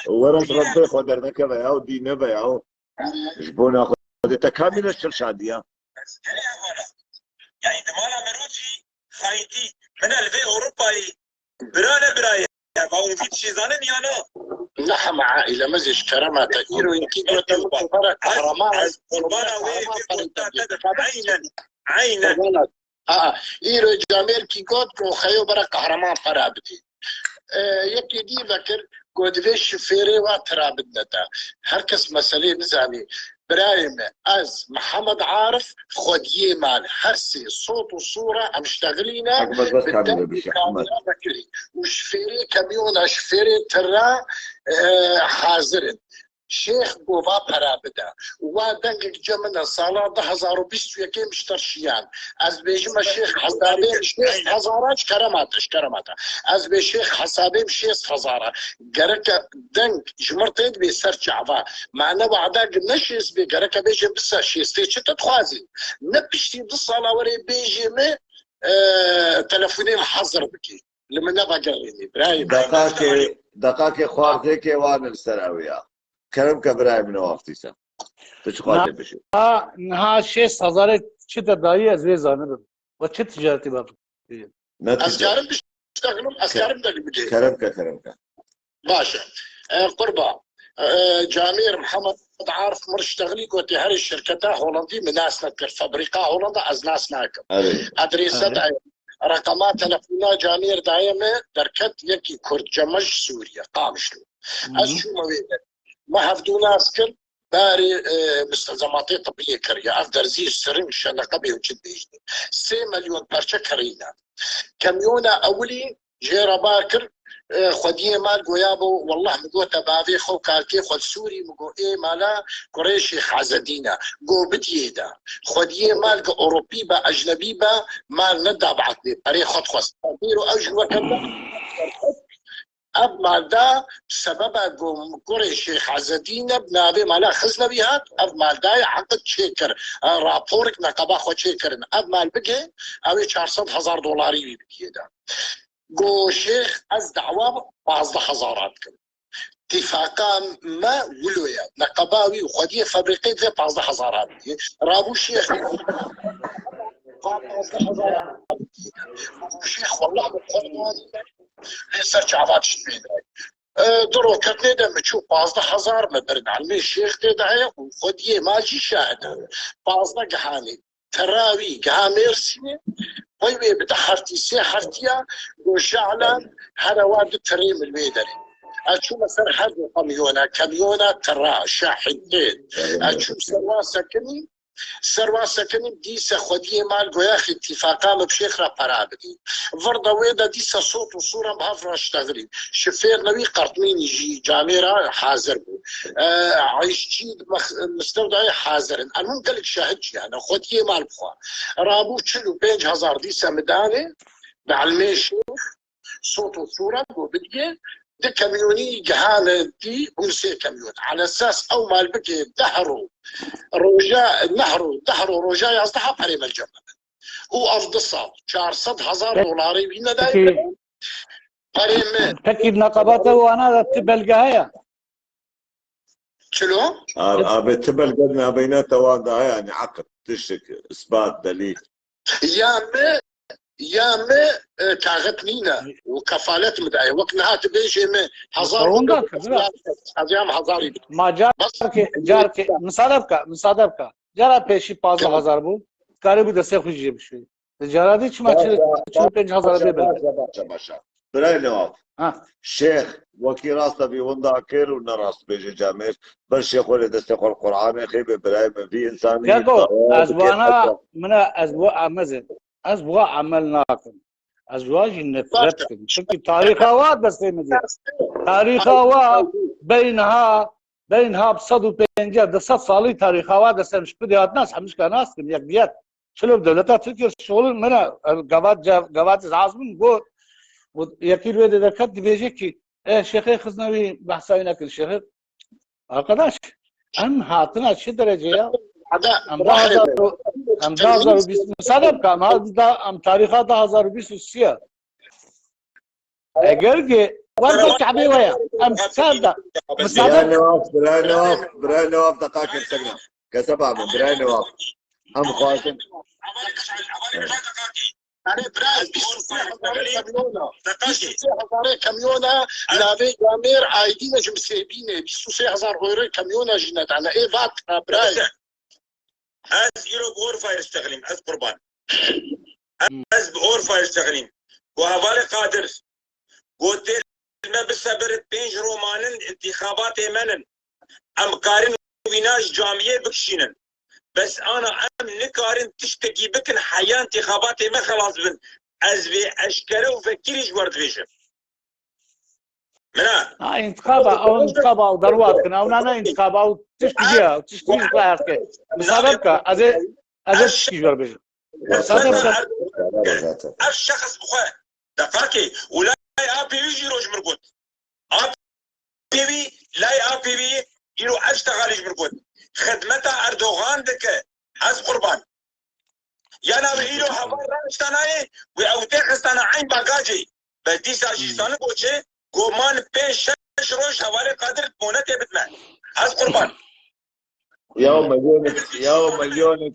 ورس ربي خدرنا كذا ياو دينا بياو جبونا خذ تكامل الشرشادية يعني دمالا مروجي خايتي من الفي اوروباي برايا باون فيت شيزانن يانا نحن عائلة مزج كرامات ايرو يمكن يتمرك كرامات قربانا عينا ايرو جامير كي قد كو خيو برا كهرمان فرابتي يكي دي بكر قدوش شفيري واترابدنا دا هركس مسألة نزاني برايم از محمد عارف خديه مال هرسي صوت وصورة امشتغلينا بالكاميرا بكري وشفيري كميونا شفيري ترى حاضرين شيخ بوبا برابدا ودنك جمنا صلاة 2021 مشترشيان از بيجم الشيخ حسابي شيخ هزارات كرامات از بشيخ حسابي شيخ هزارة جرك دنك جمرتين بيسرج عفا معنا بعدا نشيس بجرك بيجي بس شيستي تتخازي نبشتي بالصلاة وري بيجي ما تلفوني محضر بكي لما نبغى قريني برايم دقاقي خوارتك وانا السراوية كرم كبراي من وافتيسا تشخواجه بشي نها 6000 چه دایی از وی زانه و چه تجارتی باب اسكارم بيشتغلوا اسكارم بدي كرم باشا قربا جامير محمد عارف مرشتغلي قلت هاي الشركة هولندي من ناس نذكر فابريكا هولندا از ناس ناكم ادريسات رقمات تلفونا جامير دائما دركت يكي كرد جمج سوريا قامشلو از شو ما هفدو ناس كل باري مستلزماتي طبية كريا افدر زي السرين شنقبي وجد بيجني 3 مليون برشا كرينا كميونة اولي جيرا باكر خديه مال قويابو والله مقو تبافي خو كالكي خد سوري مقو ايه مالا قريشي خازدينا قو بديدا خديه مال اوروبي با اجنبي با مال ندع بعتني بري خد خواست بيرو اجل وكذا اب مالدا سبب قريشي خازدينا بنابي مالا خزنا بيهات اب مالدا عقد شيكر رابورك نقبا خو شيكرن اب مال بقي اوي 400,000 دولاري بكيدا قو شيخ از دعوة بعض حزارات كم اتفاقا ما ولويا نقباوي وخديه فابريقيت في بعض حزارات رابو شيخ شيخ والله بالقرآن ليس عفات شبين درو كتني دم تشوف بعض حزار مبرد علمي الشيخ تدعي وخديه ماجي شاهد بعض قحاني تراوي قاميرسي طيب بتحرتي سيحرتيا وشعلا هرواد التريم الميدري اشوف مثلا حد كميونة ترى شاحنتين اشوف سروا سكني ديسا خديه مال قوياخ اتفاقا بشيخ را برابدي فرضا ويدا ديسا صوت وصورة بهافرا اشتغلين شفير نوي قرطمين يجي جاميرا حاضر بو عيشتي مستودعي حاضرين المهم قالك شاهدش يعني خديه مال بخوا رابو تشلو 5000 ديسا مداني بعلمي شيخ صوت وصوره وفيديو ده كميوني جهاله دي ونسي كميون على اساس او مال بكي دهروا رجاء دهروا رجاء يصلح بريم الجمل هو افضل صار 400,000 دولار بينا دايما بريم تكيد نقابته وانا تبلقاها شنو؟ بتبل قدنا بيناتها واقعها يعني عقد تشك اثبات دليل يا ما كاغتنينا وكفالات مدعي وقتها تبيجي ما هزار هزيام هزاري ما جارك مصادبك جارا پیشی 15,000 بود کاری بود دسته خوشی بشه تجارتی چما 45,000 ببر باشا براي نواف شيخ وكي راسه بيوندا كير ونراس بيجي جامير بس شيخ ولد استقر القرآن خيب براي ما في انسان يقول ازوانا من ازواء مزن ازواء عملناكم ازواج نفرتكم شكل تاريخها بس تاريخها بينها بصد وبينجا دست صالي تاريخها دست مش بديات ناس مش كناس كم يقيات شلون دولتها تركيا شغل من قوات عاصم قول ويكيل ويد ذكرت بيجي كي شيخي خزنوي بحثاينا كل شهر arkadaş ام هاتنا شو درجه يا ام 2020 صدق كم هذا ام تاريخ 2023 اگر که وقت كعبي ويا ام كذا براي نواف دقائق انستغرام كسبها من براي نواف ام خواتم أنا براز كميونة نابي جامير عايدين جمسيبينه 26,000 اورو كميونة جنات على ايه فات براز از يورو بور فاير استغليم از قربان از بور فاير استغليم وهوالي قادر قلت ما بالصبر بينج رومانن انتخابات يمنن ام قارن ويناش جامعية بكشينن بس انا ام نكارن تشتكي بكن حياة انتخاباتي ما خلاص بن ازبي اشكره وفكريش ورد فيشن منا انتخابة او دروات كنا ونا انتخابة او تشتكي بها مصادبك از تشتكي ورد فيشن الشخص بخواه دقاكي ولا ابي يجي روج مرقود ابي لا ابي يلو اشتغل مرقود خدمتها اردوغان دكه از قربان يانا بيلو حبار راشتاناي واوتخستانا عين باجاجي بدي ساجيستان بوچه گومان پیش روش حواله قادر مونته بدنا از قربان يوم مليونك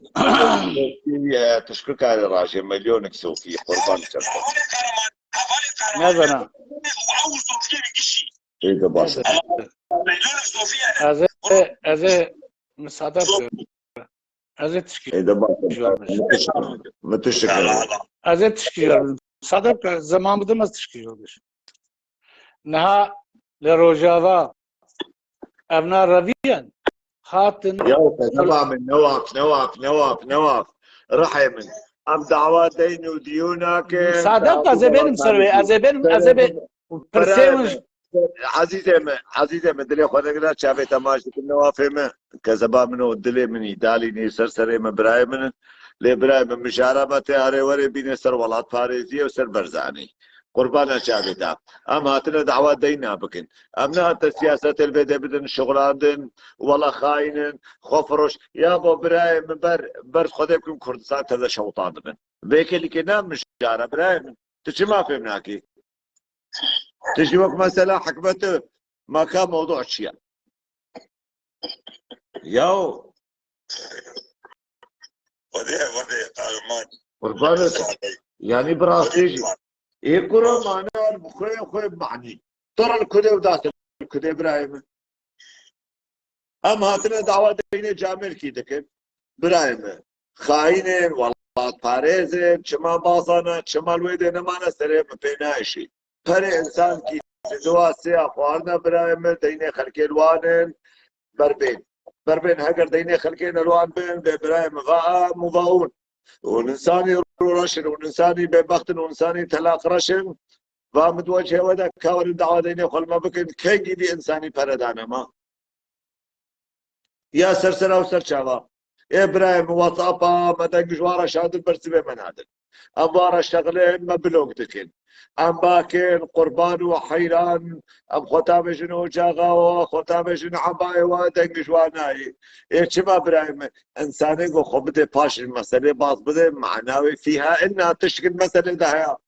تشكرك على راشي مليونك سوفي قربان شرطة نازنا واول صوفيه بيجي ايه ده باشا مليونك صوفيه از مصادف از تشكيل ايه ده باشا متشكر از تشكيل صادق زمان بده ما تشكيل بش نها لروجافا ابنا ربيان خاطن يا تبع من نواف رحم ام دعوات دين وديونك صادق ازبن مسروي ازبن برسيمش عزيزي من دلي خوانا شافي تماشي النوافه كذبا منو دلي مني دالي ني سرسري من براي من لبراي من مشاربته اري وري بين سر ولات فارزيه وسر برزاني قربانا شافي دا اما هاتنا دعوات دينا بكن امنا السياسه البيت بدن شغلان ولا خاين خفرش يا ابو براي من برز خديكم كردستان تذا شوطان من بيك اللي كنا مشاره براي تشي ما فهمناكي تجي وقت مسألة حكمته ما كان موضوع شيء ياو قربان يعني براس تيجي يقرا معنا بخوي معني ترى الكذا ودات الكذا ابراهيم اما هاتنا دعوه دينه جامل كيدك ابراهيم خاين والله باريز شما باصانا شما الويدنا ما نسري بيناشي هر انسان کی دواسی اخواننا برای من دینه خلقی الوانن بربین هگر دینه خلقی الوان بین برای مضاون والانساني رشن والانساني ببختن والانساني تلاق رشن فمتوجه ودا كاور الدعوه دينه خل ما بكن كي دي انساني پردانه ما يا سرسرا وسر شابا ابراهيم واتسابا مدى جواره شادل برسبه من هذا أمبارا شغلين مبلوغ دكن أم باكن قربان وحيران أم ختام جنو جاغا ختام جنو عباي ودنج جواناي إيش ما برايم إنساني جو خبده باش المسألة باز بده معناوي فيها إنها تشكل مسألة ده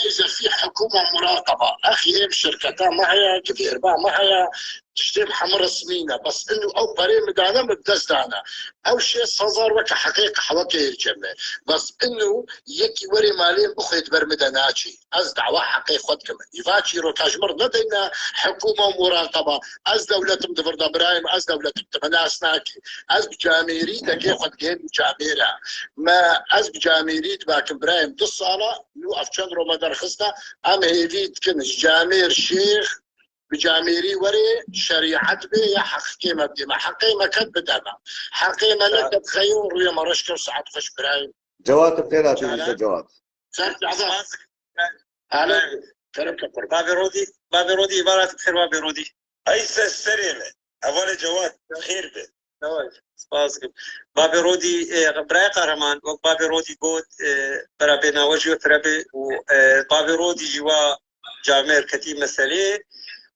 إذا في حكومة مراقبة أخي شركتها معها كثير معها تشتم حمر سمينة بس إنه أو بريم دانا مبدس دانا أو شيء صزر وك حقيقة حوكي الجمع بس إنه يكي وري مالين بخيت برمدناتي أز دعوة حقيقة خد كمان يفاتشي روكاجمر ندينا حكومة مراقبة أز دولة مدفر دبرايم أز دولة متمناس ناكي أز بجاميري دكي خد جين جاميرا ما أز بجاميري تباكم برايم دو صالة يوقف شندرو مدرخصنا أم هيفيد كنش جامير شيخ بجاميري وري شريعت بي يا حقيمة بديما حقيمة كد بدما حقيمة لك تخير ويا مرشكر ساعات خش برايم جواد بخيرات يا جواد أهلا بابي رودي عبارة بخير بابي رودي أيس السريمة أول جواد خير به بابي رودي براي قهرمان وبابي رودي قود برا بينا وجه فربي وبابي رودي جوا جامير كتيب مسألة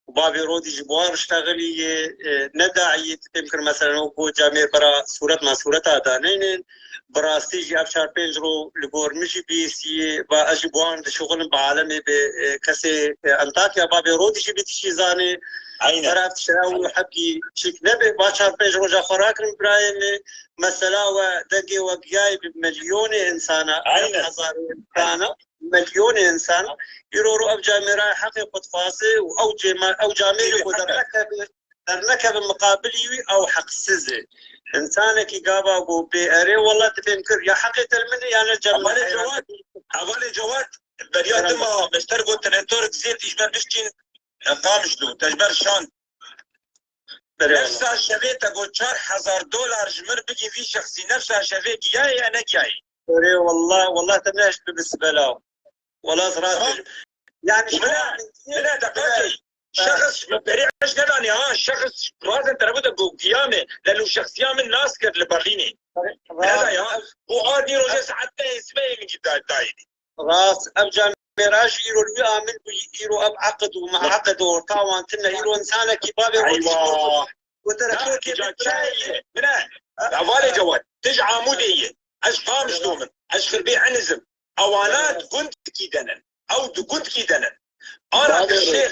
وبابي رودي جبوار اشتغلي نداعي يمكن مثلا وقود جامير برا صورت ما صورتها دانين برا استيجي أبشار بينجرو لقور مجي بيسي با أجبوان شغل بعالمي بكسي أنطاكيا بابي رودي جي بيتشي زاني عرفت شراوي حكي شيك نبي باشار بيج رجع خراكرم برايم مثلا ودقي وقياي بمليون انسان هزار انسان مليون انسان يرورو اب جاميرا حقيقة فاسي او جاميري در نكب مقابلي او حق سزي انسانك قابا قو بيئري والله تفكر يا حقيقة المني يعني الجامعة اولي جواد بريات ما مسترقو تنتورك زيت يجبر بشكين قامش له تجبر شان نفسها شفيت اقول $4,000 جمر بقي في شخصي نفسها شفيت جاي انا جاي والله تمناش بالنسبه له والله صراحه يعني لا دقيقه شخص بريعش نداني شخص لازم تربط بقيامه لانه شخص يامن ناسكر لبرليني هذا يا وعادي رجس حتى اسمه من جدا دايدي راس ابجا ميراج يرو الوئامن يرو اب عقد ومع عقد وطاوان تنا يرو انسانك بابي ايوه وتركوك جاي منه عوالي جواد تج عموديه اش قامش دومن اش خربي عنزم اوانات كنت كيدنن او كنت كيدنن انا الشيخ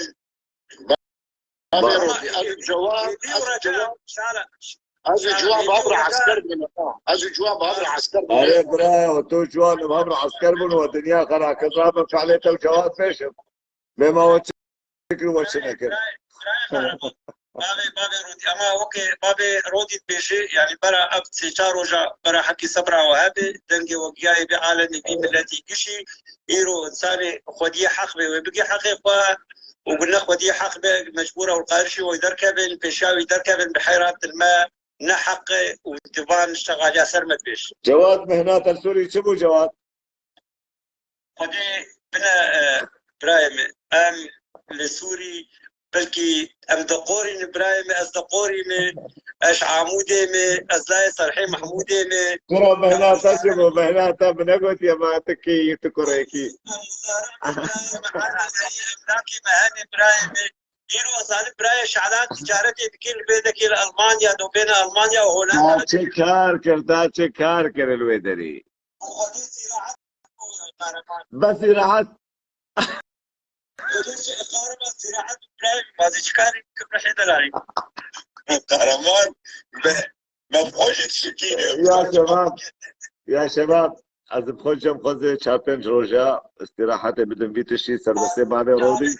جواب عبر عسكر من جواب عبر عسكر عليه براي وتو جواب عبر عسكر من والدنيا خلا كذاب فعليه الجواد فيشم بما وتشكر وشنكر بابي رودي اما اوكي بابي رودي بيجي يعني برا اب سيجاروجا برا حكي صبرا وهابي دنجي وقياي بعالمي بملتي كشي يرو انساني خديه حق وبقي حقيقه وقلنا خديه حق مجبوره والقارشي ويدركبن بيشاوي يدركبن بحيرات الماء نحق وتبان اشتغل يا سرمت بيش جواد مهنات السوري شبو جواد خدي بنا برايم ام لسوري بلكي ام دقوري برايم از دقوري اش عمودي از لاي صالحي محمودي ترى مهنات شبو مهنات بنقول يا ما تكي تكريكي املاكي مهني برايم يرو أصلا براي شعلان تجارتي بكل بيدك إلى ألمانيا دو بين ألمانيا وهولندا. تاچه کار کر الویدری. بس زراعت. زراعت براي بازی چکاری کبر حیدلاری. قهرمان ما بخوش تشكيني. يا شباب از بخوشم خوزه 4-5 روزا استراحت بدون فيتشي سربسه بابي رودي.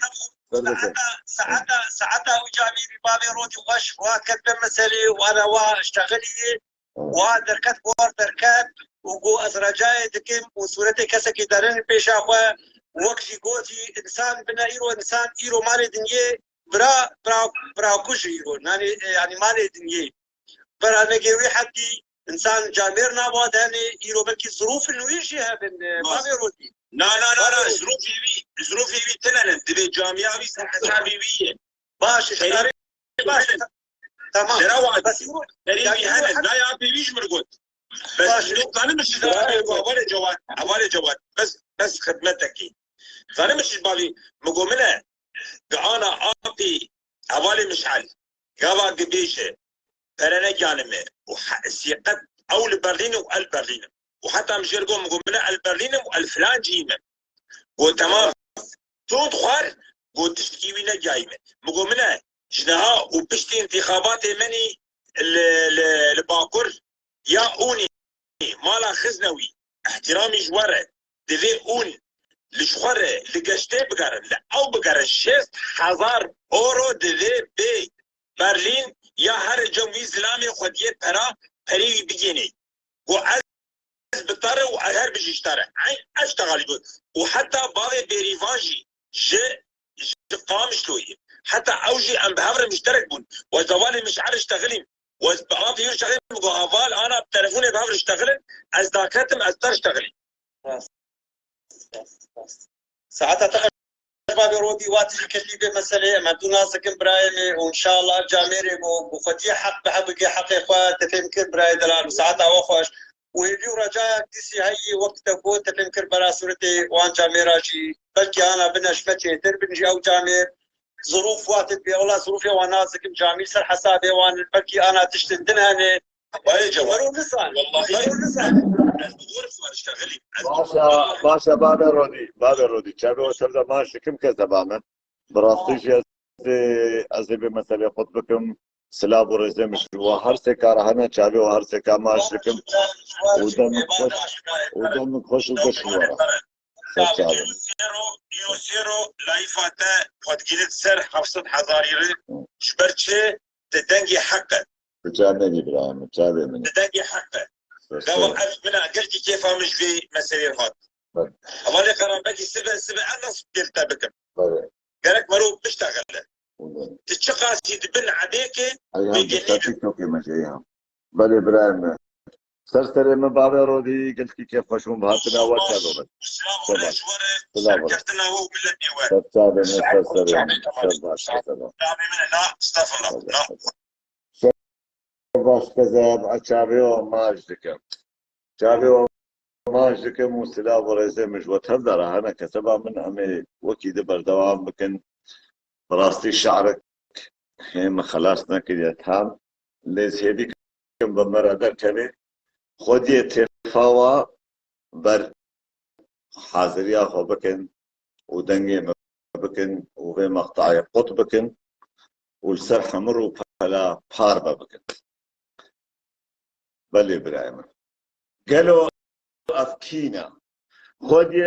ساعتها وجاميري بابي رودي وش وكتب مسألة وانا واشتغلي ودركت دركت وقو ازرجاي دكيم وصورتي كسكي دارين بيش اخوة وقتي قوتي انسان بنا ايرو انسان ايرو مالي دنيا برا كوش ايرو يعني مالي دنيا برا نجيوي حدي انسان جامير نابود يعني ايرو بلكي ظروف انه يجيها بن بابي رودي لا ظروفي بي تنن دبي جامعة بي حسابي بي باش تمام بس تريبي هند لا يا بي بيش مرقود بس انا مش اولي جواد بس خدمتك انا مش بالي مقومنا انا اعطي اولي مشعل قابا قبيشه فرنا جانمه وسيقت او لبرلين والبرلين وحتى مش يرقوا مقومنا البرلين والفلان جيمه وتمام صوت خوار قلت تشتكيوينا جايمه مقومنا جنها وبشتي انتخابات مني الباكر يا اوني مالا خزنوي احترامي جواره دفي اون لشخوره لقشتي بقرن لا او بقرن 6000 اورو دفي بي برلين يا هر جمهوري اسلامي خديه ترى فري بيجيني وعز بطر وهر بيشتري اشتغل يقول وحتى باغي بريفاجي قام شلوي حتى اوجي ام بهمر مشترك بون وزوالي مش عارف اشتغلين وبعض يشتغل مقابل انا بتليفوني بهمر اشتغلن از داكتم از تر اشتغلي ساعتها تقدر باب رودي واتي الكتيبه مساله ما دون ناسك برايم وان شاء الله جاميري وفتي حق بحبك حق اخوات تفهمك براي دلال وساعتها وخش ويجي رجاء تسي هي وقت تكون تفهمك برا صورتي وان جاميرا شي بلكي انا بنشمتي تربنجي او جامير ظروف واتت بي والله ظروفي وانا زكم جامي سر حسابي وان بلكي انا تشتندن هني وهي جواب والله باشا باب رودي شابي وسردا ماشي كم كذا بعمل براستيش از بمثلا خطبكم سلاب ورزه مشروع هر سكار هنا شابي وهر سكار ماشي كم ودم خوش وبشوار يوسيرو لايفاتا وتجيلت سر حفصة حضاريري شبرتشي تدنجي حقا تجامل ابراهيم تجامل من تدنجي حقا لو ألف منها قلت كيف مش في مسيرة هات أولي قرار باقي سبع أنا صدرت بكم قالك مرو بشتغل تتشقى تدبن عليك بل ابراهيم سرسري من باب رودي قلت كيف خشون بهاتنا وكذا بس سلام كرتنا هو بلدي وين تابع من سرسري استغفر الله باش كذا شابي وماش دكم شابي وماش دكم وسلاب ورزه مش وتهدر انا كتبها من امي وكيد بردوام بكن براستي شعرك هم خلاصنا كده تام ليش هذيك بمرة دركبه خودی تفاوا بر حاضریا خو بکن و دنگی بکن و به مقطعی قط بکن و السر حمر و پلا پار بکن بله برایم قالوا افكينا خودی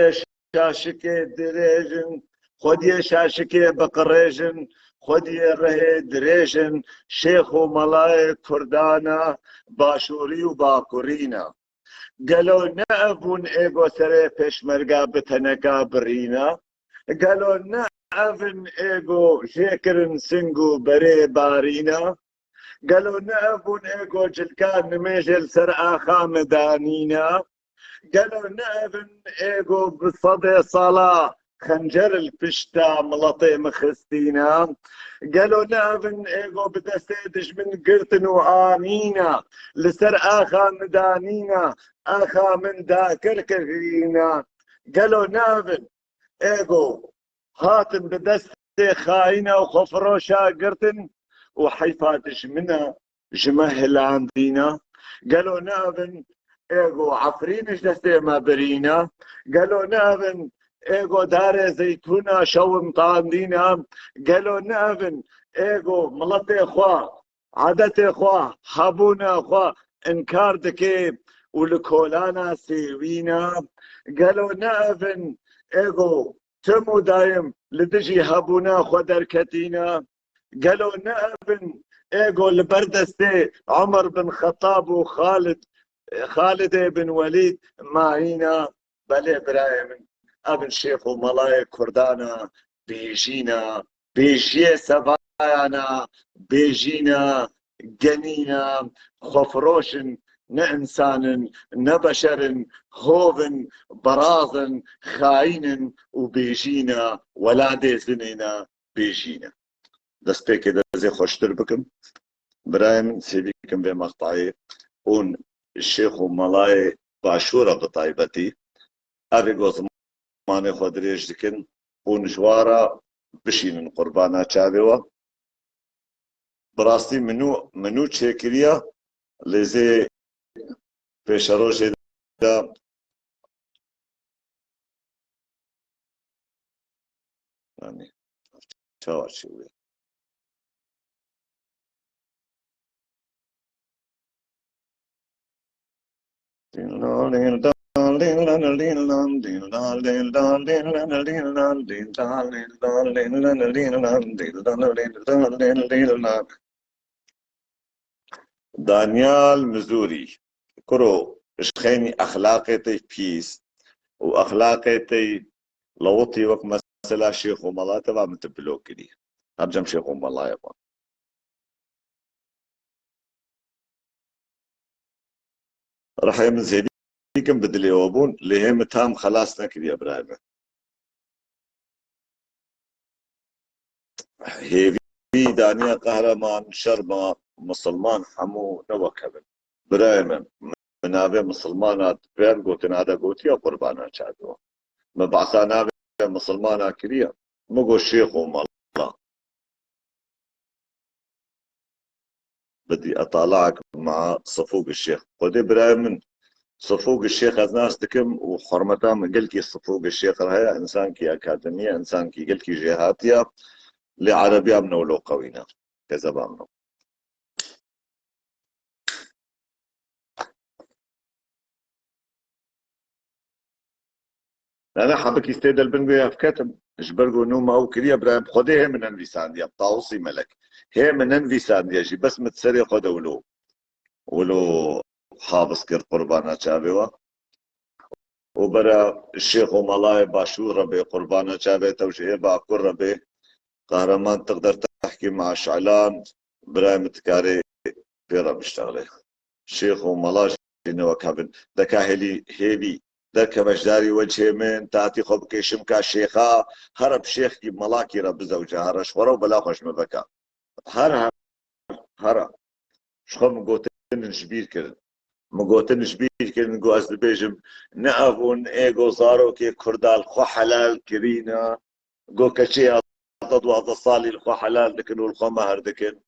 شاشک دریجن خودی شاشک بقریجن خودی ره دریجن شیخ و ملای کردانا باشوری و باکورینا قالوا نعفون ايغو سري پشمرگا بتنكا برينا قالوا نعفن ايغو شكرن سنگو بري بارينا قالوا نعفون ايغو جلكان نميجل سر آخا مدانينا قالوا نعفن ايغو بصدي صلاة خنجر الفشتا ملطي مخستينا قالوا نعفن ايغو بدستيدش من قرتن وعانينا لسر آخا مدانينا آخا من داكر كرينا قالوا نعفن ايغو هاتن بدستي خاينة وخفروشا قرتن وحيفاتش منا جمهل عندينا قالوا نعفن ايغو عفرينش دستي ما برينا قالوا نعفن ايغو دار زيتونة شو مطاندينا قالوا نعفن ايغو ملطي اخوا عادتي اخوا حابونا اخوا انكار دكي ولكولانا سيوينا قالوا نعفن ايغو تمو دايم لدجي هابونا اخوا دركتينا قالوا نعفن ايغو لبردستي عمر بن خطاب وخالد بن وليد معينا بل ابراهيم ابن شيخ وملاي كردانا بيجينا بيجي سبايانا بيجينا جنينا خفروشن نإنسان نبشر خوفن برازن خاين وبيجينا ولادي زنينا بيجينا دستي كده زي خوشتر بكم برايم سيبيكم بمقطعي اون الشيخ وملاي باشورة بطيبتي أبي قوزماني خودريش دكن ونجوارا بشين قربانا چاويوا براستي منو چيكريا لزي بيشروش دا يعني چاوار شوي دانيال مزوري كرو اشخيني اخلاقيتي بيس واخلاقيتي لوطي وك مثلا شيخ وملا تبع متبلوك لي ارجم شيخ وملا يابا راح يمن زيدي كم بدل يوابون لهم تام خلاص نكد يا ابراهيم هيفي دانيا قهرمان شرما مسلمان حمو نوكبن برايم منابع مسلمانات بين قوتن هذا قوتي قربانا شادوا مبعثانا مسلمانا كريا مقو الشيخ ومالله بدي اطالعك مع صفوق الشيخ ودي برايم صفوق الشيخ الناس تكم وحرمتها من قلكي صفوق الشيخ هي انسان كي اكاديميه انسان كي قلكي جهاتيا لعربيا منو لو قوينا كذا بامنو انا حابك يستيد البنغويا في كتم اجبرقو نوما او كريا برايم خدي هي من انفيسانديا بطاوصي ملك هي من انفيسانديا جي بس متسري خد ولو حابس كر قربانا شابيوا وبرا الشيخ وملاي باشور ربي قربانا شابي توجيه باكر ربي قهرمان تقدر تحكي مع شعلان برايم تكاري بيرا بيشتغلي الشيخ وملاي نوكابن دكاهلي هيبي درك مجداري وجه من تاتي خب كيشم كا شيخا هرب شيخ كي ملاكي رب زوجها هرش ورو بلا خوش مبكا هر شخو مقوتن نشبير كرن مقوتن نشبير كرن نقو أزل بيجم نأفون ايغو زارو كي كردال خو حلال كرينا قو كشي ضدو هذا صالي الخو حلال دكن والخو مهر دكن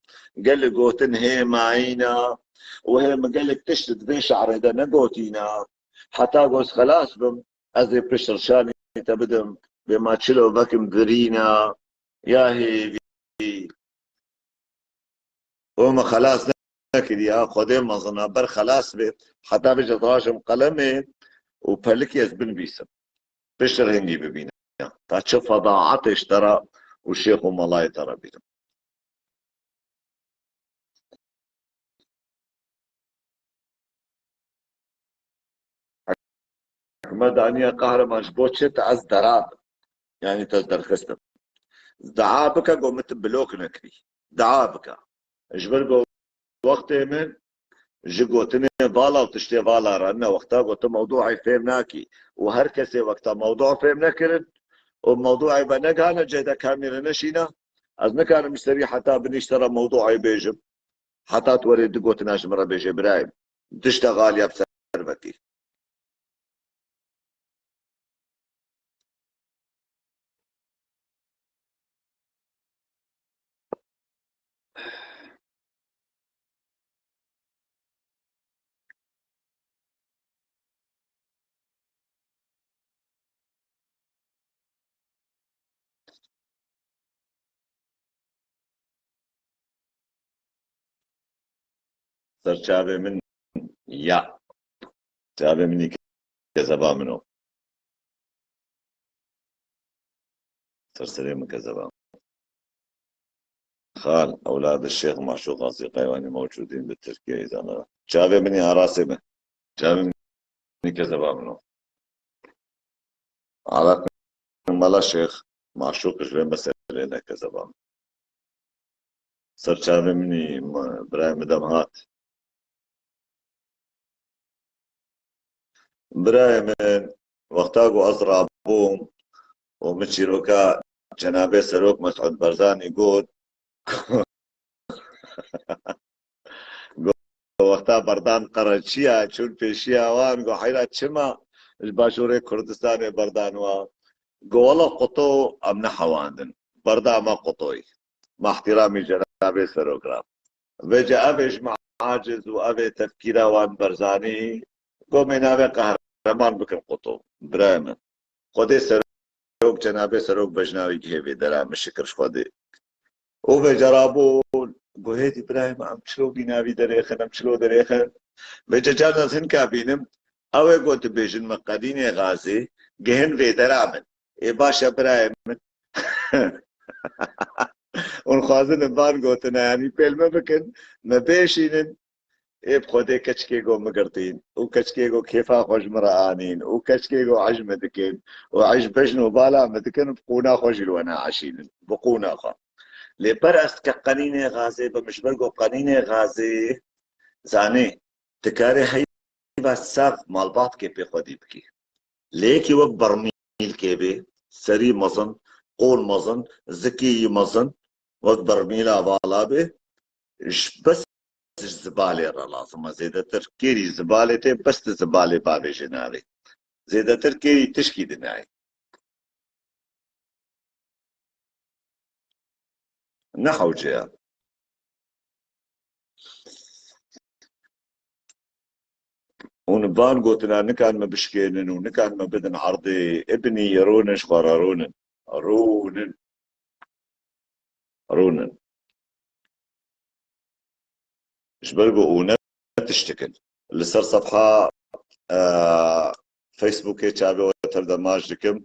قال لي قوتن هي معينا وهي ما قال لك تشتد بيش عريدا نقوتينا حتى قوس خلاص بم ازي بشر شاني تبدم بما تشلو بكم ذرينا يا هي وما خلاص نكد يا خدين مظنا بر خلاص بي حتى بيجي طراشم قلمي وبلك يزبن بيسم بشر هنجي ببينا تشوف ضاعتش ترى والشيخ وملاي ترى بينا مدانية قهرمان بوتشت از دراب يعني تصدر خستم دعابك قومت بلوك نكري دعابك اجبر وقت من جقوتني بالا وتشتي بالا رانا وقتها قلت موضوعي فهمناكي وهر كسي وقتها موضوع فهمنا كرن وموضوعي بنقانا جيدا كاميرا نشينا از نكان مستري حتى بنشترى موضوعي بيجم حتى توريد قوتناش مرة بيجي برايم تشتغال يا بسربتي سر چاوه من يا چاوه مني كذبا منو سر سليم كذبا خال اولاد الشيخ معشوق اصدقائي وانا موجودين بالتركيا اذا انا چاوه مني هراسمه چاوه مني كذبا منو عادت مالا شيخ معشوق جوين مسألة كذبا سر چاوه مني برايم دمهات برايم وقتا قو أزرع بوم ومتشيروكا جنابه سروك مسعود برزاني قود وقتا بردان قرچیا چون پیشیا وان گو حیرا چما الباشوره کردستان بردان و قولا قطو ام نحواندن بردا ما قطوي مع احترامي جناب سروقرا وجا ابيش مع عاجز وابي تفكيره وان برزاني قوم نابي قهرمان بكن قطو برايما خودي سروق جناب سروق بجناوي جيبي درا مشكرش خودي وبجرابو قهيت ابراهيم عم شلو بيناوي دريخن عم شلو دريخن وجا جانا سنكا بينم اوي قلت بيجن مقاديني غازي جهن في درامن اي باشا ابراهيم ونخوازن بان قوتنا يعني بيل ما بكن ما بيشينن اي بخودي كشكيغو مقرطين وكشكيغو كيفا خوش مرآنين وكشكيغو عجم دكين وعج بجنو بالا مدكن بقونا خوش الوانا عشينن بقونا خا لبرست كقنيني غازي بمشبرقو قنيني غازي زاني تكاري هاي بس ساق مالبات كي بي خودي بكي ليكي وقت برميل كي بي سري مزن قول مزن ذكي مزن وقت برميلا بالا بي بس زبالة لازم زيادة كيري زبالة تي بس زبالة بابي جناري زيادة كيري تشكي دناي نحو جاء ونبان قوتنا نكان ما بشكينن ونكان ما بدن عرضي ابني يرونش قرارونن رونن ايش برقو ونت تشتكل اللي صار صفحة فيسبوك تشابي وتبدا ماجدكم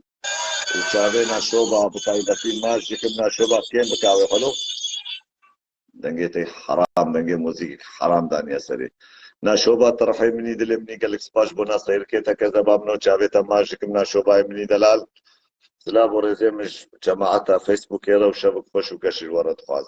وتشابينا شوبا بقايدتي ماجدكم شوبا كين بكاوي حلو دنجيتي حرام دنجي موزيك حرام دانيا سري ناشوبا ترحي مني دل مني قال لك سباش بونا صير كيتا كذا بابنو تشابيتا ماجدكم ناشوبا مني دلال سلام ورزي مش جماعتها فيسبوك يلا وشبك خوش وكشر ورا تخاز